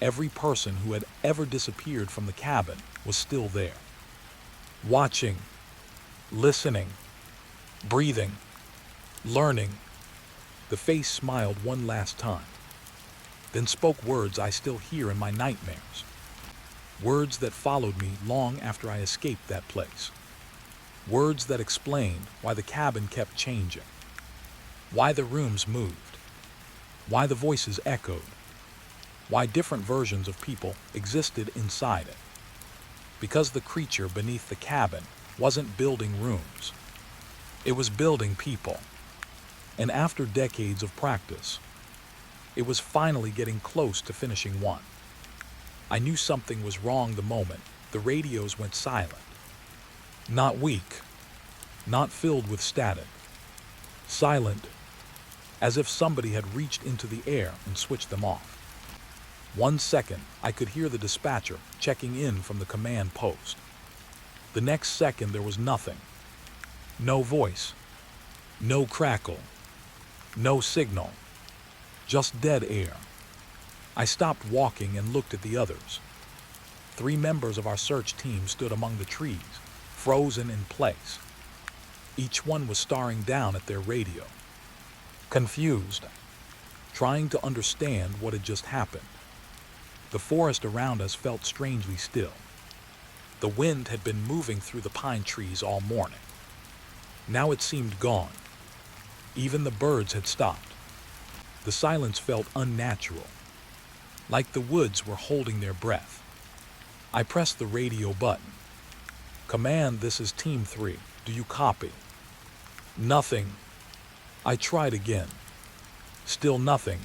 every person who had ever disappeared from the cabin was still there. Watching, listening, breathing, learning. The face smiled one last time, then spoke words I still hear in my nightmares. Words that followed me long after I escaped that place. Words that explained why the cabin kept changing, why the rooms moved, why the voices echoed, why different versions of people existed inside it. Because the creature beneath the cabin wasn't building rooms. It was building people. And after decades of practice, it was finally getting close to finishing one. I knew something was wrong the moment the radios went silent. Not weak, not filled with static. Silent, as if somebody had reached into the air and switched them off. 1 second, I could hear the dispatcher checking in from the command post. The next second, there was nothing. No voice, no crackle, no signal, just dead air. I stopped walking and looked at the others. 3 members of our search team stood among the trees, frozen in place. Each one was staring down at their radio, confused, trying to understand what had just happened. The forest around us felt strangely still. The wind had been moving through the pine trees all morning. Now it seemed gone. Even the birds had stopped. The silence felt unnatural, like the woods were holding their breath. I pressed the radio button. Command, this is Team 3. Do you copy? Nothing. I tried again. Still nothing.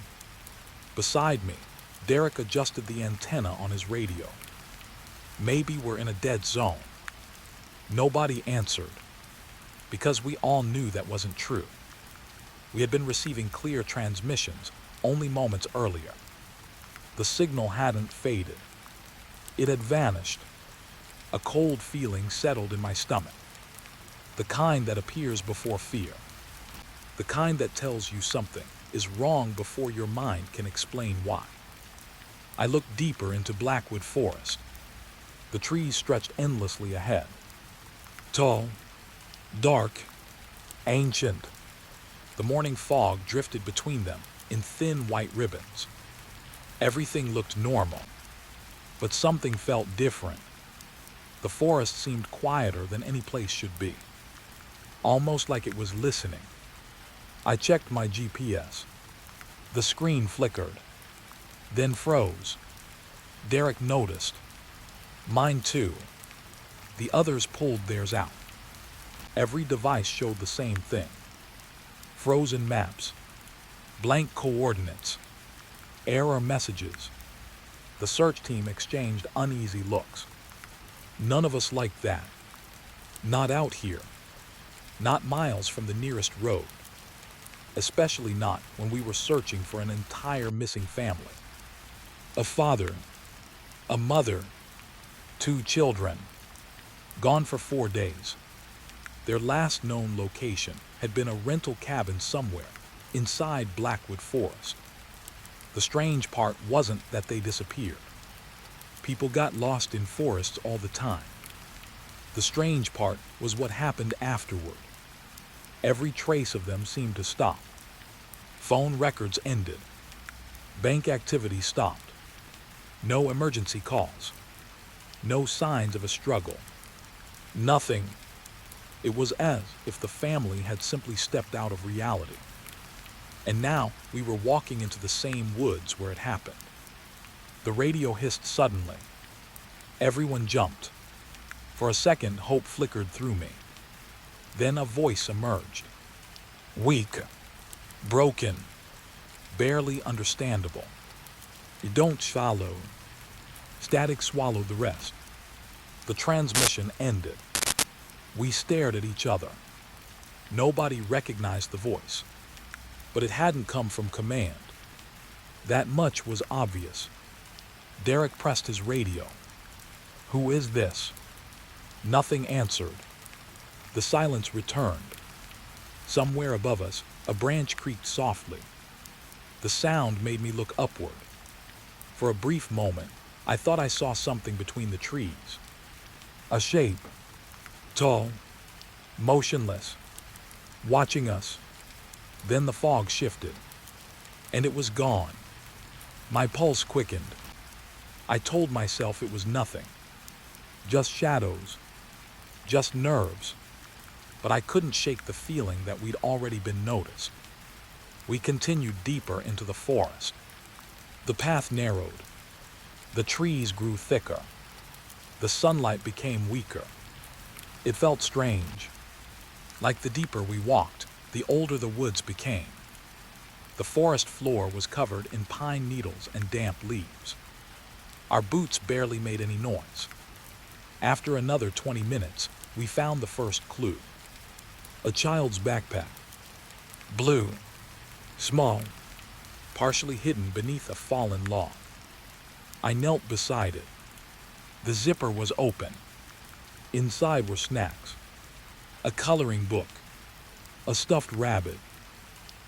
Beside me, Derek adjusted the antenna on his radio. Maybe we're in a dead zone. Nobody answered, because we all knew that wasn't true. We had been receiving clear transmissions only moments earlier. The signal hadn't faded. It had vanished. A cold feeling settled in my stomach. The kind that appears before fear. The kind that tells you something is wrong before your mind can explain why. I looked deeper into Blackwood Forest. The trees stretched endlessly ahead. Tall, dark, ancient. The morning fog drifted between them in thin white ribbons. Everything looked normal, but something felt different. The forest seemed quieter than any place should be, almost like it was listening. I checked my GPS. The screen flickered, then froze. Derek noticed. Mine too. The others pulled theirs out. Every device showed the same thing. Frozen maps, blank coordinates, error messages. The search team exchanged uneasy looks. None of us liked that. Not out here. Not miles from the nearest road. Especially not when we were searching for an entire missing family. A father, a mother, 2 children, gone for 4 days. Their last known location had been a rental cabin somewhere inside Blackwood Forest. The strange part wasn't that they disappeared. People got lost in forests all the time. The strange part was what happened afterward. Every trace of them seemed to stop. Phone records ended. Bank activity stopped. No emergency calls. No signs of a struggle. Nothing. It was as if the family had simply stepped out of reality. And now we were walking into the same woods where it happened. The radio hissed suddenly. Everyone jumped. For a second, hope flickered through me. Then a voice emerged. Weak, broken, barely understandable. You don't follow. Static swallowed the rest. The transmission ended. We stared at each other. Nobody recognized the voice, but it hadn't come from command. That much was obvious. Derek pressed his radio. Who is this? Nothing answered. The silence returned. Somewhere above us, a branch creaked softly. The sound made me look upward. For a brief moment, I thought I saw something between the trees. A shape. Tall, motionless, watching us. Then the fog shifted, and it was gone. My pulse quickened. I told myself it was nothing. Just shadows, just nerves. But I couldn't shake the feeling that we'd already been noticed. We continued deeper into the forest. The path narrowed. The trees grew thicker. The sunlight became weaker. It felt strange. Like the deeper we walked, the older the woods became. The forest floor was covered in pine needles and damp leaves. Our boots barely made any noise. After another 20 minutes, we found the first clue. A child's backpack. Blue, small, partially hidden beneath a fallen log. I knelt beside it. The zipper was open. Inside were snacks, a coloring book, a stuffed rabbit.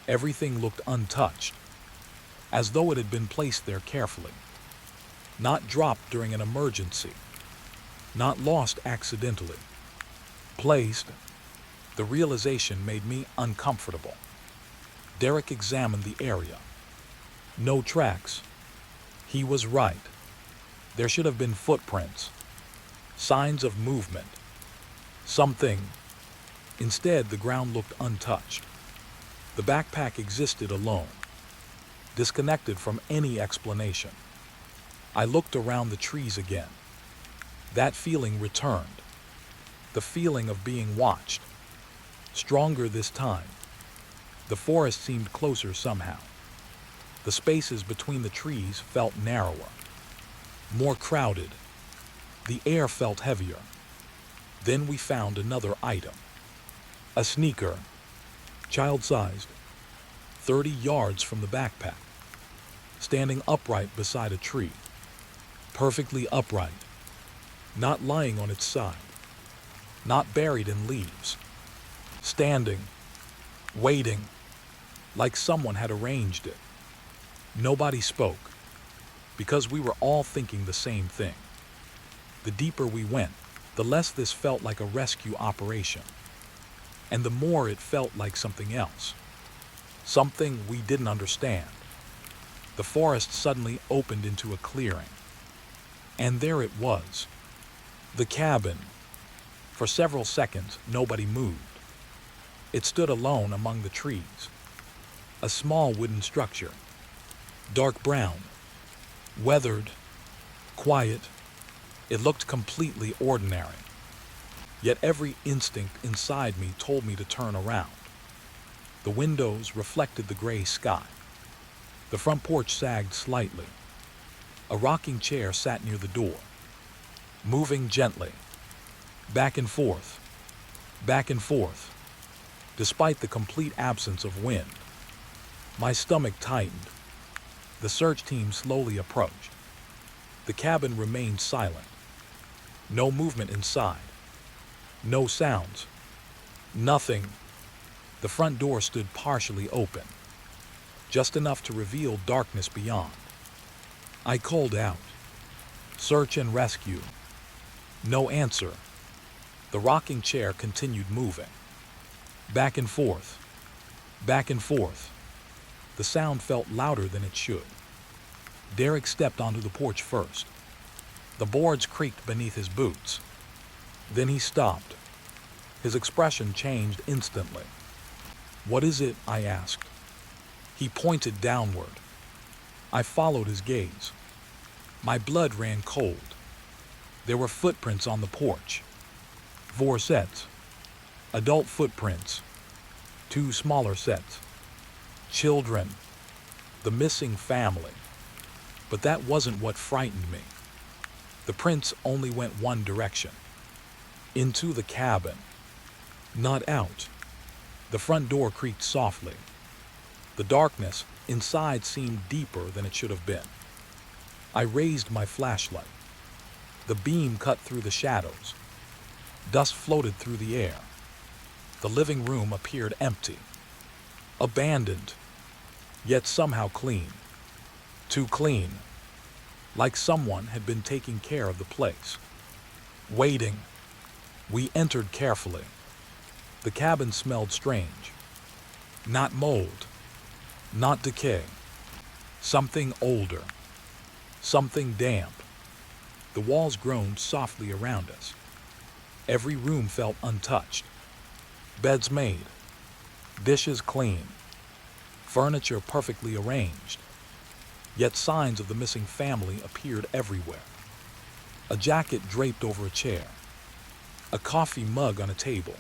Everything looked untouched, as though it had been placed there carefully. Not dropped during an emergency, not lost accidentally. Placed. The realization made me uncomfortable. Derek examined the area. No tracks. He was right. There should have been footprints, signs of movement, something. Instead, the ground looked untouched. The backpack existed alone, disconnected from any explanation. I looked around the trees again. That feeling returned. The feeling of being watched. Stronger this time. The forest seemed closer somehow. The spaces between the trees felt narrower, more crowded. The air felt heavier. Then we found another item. A sneaker, child-sized, 30 yards from the backpack, standing upright beside a tree. Perfectly upright, not lying on its side, not buried in leaves. Standing, waiting, like someone had arranged it. Nobody spoke, because we were all thinking the same thing. The deeper we went, the less this felt like a rescue operation, and the more it felt like something else, something we didn't understand. The forest suddenly opened into a clearing, and there it was, the cabin. For several seconds, nobody moved. It stood alone among the trees, a small wooden structure, dark brown, weathered, quiet. It looked completely ordinary. Yet every instinct inside me told me to turn around. The windows reflected the gray sky. The front porch sagged slightly. A rocking chair sat near the door, moving gently, back and forth, back and forth, despite the complete absence of wind. My stomach tightened. The search team slowly approached. The cabin remained silent. No movement inside. No sounds. Nothing. The front door stood partially open, just enough to reveal darkness beyond. I called out, "Search and rescue." No answer. The rocking chair continued moving. Back and forth. Back and forth. The sound felt louder than it should. Derek stepped onto the porch first. The boards creaked beneath his boots. Then he stopped. His expression changed instantly. "What is it?" I asked. He pointed downward. I followed his gaze. My blood ran cold. There were footprints on the porch. 4 sets. Adult footprints. 2 smaller sets. Children. The missing family. But that wasn't what frightened me. The prints only went one direction. Into the cabin. Not out. The front door creaked softly. The darkness inside seemed deeper than it should have been. I raised my flashlight. The beam cut through the shadows. Dust floated through the air. The living room appeared empty. Abandoned. Yet somehow clean. Too clean. Like someone had been taking care of the place. Waiting. We entered carefully. The cabin smelled strange. Not mold. Not decay. Something older. Something damp. The walls groaned softly around us. Every room felt untouched. Beds made. Dishes clean. Furniture perfectly arranged. Yet signs of the missing family appeared everywhere. A jacket draped over a chair. A coffee mug on a table.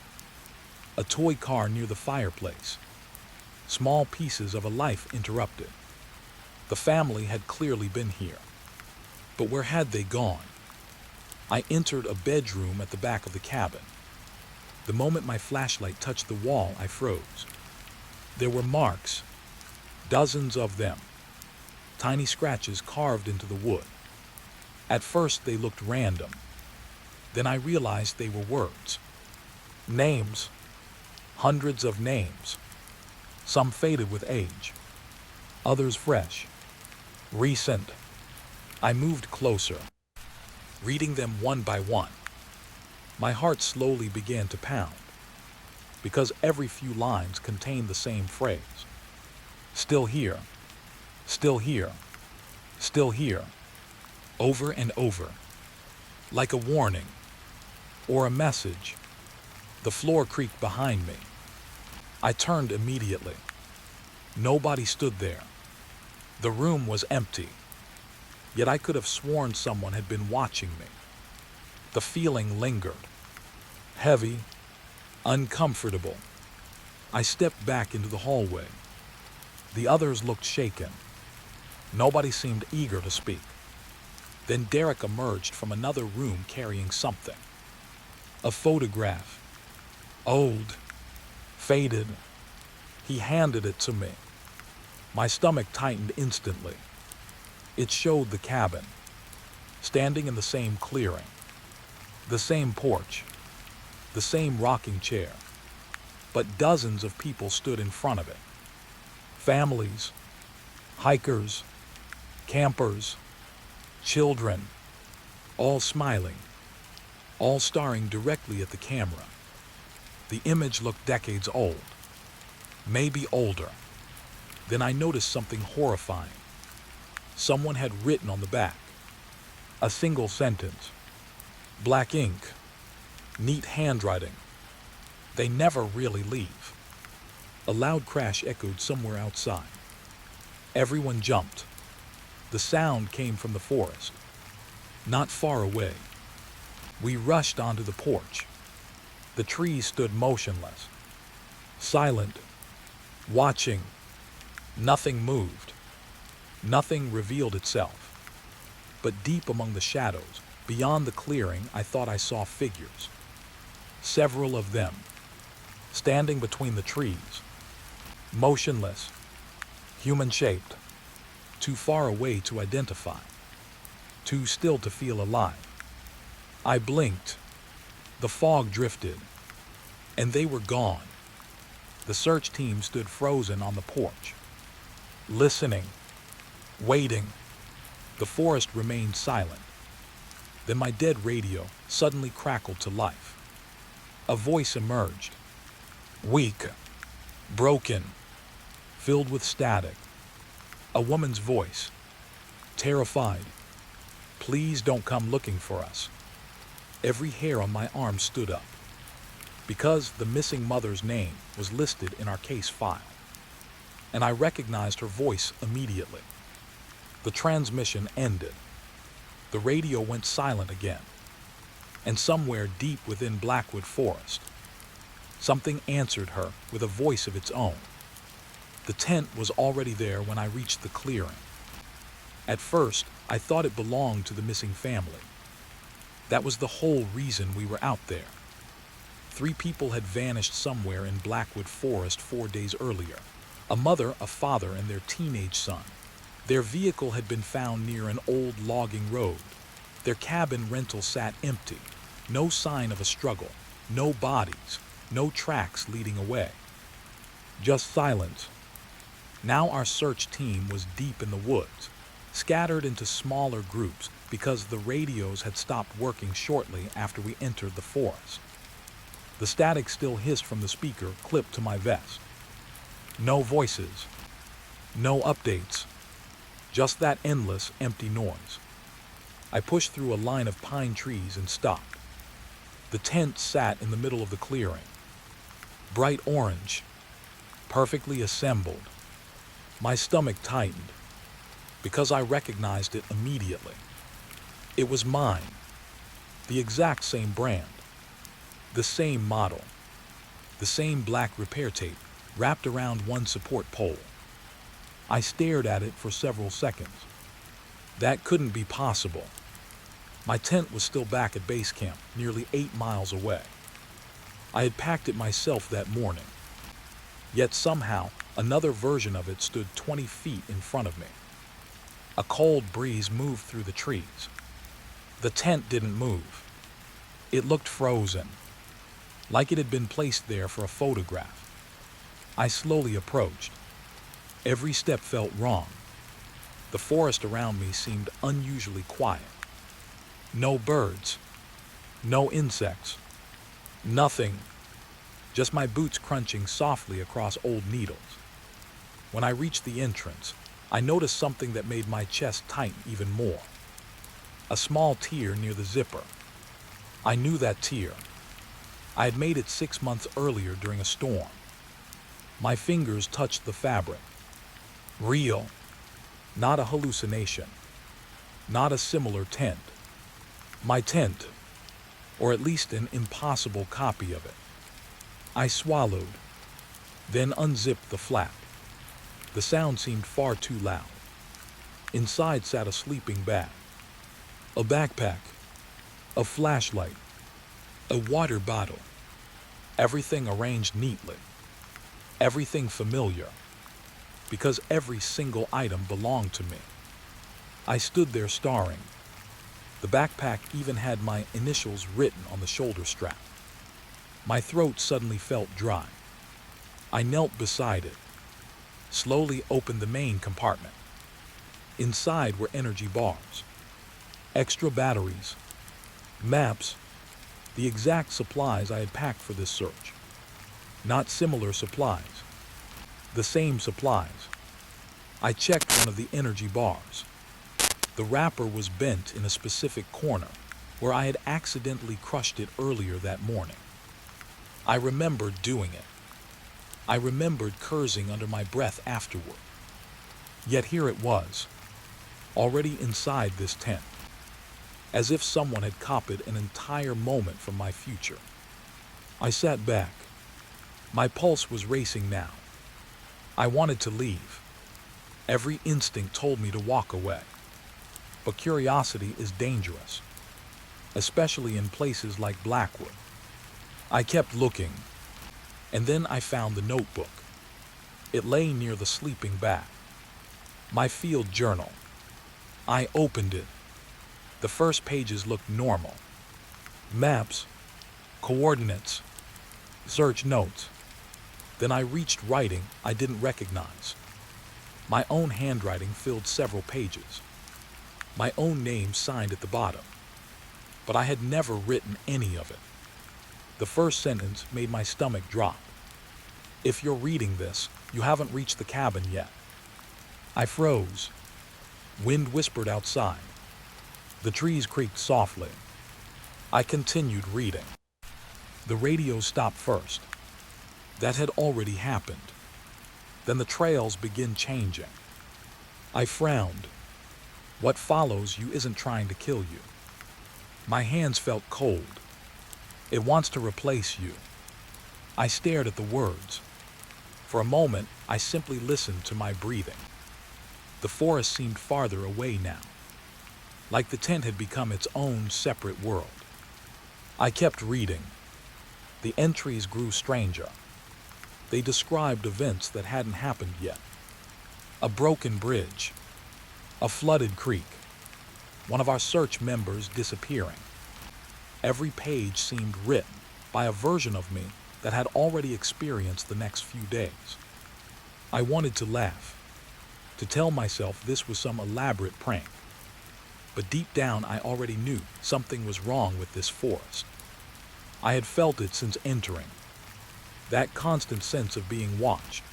A toy car near the fireplace. Small pieces of a life interrupted. The family had clearly been here. But where had they gone? I entered a bedroom at the back of the cabin. The moment my flashlight touched the wall, I froze. There were marks, dozens of them, tiny scratches carved into the wood. At first they looked random. Then I realized they were words. Names. Hundreds of names. Some faded with age. Others fresh. Recent. I moved closer, reading them one by one. My heart slowly began to pound, because every few lines contained the same phrase. Still here. Still here. Still here. Over and over. Like a warning. Or a message. The floor creaked behind me. I turned immediately. Nobody stood there. The room was empty. Yet I could have sworn someone had been watching me. The feeling lingered. Heavy, uncomfortable. I stepped back into the hallway. The others looked shaken. Nobody seemed eager to speak. Then Derek emerged from another room carrying something. A photograph. Old. Faded. He handed it to me. My stomach tightened instantly. It showed the cabin, standing in the same clearing, the same porch, the same rocking chair, but dozens of people stood in front of it. Families, hikers, campers, children, all smiling, all staring directly at the camera. The image looked decades old, maybe older. Then I noticed something horrifying. Someone had written on the back. A single sentence. Black ink. Neat handwriting. They never really leave. A loud crash echoed somewhere outside. Everyone jumped. The sound came from the forest, not far away. We rushed onto the porch. The trees stood motionless, silent, watching. Nothing moved. Nothing revealed itself. But deep among the shadows, beyond the clearing, I thought I saw figures. Several of them, standing between the trees, motionless, human-shaped, too far away to identify, too still to feel alive. I blinked. The fog drifted, and they were gone. The search team stood frozen on the porch, listening, waiting. The forest remained silent. Then my dead radio suddenly crackled to life. A voice emerged. Weak, broken, filled with static. A woman's voice. Terrified. Please don't come looking for us. Every hair on my arm stood up, because the missing mother's name was listed in our case file, and I recognized her voice immediately. The transmission ended. The radio went silent again, and somewhere deep within Blackwood Forest, something answered her with a voice of its own. The tent was already there when I reached the clearing. At first, I thought it belonged to the missing family. That was the whole reason we were out there. 3 people had vanished somewhere in Blackwood Forest 4 days earlier. A mother, a father, and their teenage son. Their vehicle had been found near an old logging road. Their cabin rental sat empty. No sign of a struggle. No bodies. No tracks leading away. Just silence. Now our search team was deep in the woods, scattered into smaller groups because the radios had stopped working shortly after we entered the forest. The static still hissed from the speaker clipped to my vest. No voices. No updates. Just that endless, empty noise. I pushed through a line of pine trees and stopped. The tent sat in the middle of the clearing. Bright orange. Perfectly assembled. My stomach tightened, because I recognized it immediately. It was mine. The exact same brand. The same model. The same black repair tape wrapped around one support pole. I stared at it for several seconds. That couldn't be possible. My tent was still back at base camp, nearly 8 miles away. I had packed it myself that morning. Yet somehow, another version of it stood 20 feet in front of me. A cold breeze moved through the trees. The tent didn't move. It looked frozen, like it had been placed there for a photograph. I slowly approached. Every step felt wrong. The forest around me seemed unusually quiet. No birds, no insects, nothing. Just my boots crunching softly across old needles. When I reached the entrance, I noticed something that made my chest tighten even more. A small tear near the zipper. I knew that tear. I had made it 6 months earlier during a storm. My fingers touched the fabric. Real. Not a hallucination. Not a similar tent. My tent. Or at least an impossible copy of it. I swallowed, then unzipped the flap. The sound seemed far too loud. Inside sat a sleeping bag. A backpack. A flashlight. A water bottle. Everything arranged neatly. Everything familiar. Because every single item belonged to me. I stood there staring. The backpack even had my initials written on the shoulder strap. My throat suddenly felt dry. I knelt beside it, slowly opened the main compartment. Inside were energy bars, extra batteries, maps, the exact supplies I had packed for this search. Not similar supplies, the same supplies. I checked one of the energy bars. The wrapper was bent in a specific corner where I had accidentally crushed it earlier that morning. I remembered doing it. I remembered cursing under my breath afterward. Yet here it was, already inside this tent, as if someone had copied an entire moment from my future. I sat back. My pulse was racing now. I wanted to leave. Every instinct told me to walk away. But curiosity is dangerous, especially in places like Blackwood. I kept looking, and then I found the notebook. It lay near the sleeping bag. My field journal. I opened it. The first pages looked normal. Maps, coordinates, search notes. Then I reached writing I didn't recognize. My own handwriting filled several pages. My own name signed at the bottom. But I had never written any of it. The first sentence made my stomach drop. If you're reading this, you haven't reached the cabin yet. I froze. Wind whispered outside. The trees creaked softly. I continued reading. The radio stopped first. That had already happened. Then the trails begin changing. I frowned. What follows you isn't trying to kill you. My hands felt cold. It wants to replace you. I stared at the words. For a moment, I simply listened to my breathing. The forest seemed farther away now, like the tent had become its own separate world. I kept reading. The entries grew stranger. They described events that hadn't happened yet. A broken bridge, a flooded creek, one of our search members disappearing. Every page seemed written by a version of me that had already experienced the next few days. I wanted to laugh, to tell myself this was some elaborate prank. But deep down I already knew something was wrong with this forest. I had felt it since entering. That constant sense of being watched.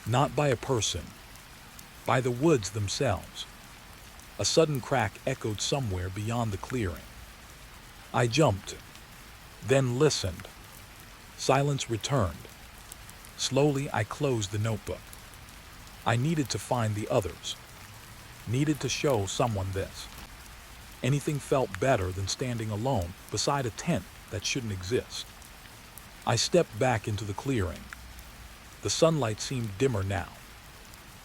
Not by a person, by the woods themselves. A sudden crack echoed somewhere beyond the clearing. I jumped, then listened. Silence returned. Slowly, I closed the notebook. I needed to find the others. Needed to show someone this. Anything felt better than standing alone beside a tent that shouldn't exist. I stepped back into the clearing. The sunlight seemed dimmer now.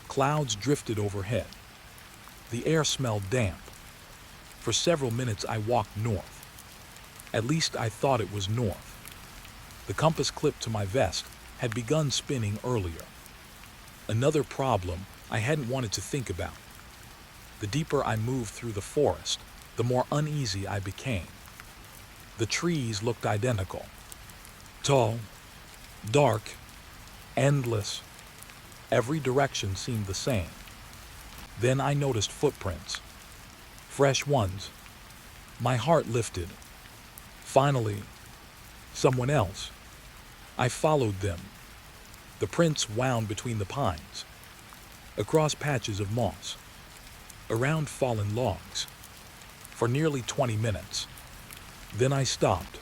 Clouds drifted overhead. The air smelled damp. For several minutes I walked north. At least I thought it was north. The compass clipped to my vest had begun spinning earlier. Another problem I hadn't wanted to think about. The deeper I moved through the forest, the more uneasy I became. The trees looked identical. Tall, dark, endless. Every direction seemed the same. Then I noticed footprints. Fresh ones. My heart lifted. Finally, someone else. I followed them. The prints wound between the pines, across patches of moss, around fallen logs, for nearly 20 minutes. Then I stopped.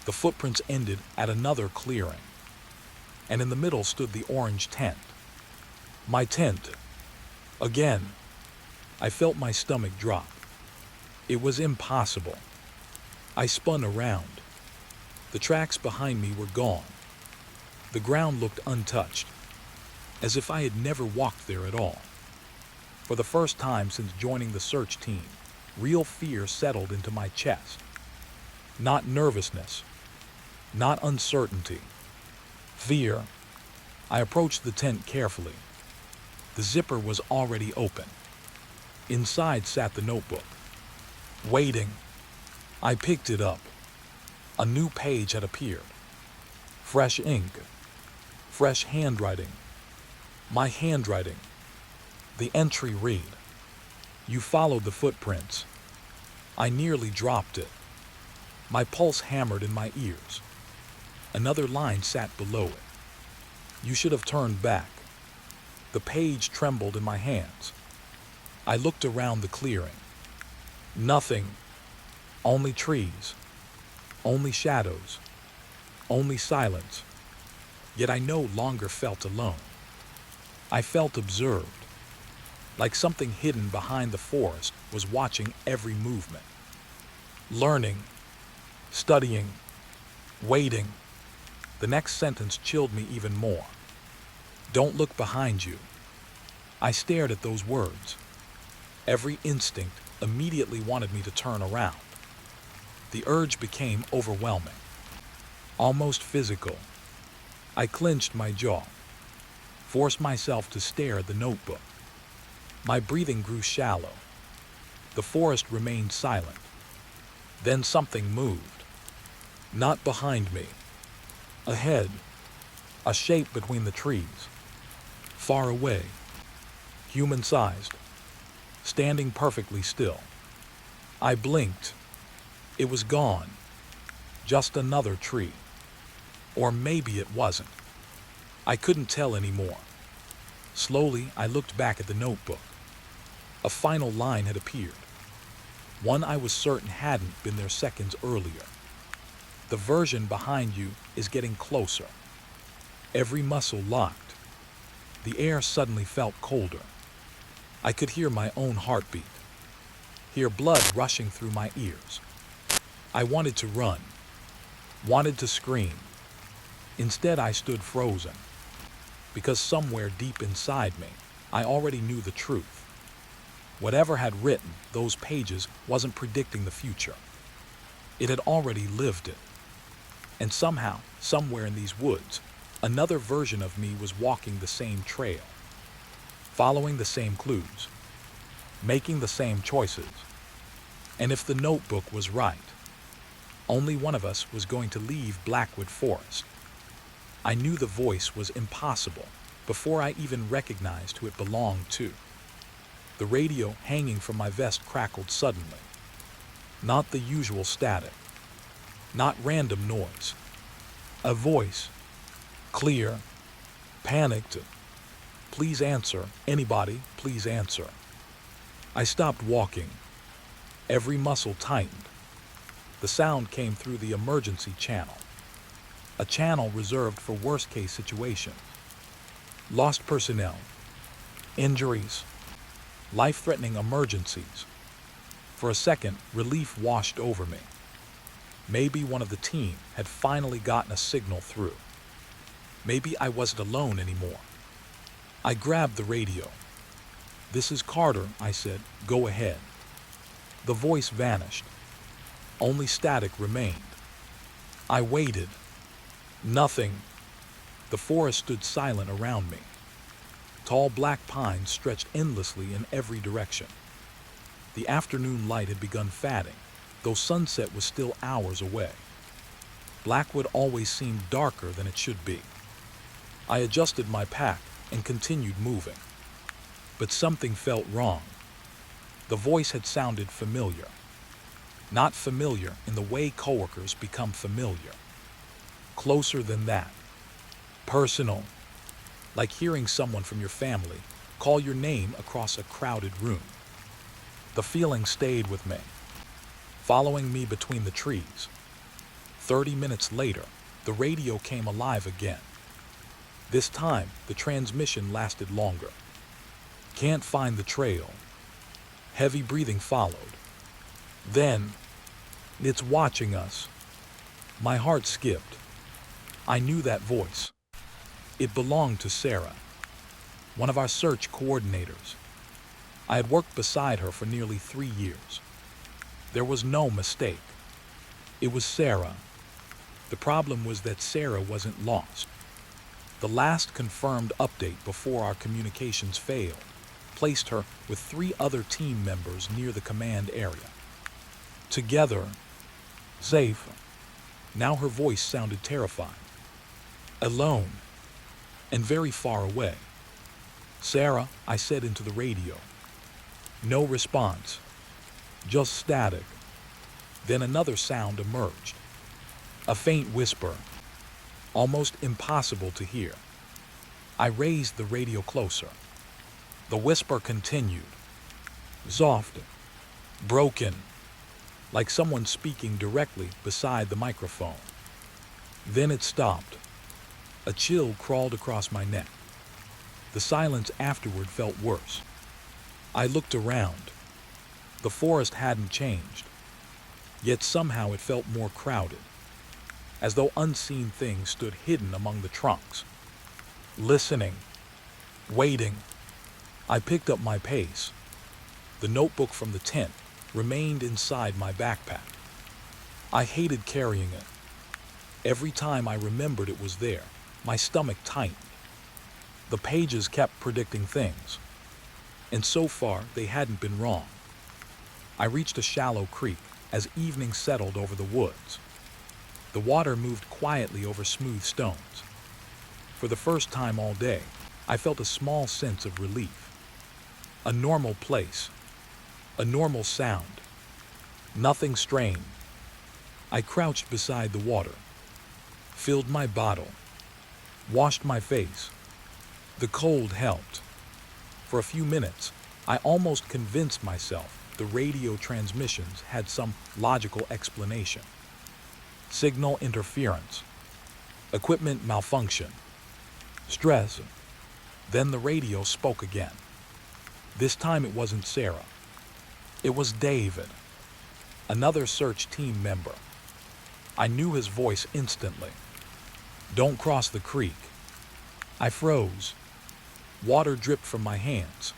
The footprints ended at another clearing, and in the middle stood the orange tent. My tent. Again, I felt my stomach drop. It was impossible. I spun around. The tracks behind me were gone. The ground looked untouched, as if I had never walked there at all. For the first time since joining the search team, real fear settled into my chest. Not nervousness, not uncertainty. Fear. I approached the tent carefully. The zipper was already open. Inside sat the notebook. Waiting. I picked it up. A new page had appeared. Fresh ink. Fresh handwriting. My handwriting. The entry read, "You followed the footprints." I nearly dropped it. My pulse hammered in my ears. Another line sat below it. "You should have turned back." The page trembled in my hands. I looked around the clearing. Nothing. Only trees. Only shadows. Only silence. Yet I no longer felt alone. I felt observed, like something hidden behind the forest was watching every movement. Learning, studying, waiting. The next sentence chilled me even more. "Don't look behind you." I stared at those words. Every instinct immediately wanted me to turn around. The urge became overwhelming, almost physical. I clenched my jaw, forced myself to stare at the notebook. My breathing grew shallow. The forest remained silent. Then something moved. Not behind me. Ahead. A shape between the trees. Far away. Human-sized. Standing perfectly still. I blinked. It was gone. Just another tree. Or maybe it wasn't. I couldn't tell anymore. Slowly, I looked back at the notebook. A final line had appeared. One I was certain hadn't been there seconds earlier. "The version behind you is getting closer." Every muscle locked. The air suddenly felt colder. I could hear my own heartbeat, hear blood rushing through my ears. I wanted to run, wanted to scream. Instead, I stood frozen, because somewhere deep inside me, I already knew the truth. Whatever had written those pages wasn't predicting the future. It had already lived it. And somehow, somewhere in these woods, another version of me was walking the same trail, following the same clues, making the same choices. And if the notebook was right, only one of us was going to leave Blackwood Forest. I knew the voice was impossible before I even recognized who it belonged to. The radio hanging from my vest crackled suddenly. Not the usual static, not random noise. A voice, clear, panicked. "Please answer, anybody, please answer." I stopped walking. Every muscle tightened. The sound came through the emergency channel, a channel reserved for worst-case situations. Lost personnel, injuries, life-threatening emergencies. For a second, relief washed over me. Maybe one of the team had finally gotten a signal through. Maybe I wasn't alone anymore. I grabbed the radio. "This is Carter," I said. "Go ahead." The voice vanished. Only static remained. I waited. Nothing. The forest stood silent around me. Tall black pines stretched endlessly in every direction. The afternoon light had begun fading, though sunset was still hours away. Blackwood always seemed darker than it should be. I adjusted my pack and continued moving. But something felt wrong. The voice had sounded familiar. Not familiar in the way coworkers become familiar. Closer than that. Personal. Like hearing someone from your family call your name across a crowded room. The feeling stayed with me, following me between the trees. 30 minutes later, the radio came alive again. This time, the transmission lasted longer. "Can't find the trail." Heavy breathing followed. Then, "It's watching us." My heart skipped. I knew that voice. It belonged to Sarah, one of our search coordinators. I had worked beside her for nearly 3 years. There was no mistake. It was Sarah. The problem was that Sarah wasn't lost. The last confirmed update before our communications failed placed her with 3 other team members near the command area. Together, safe. Now her voice sounded terrified. Alone, and very far away. "Sarah," I said into the radio. No response. Just static. Then another sound emerged. A faint whisper. Almost impossible to hear. I raised the radio closer. The whisper continued. Soft. Broken. Like someone speaking directly beside the microphone. Then it stopped. A chill crawled across my neck. The silence afterward felt worse. I looked around. The forest hadn't changed. Yet somehow it felt more crowded, as though unseen things stood hidden among the trunks. Listening. Waiting. I picked up my pace. The notebook from the tent remained inside my backpack. I hated carrying it. Every time I remembered it was there, my stomach tightened. The pages kept predicting things, and so far they hadn't been wrong. I reached a shallow creek as evening settled over the woods. The water moved quietly over smooth stones. For the first time all day, I felt a small sense of relief. A normal place. A normal sound. Nothing strange. I crouched beside the water, filled my bottle, washed my face. The cold helped. For a few minutes, I almost convinced myself the radio transmissions had some logical explanation. Signal interference. Equipment malfunction. Stress. Then the radio spoke again. This time it wasn't Sarah. It was David, another search team member. I knew his voice instantly. "Don't cross the creek." I froze. Water dripped from my hands.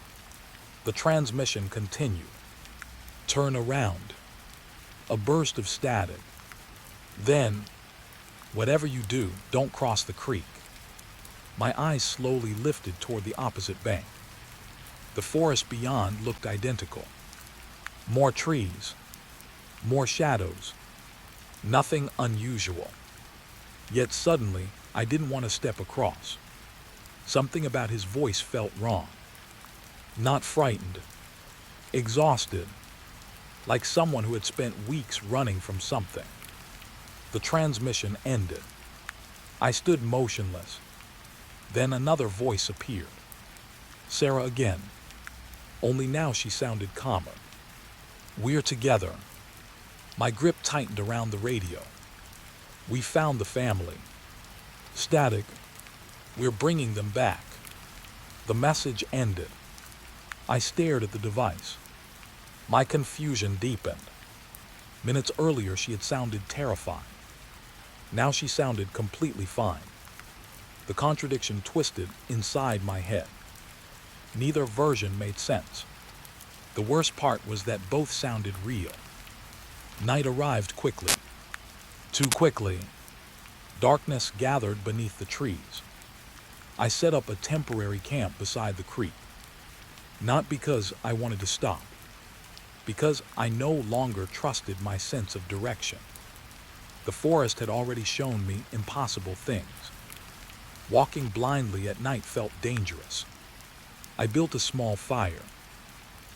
The transmission continued. "Turn around." A burst of static. Then, "Whatever you do, don't cross the creek." My eyes slowly lifted toward the opposite bank. The forest beyond looked identical. More trees. More shadows. Nothing unusual. Yet suddenly, I didn't want to step across. Something about his voice felt wrong. Not frightened. Exhausted. Like someone who had spent weeks running from something. The transmission ended. I stood motionless. Then another voice appeared. Sarah again. Only now she sounded calmer. "We're together." My grip tightened around the radio. "We found the family." Static. "We're bringing them back." The message ended. I stared at the device. My confusion deepened. Minutes earlier she had sounded terrified. Now she sounded completely fine. The contradiction twisted inside my head. Neither version made sense. The worst part was that both sounded real. Night arrived quickly. Too quickly. Darkness gathered beneath the trees. I set up a temporary camp beside the creek. Not because I wanted to stop, because I no longer trusted my sense of direction. The forest had already shown me impossible things. Walking blindly at night felt dangerous. I built a small fire.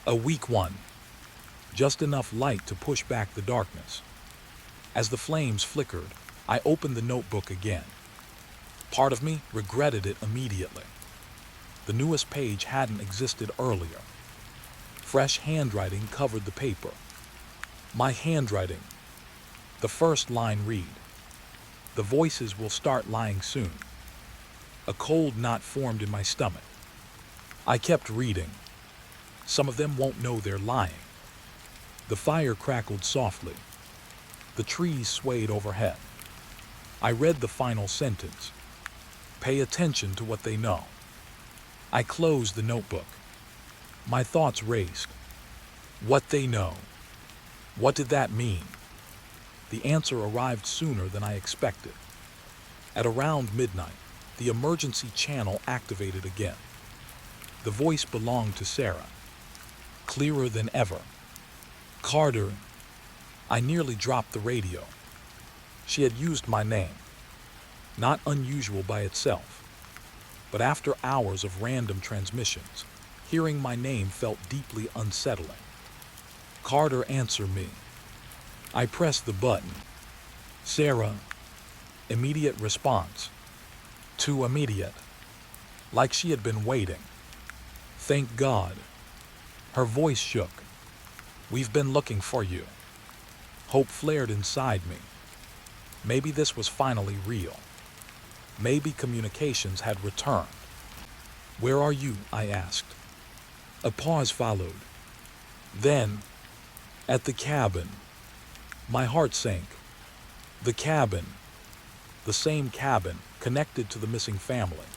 A weak one. Just enough light to push back the darkness. As the flames flickered, I opened the notebook again. Part of me regretted it immediately. The newest page hadn't existed earlier. Fresh handwriting covered the paper. My handwriting. The first line read, "The voices will start lying soon." A cold knot formed in my stomach. I kept reading. Some of them won't know they're lying. The fire crackled softly. The trees swayed overhead. I read the final sentence. Pay attention to what they know. I closed the notebook. My thoughts raced. What they know. What did that mean? The answer arrived sooner than I expected. At around midnight, the emergency channel activated again. The voice belonged to Sarah. Clearer than ever. "Carter." I nearly dropped the radio. She had used my name. Not unusual by itself. But after hours of random transmissions, hearing my name felt deeply unsettling. "Carter, answer me." I pressed the button. "Sarah." Immediate response. Too immediate. Like she had been waiting. "Thank God." Her voice shook. "We've been looking for you." Hope flared inside me. Maybe this was finally real. Maybe communications had returned. "Where are you?" I asked. A pause followed. Then, "At the cabin." My heart sank. The cabin. The same cabin connected to the missing family.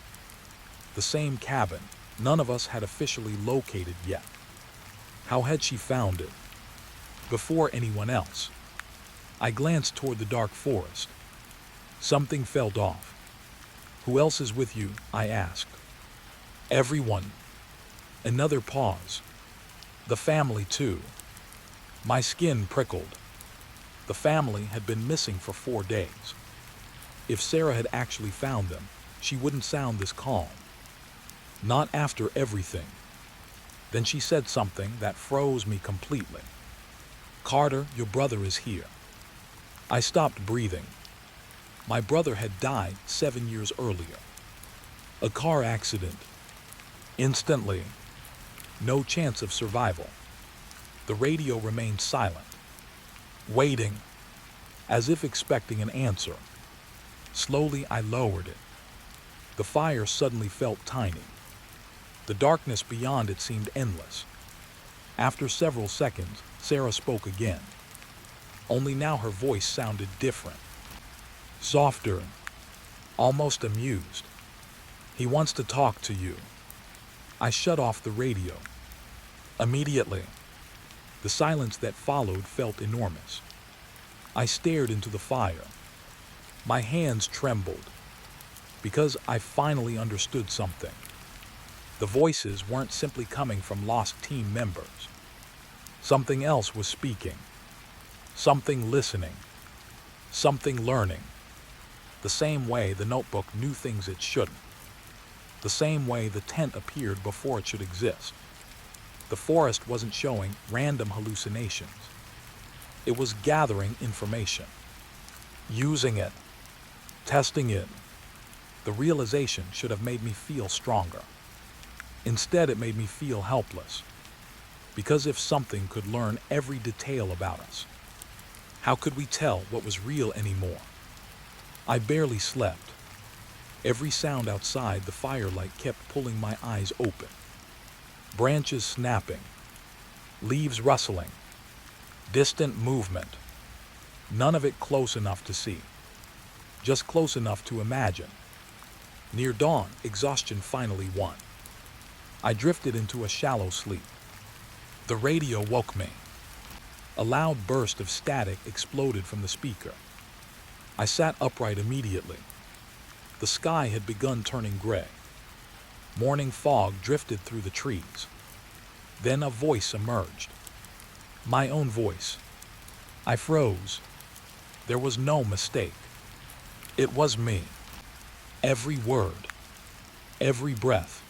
The same cabin none of us had officially located yet. How had she found it? Before anyone else. I glanced toward the dark forest. Something felt off. "Who else is with you?" I asked. "Everyone." Another pause. "The family, too." My skin prickled. The family had been missing for 4 days. If Sarah had actually found them, she wouldn't sound this calm. Not after everything. Then she said something that froze me completely. "Carter, your brother is here." I stopped breathing. My brother had died 7 years earlier. A car accident. Instantly. No chance of survival. The radio remained silent. Waiting. As if expecting an answer. Slowly I lowered it. The fire suddenly felt tiny. The darkness beyond it seemed endless. After several seconds, Sarah spoke again. Only now her voice sounded different. Softer. Almost amused. "He wants to talk to you." I shut off the radio. Immediately. The silence that followed felt enormous. I stared into the fire. My hands trembled. Because I finally understood something. The voices weren't simply coming from lost team members. Something else was speaking. Something listening. Something learning. The same way the notebook knew things it shouldn't. The same way the tent appeared before it should exist. The forest wasn't showing random hallucinations. It was gathering information. Using it. Testing it. The realization should have made me feel stronger. Instead, it made me feel helpless. Because if something could learn every detail about us, how could we tell what was real anymore? I barely slept. Every sound outside the firelight kept pulling my eyes open. Branches snapping. Leaves rustling. Distant movement. None of it close enough to see. Just close enough to imagine. Near dawn, exhaustion finally won. I drifted into a shallow sleep. The radio woke me. A loud burst of static exploded from the speaker. I sat upright immediately. The sky had begun turning gray. Morning fog drifted through the trees. Then a voice emerged. My own voice. I froze. There was no mistake. It was me. Every word, every breath,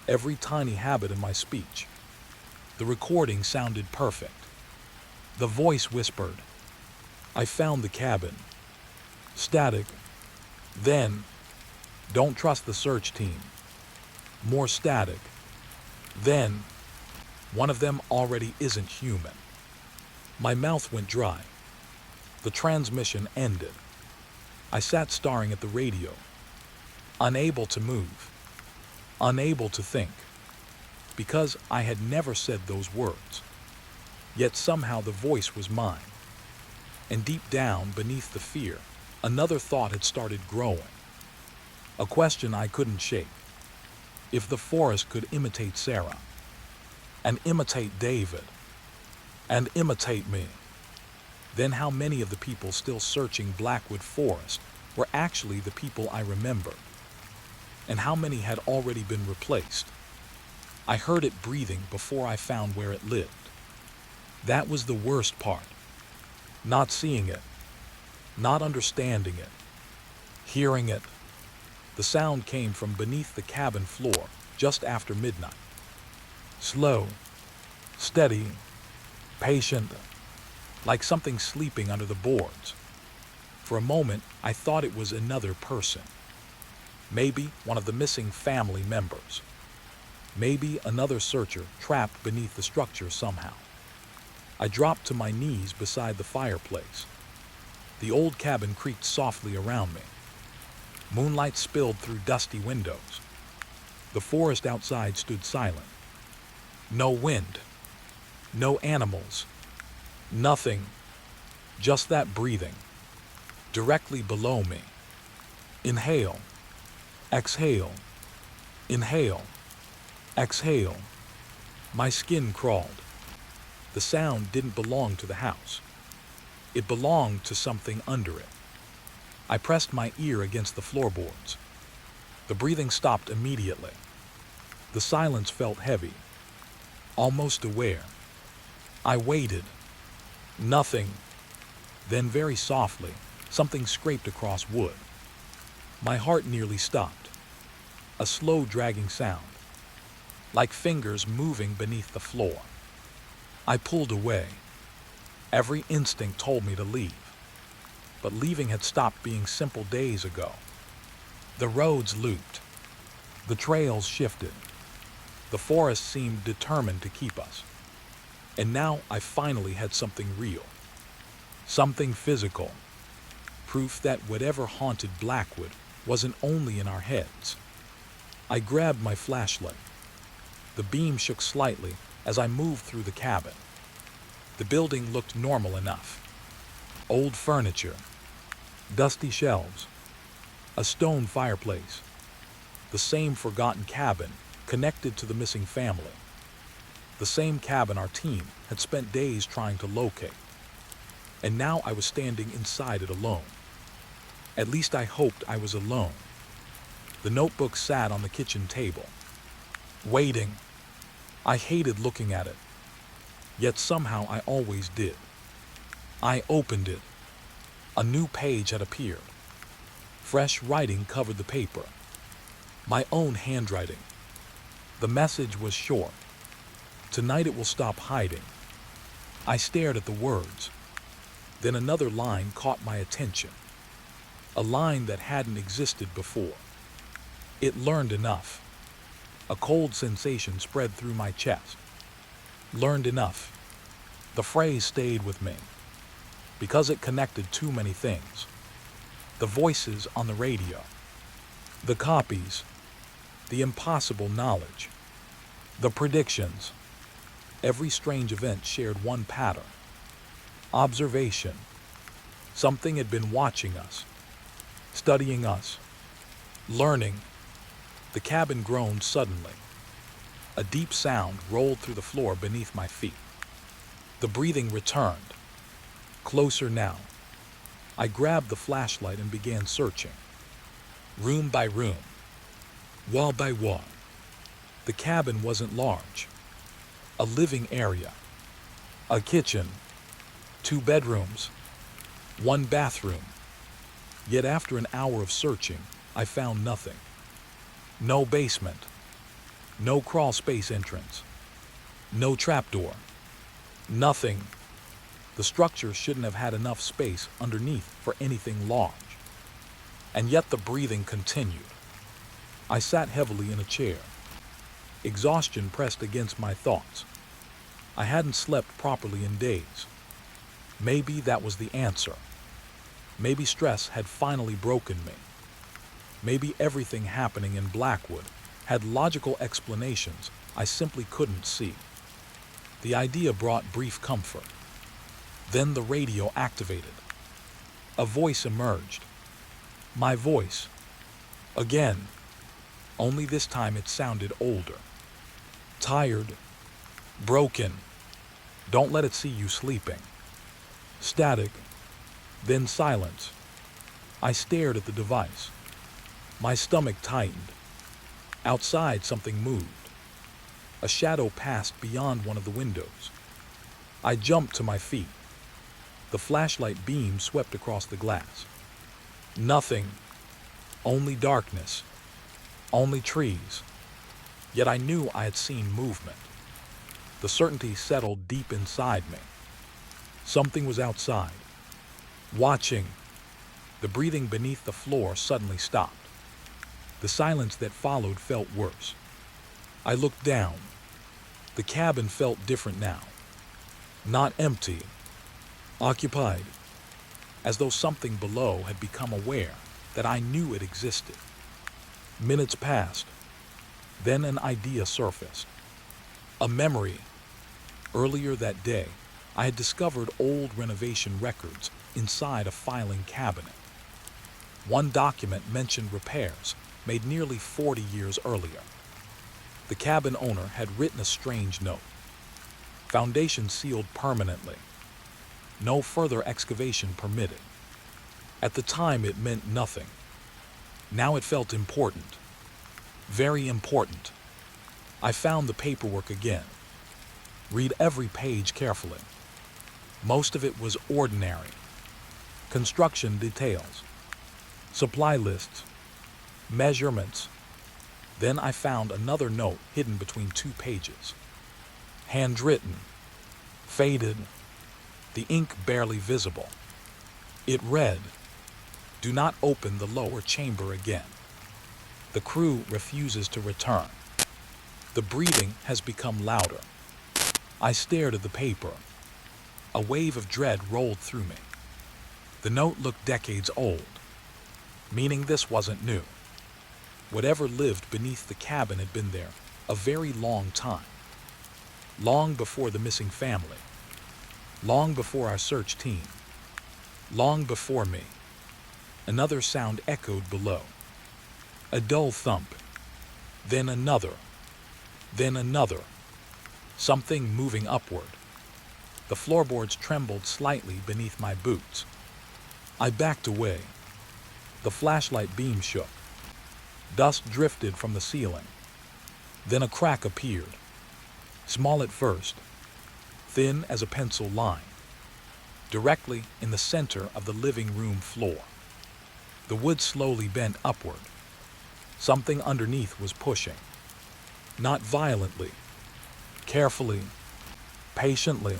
every tiny habit in my speech. The recording sounded perfect. The voice whispered, I found the cabin. Static. Then, don't trust the search team. More static. Then, one of them already isn't human. My mouth went dry. The transmission ended. I sat staring at the radio, unable to move, unable to think, because I had never said those words. Yet somehow the voice was mine. And deep down, beneath the fear, another thought had started growing. A question I couldn't shake. If the forest could imitate Sarah, and imitate David, and imitate me, then how many of the people still searching Blackwood Forest were actually the people I remembered? And how many had already been replaced? I heard it breathing before I found where it lived. That was the worst part. Not seeing it, not understanding it, hearing it. The sound came from beneath the cabin floor just after midnight. Slow, steady, patient, like something sleeping under the boards. For a moment, I thought it was another person. Maybe one of the missing family members. Maybe another searcher trapped beneath the structure somehow. I dropped to my knees beside the fireplace. The old cabin creaked softly around me. Moonlight spilled through dusty windows. The forest outside stood silent. No wind. No animals. Nothing. Just that breathing. Directly below me. Inhale. Exhale. Inhale. Exhale. My skin crawled. The sound didn't belong to the house. It belonged to something under it. I pressed my ear against the floorboards. The breathing stopped immediately. The silence felt heavy, almost aware. I waited. Nothing. Then very softly, something scraped across wood. My heart nearly stopped. A slow dragging sound, like fingers moving beneath the floor. I pulled away. Every instinct told me to leave. But leaving had stopped being simple days ago. The roads looped. The trails shifted. The forest seemed determined to keep us. And now I finally had something real. Something physical. Proof that whatever haunted Blackwood wasn't only in our heads. I grabbed my flashlight. The beam shook slightly as I moved through the cabin. The building looked normal enough. Old furniture, dusty shelves, a stone fireplace, the same forgotten cabin connected to the missing family, the same cabin our team had spent days trying to locate. And now I was standing inside it alone. At least I hoped I was alone. The notebook sat on the kitchen table, waiting. I hated looking at it, yet somehow I always did. I opened it. A new page had appeared. Fresh writing covered the paper. My own handwriting. The message was short. Tonight it will stop hiding. I stared at the words. Then another line caught my attention. A line that hadn't existed before. It learned enough. A cold sensation spread through my chest. Learned enough. The phrase stayed with me because it connected too many things. The voices on the radio, the copies, the impossible knowledge, the predictions. Every strange event shared one pattern. Observation. Something had been watching us, studying us, learning. The cabin groaned suddenly. A deep sound rolled through the floor beneath my feet. The breathing returned. Closer now. I grabbed the flashlight and began searching. Room by room. Wall by wall. The cabin wasn't large. A living area. A kitchen. 2 bedrooms. 1 bathroom. Yet after an hour of searching, I found nothing. No basement. No crawl space entrance. No trapdoor. Nothing. The structure shouldn't have had enough space underneath for anything large. And yet the breathing continued. I sat heavily in a chair. Exhaustion pressed against my thoughts. I hadn't slept properly in days. Maybe that was the answer. Maybe stress had finally broken me. Maybe everything happening in Blackwood had logical explanations I simply couldn't see. The idea brought brief comfort. Then the radio activated. A voice emerged. My voice. Again. Only this time it sounded older. Tired. Broken. Don't let it see you sleeping. Static. Then silence. I stared at the device. My stomach tightened. Outside, something moved. A shadow passed beyond one of the windows. I jumped to my feet. The flashlight beam swept across the glass. Nothing. Only darkness. Only trees. Yet I knew I had seen movement. The certainty settled deep inside me. Something was outside. Watching. The breathing beneath the floor suddenly stopped. The silence that followed felt worse. I looked down. The cabin felt different now. Not empty. Occupied. As though something below had become aware that I knew it existed. Minutes passed. Then an idea surfaced. A memory. Earlier that day, I had discovered old renovation records inside a filing cabinet. One document mentioned repairs made nearly 40 years earlier. The cabin owner had written a strange note. Foundation sealed permanently. No further excavation permitted. At the time it meant nothing. Now it felt important. Very important. I found the paperwork again. Read every page carefully. Most of it was ordinary. Construction details. Supply lists. Measurements. Then I found another note hidden between 2 pages. Handwritten. Faded. The ink barely visible. It read, "Do not open the lower chamber again. The crew refuses to return." The breathing has become louder. I stared at the paper. A wave of dread rolled through me. The note looked decades old, meaning this wasn't new. Whatever lived beneath the cabin had been there a very long time. Long before the missing family. Long before our search team. Long before me. Another sound echoed below. A dull thump. Then another. Then another. Something moving upward. The floorboards trembled slightly beneath my boots. I backed away. The flashlight beam shook. Dust drifted from the ceiling. Then a crack appeared. Small at first. Thin as a pencil line. Directly in the center of the living room floor. The wood slowly bent upward. Something underneath was pushing. Not violently. Carefully. Patiently.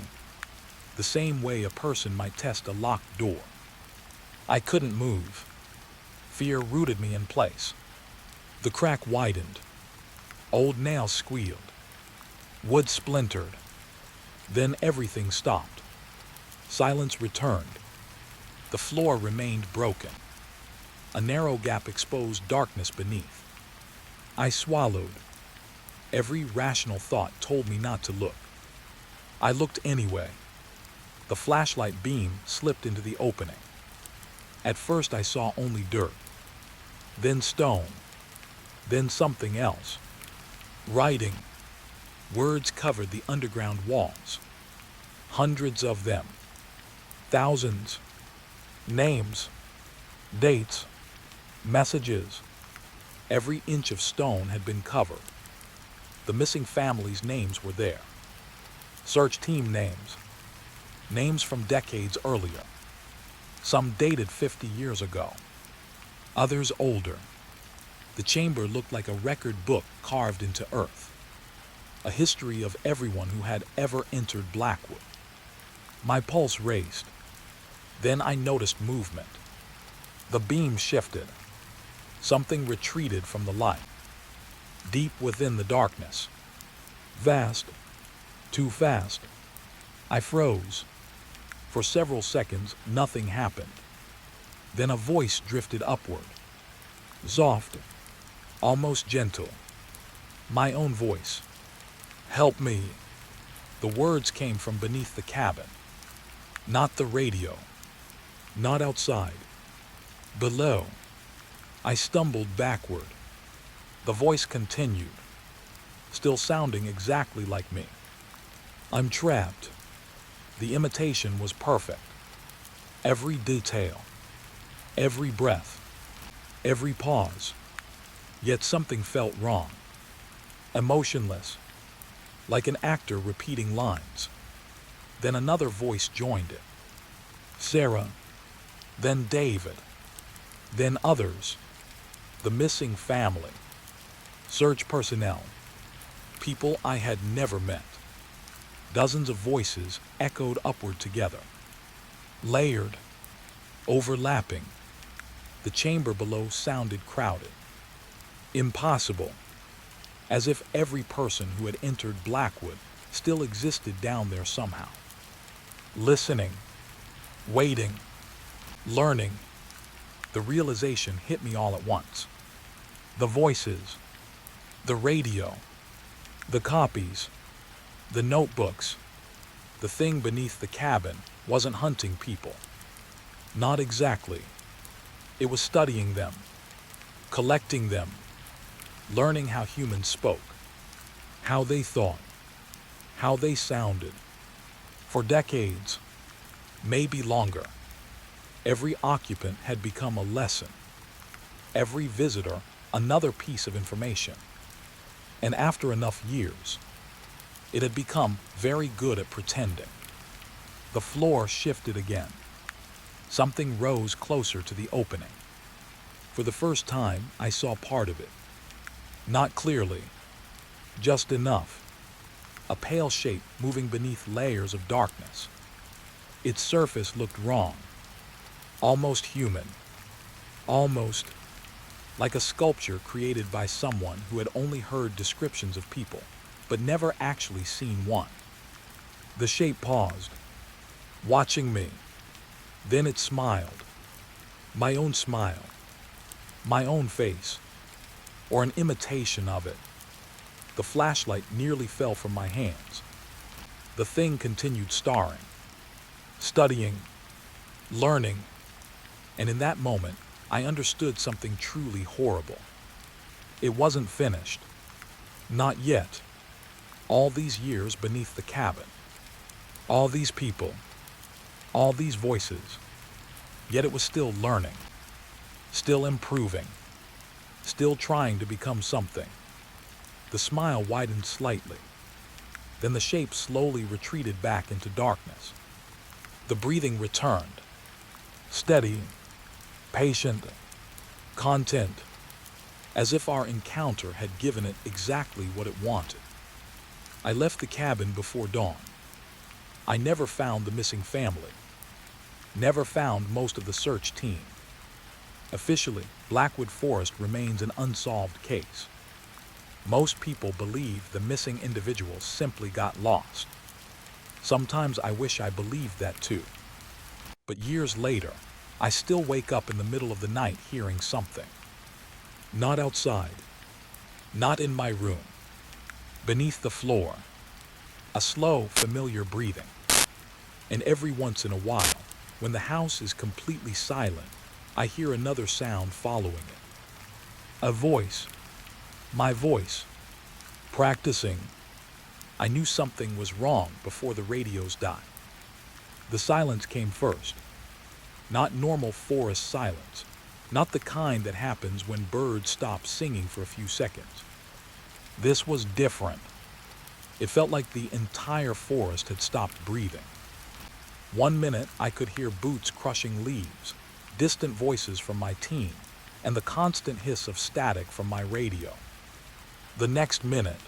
The same way a person might test a locked door. I couldn't move. Fear rooted me in place. The crack widened. Old nails squealed. Wood splintered. Then everything stopped. Silence returned. The floor remained broken. A narrow gap exposed darkness beneath. I swallowed. Every rational thought told me not to look. I looked anyway. The flashlight beam slipped into the opening. At first I saw only dirt. Then stone. Then something else. Writing. Words covered the underground walls. Hundreds of them. Thousands. Names. Dates. Messages. Every inch of stone had been covered. The missing families' names were there. Search team names. Names from decades earlier. Some dated 50 years ago. Others older. The chamber looked like a record book carved into earth. A history of everyone who had ever entered Blackwood. My pulse raced. Then I noticed movement. The beam shifted. Something retreated from the light. Deep within the darkness. Vast. Too fast. I froze. For several seconds, nothing happened. Then a voice drifted upward. Soft. Almost gentle. My own voice. Help me. The words came from beneath the cabin. Not the radio. Not outside. Below. I stumbled backward. The voice continued, still sounding exactly like me. I'm trapped. The imitation was perfect. Every detail. Every breath. Every pause. Yet something felt wrong. Emotionless. Like an actor repeating lines. Then another voice joined it. Sarah. Then David. Then others. The missing family. Search personnel. People I had never met. Dozens of voices echoed upward together. Layered. Overlapping. The chamber below sounded crowded. Impossible. As if every person who had entered Blackwood still existed down there somehow. Listening. Waiting. Learning. The realization hit me all at once. The voices. The radio. The copies. The notebooks. The thing beneath the cabin wasn't hunting people. Not exactly. It was studying them. Collecting them. Learning how humans spoke. How they thought. How they sounded. For decades. Maybe longer. Every occupant had become a lesson. Every visitor, another piece of information. And after enough years, it had become very good at pretending. The floor shifted again. Something rose closer to the opening. For the first time, I saw part of it. Not clearly, just enough. A pale shape moving beneath layers of darkness. Its surface looked wrong. Almost human. Almost like a sculpture created by someone who had only heard descriptions of people, but never actually seen one. The shape paused, watching me. Then it smiled. My own smile. My own face. Or an imitation of it. The flashlight nearly fell from my hands. The thing continued staring, studying, learning, and in that moment, I understood something truly horrible. It wasn't finished. Not yet. All these years beneath the cabin. All these people. All these voices. Yet it was still learning. Still improving. Still trying to become something. The smile widened slightly. Then the shape slowly retreated back into darkness. The breathing returned. Steady. Patient. Content. As if our encounter had given it exactly what it wanted. I left the cabin before dawn. I never found the missing family. Never found most of the search team. Officially, Blackwood Forest remains an unsolved case. Most people believe the missing individuals simply got lost. Sometimes I wish I believed that too. But years later, I still wake up in the middle of the night hearing something. Not outside. Not in my room. Beneath the floor. A slow, familiar breathing. And every once in a while, when the house is completely silent, I hear another sound following it. A voice. My voice. Practicing. I knew something was wrong before the radios died. The silence came first. Not normal forest silence. Not the kind that happens when birds stop singing for a few seconds. This was different. It felt like the entire forest had stopped breathing. 1 minute I could hear boots crushing leaves, distant voices from my team, and the constant hiss of static from my radio. The next minute,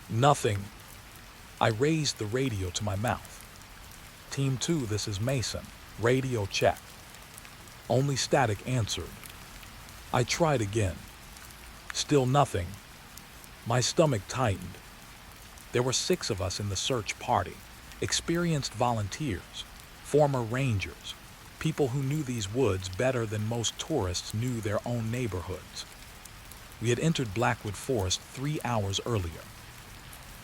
nothing. I raised the radio to my mouth. Team 2, this is Mason. Radio check. Only static answered. I tried again. Still nothing. My stomach tightened. There were 6 of us in the search party, experienced volunteers, former rangers, people who knew these woods better than most tourists knew their own neighborhoods. We had entered Blackwood Forest 3 hours earlier.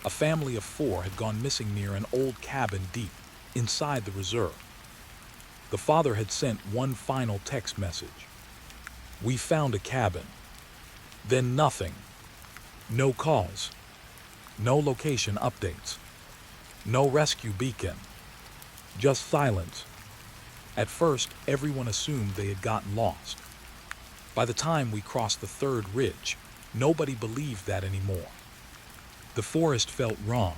A family of 4 had gone missing near an old cabin deep inside the reserve. The father had sent one final text message. We found a cabin. Then nothing. No calls. No location updates. No rescue beacon. Just silence. At first, everyone assumed they had gotten lost. By the time we crossed the 3rd ridge, nobody believed that anymore. The forest felt wrong.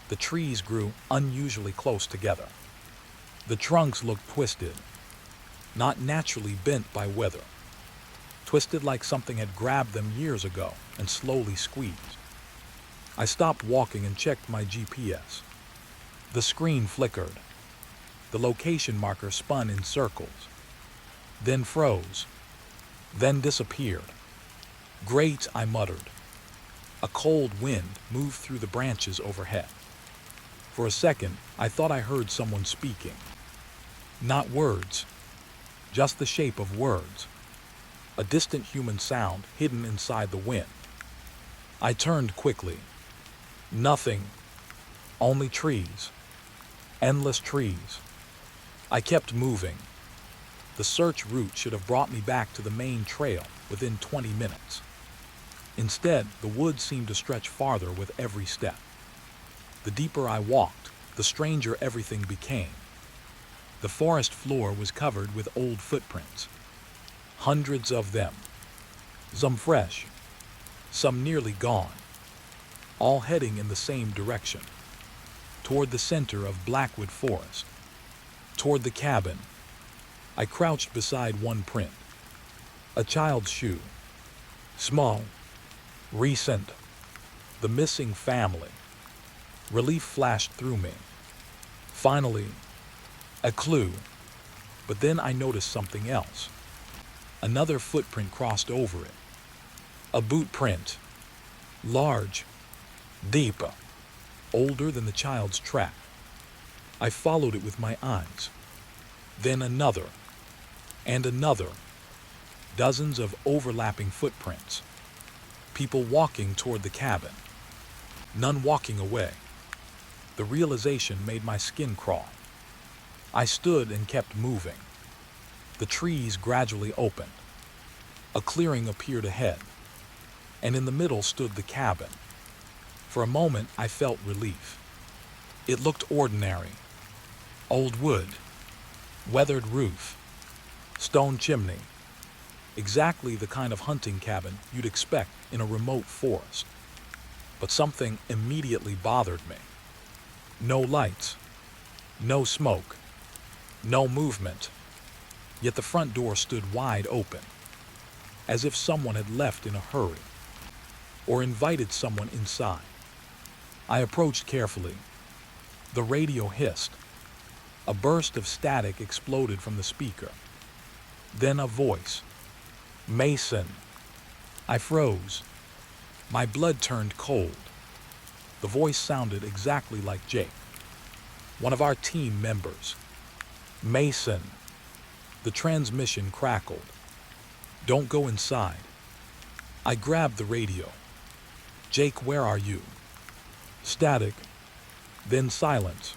The trees grew unusually close together. The trunks looked twisted, not naturally bent by weather. Twisted like something had grabbed them years ago and slowly squeezed. I stopped walking and checked my GPS. The screen flickered. The location marker spun in circles, then froze, then disappeared. Great, I muttered. A cold wind moved through the branches overhead. For a second, I thought I heard someone speaking. Not words, just the shape of words. A distant human sound hidden inside the wind. I turned quickly. Nothing. Only trees. Endless trees. I kept moving. The search route should have brought me back to the main trail within 20 minutes. Instead, the woods seemed to stretch farther with every step. The deeper I walked, the stranger everything became. The forest floor was covered with old footprints. Hundreds of them. Some fresh, some nearly gone. All heading in the same direction. Toward the center of Blackwood Forest. Toward the cabin. I crouched beside one print. A child's shoe. Small. Recent. The missing family. Relief flashed through me. Finally, a clue. But then I noticed something else. Another footprint crossed over it. A boot print. Large. Deep. Older than the child's track. I followed it with my eyes. Then another. And another. Dozens of overlapping footprints. People walking toward the cabin. None walking away. The realization made my skin crawl. I stood and kept moving. The trees gradually opened. A clearing appeared ahead, and in the middle stood the cabin. For a moment, I felt relief. It looked ordinary. Old wood, weathered roof, stone chimney. Exactly the kind of hunting cabin you'd expect in a remote forest. But something immediately bothered me. No lights, no smoke, no movement. Yet the front door stood wide open, as if someone had left in a hurry, or invited someone inside. I approached carefully. The radio hissed. A burst of static exploded from the speaker. Then a voice. Mason. I froze. My blood turned cold. The voice sounded exactly like Jake, one of our team members. Mason. The transmission crackled. Don't go inside. I grabbed the radio. Jake, where are you? Static. Then silence.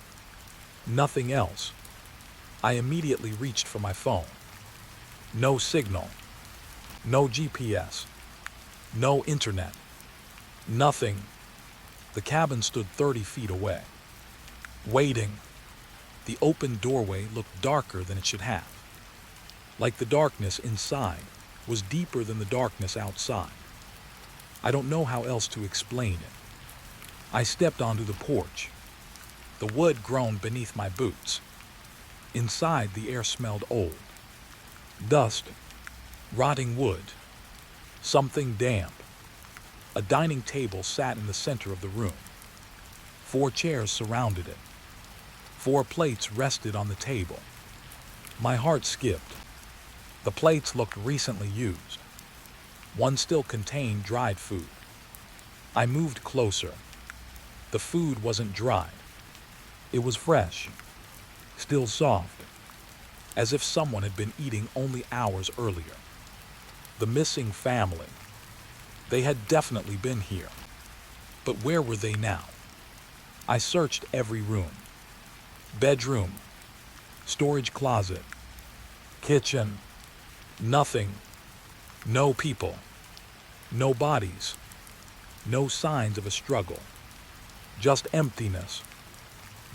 Nothing else. I immediately reached for my phone. No signal. No GPS. No internet. Nothing. The cabin stood 30 feet away, waiting. The open doorway looked darker than it should have, like the darkness inside was deeper than the darkness outside. I don't know how else to explain it. I stepped onto the porch. The wood groaned beneath my boots. Inside, the air smelled old. Dust, rotting wood, something damp. A dining table sat in the center of the room. 4 chairs surrounded it. 4 plates rested on the table. My heart skipped. The plates looked recently used. One still contained dried food. I moved closer. The food wasn't dried. It was fresh, still soft, as if someone had been eating only hours earlier. The missing family. They had definitely been here. But where were they now? I searched every room. Bedroom, storage closet, kitchen. Nothing. No people. No bodies. No signs of a struggle. Just emptiness.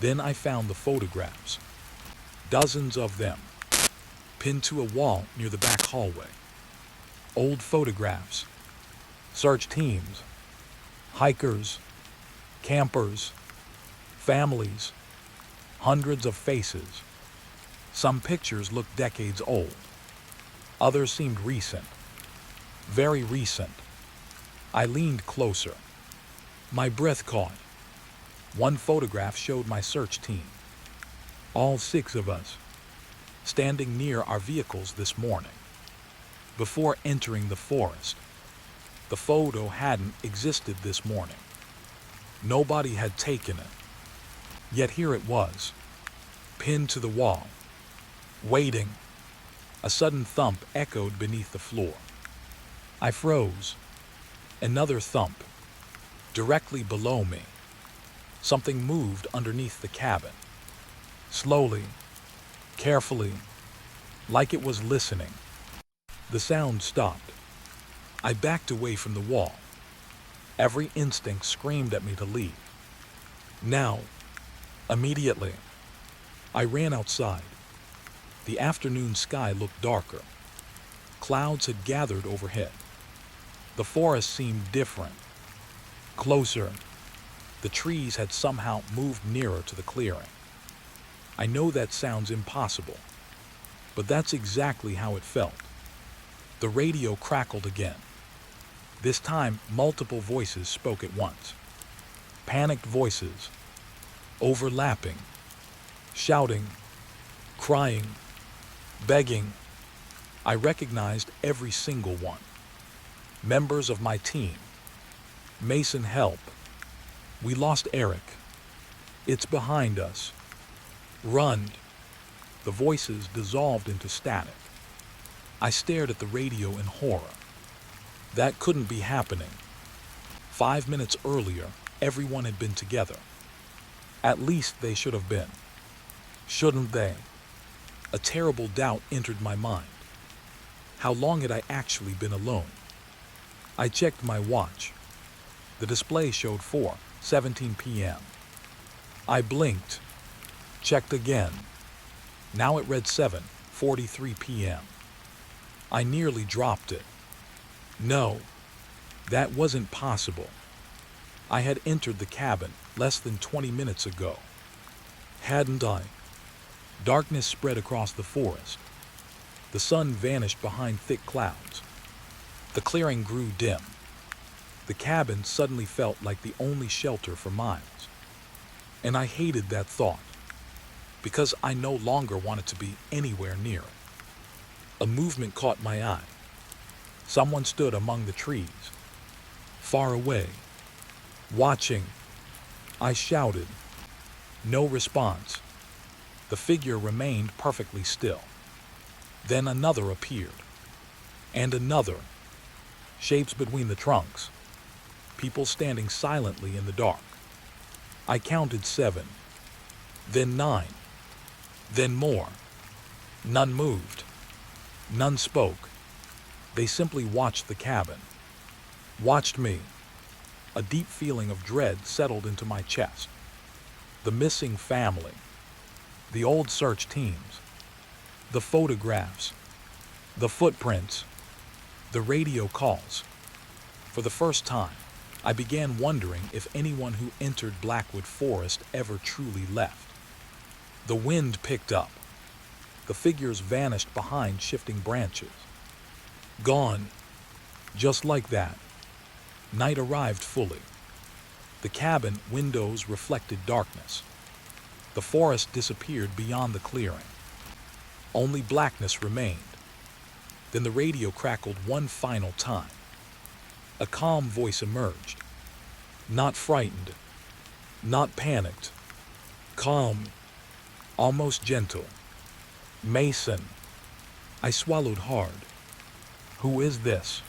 Then I found the photographs. Dozens of them, pinned to a wall near the back hallway. Old photographs. Search teams. Hikers. Campers. Families. Hundreds of faces. Some pictures looked decades old. Others seemed recent. Very recent. I leaned closer. My breath caught. One photograph showed my search team. All 6 of us, standing near our vehicles this morning. Before entering the forest, the photo hadn't existed this morning. Nobody had taken it. Yet here it was, pinned to the wall, waiting. A sudden thump echoed beneath the floor. I froze. Another thump. Directly below me. Something moved underneath the cabin. Slowly, carefully, like it was listening. The sound stopped. I backed away from the wall. Every instinct screamed at me to leave. Now, immediately, I ran outside. The afternoon sky looked darker. Clouds had gathered overhead. The forest seemed different, closer. The trees had somehow moved nearer to the clearing. I know that sounds impossible, but that's exactly how it felt. The radio crackled again. This time, multiple voices spoke at once. Panicked voices, overlapping, shouting, crying, begging. I recognized every single one. Members of my team. Mason, help. We lost Eric. It's behind us. Run. The voices dissolved into static. I stared at the radio in horror. That couldn't be happening. 5 minutes earlier, everyone had been together. At least they should have been. Shouldn't they? A terrible doubt entered my mind. How long had I actually been alone? I checked my watch. The display showed 4:17 p.m. I blinked, checked again. Now it read 7:43 p.m. I nearly dropped it. No, that wasn't possible. I had entered the cabin less than 20 minutes ago. Hadn't I? Darkness spread across the forest. The sun vanished behind thick clouds. The clearing grew dim. The cabin suddenly felt like the only shelter for miles. And I hated that thought, because I no longer wanted to be anywhere near it. A movement caught my eye. Someone stood among the trees, far away, watching. I shouted. No response. The figure remained perfectly still. Then another appeared, and another. Shapes between the trunks. People standing silently in the dark. I counted 7, then 9, then more. None moved. None spoke. They simply watched the cabin. Watched me. A deep feeling of dread settled into my chest. The missing family, the old search teams, the photographs, the footprints, the radio calls. For the first time, I began wondering if anyone who entered Blackwood Forest ever truly left. The wind picked up. The figures vanished behind shifting branches. Gone. Just like that. Night arrived fully. The cabin windows reflected darkness. The forest disappeared beyond the clearing. Only blackness remained. Then the radio crackled one final time. A calm voice emerged. Not frightened. Not panicked. Calm. Almost gentle. Mason. I swallowed hard. Who is this?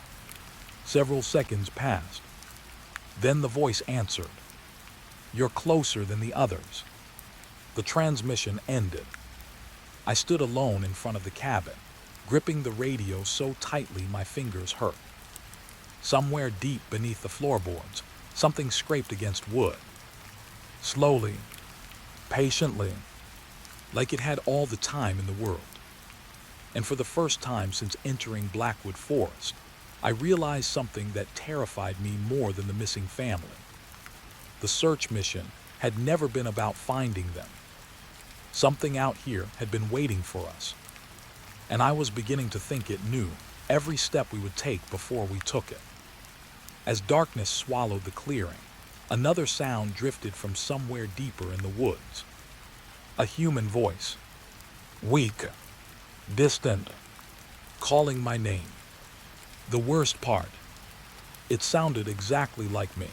Several seconds passed. Then the voice answered. You're closer than the others. The transmission ended. I stood alone in front of the cabin, gripping the radio so tightly my fingers hurt. Somewhere deep beneath the floorboards, something scraped against wood. Slowly, patiently, like it had all the time in the world. And for the first time since entering Blackwood Forest, I realized something that terrified me more than the missing family. The search mission had never been about finding them. Something out here had been waiting for us, and I was beginning to think it knew every step we would take before we took it. As darkness swallowed the clearing, another sound drifted from somewhere deeper in the woods. A human voice, weak, distant, calling my name. The worst part, it sounded exactly like me.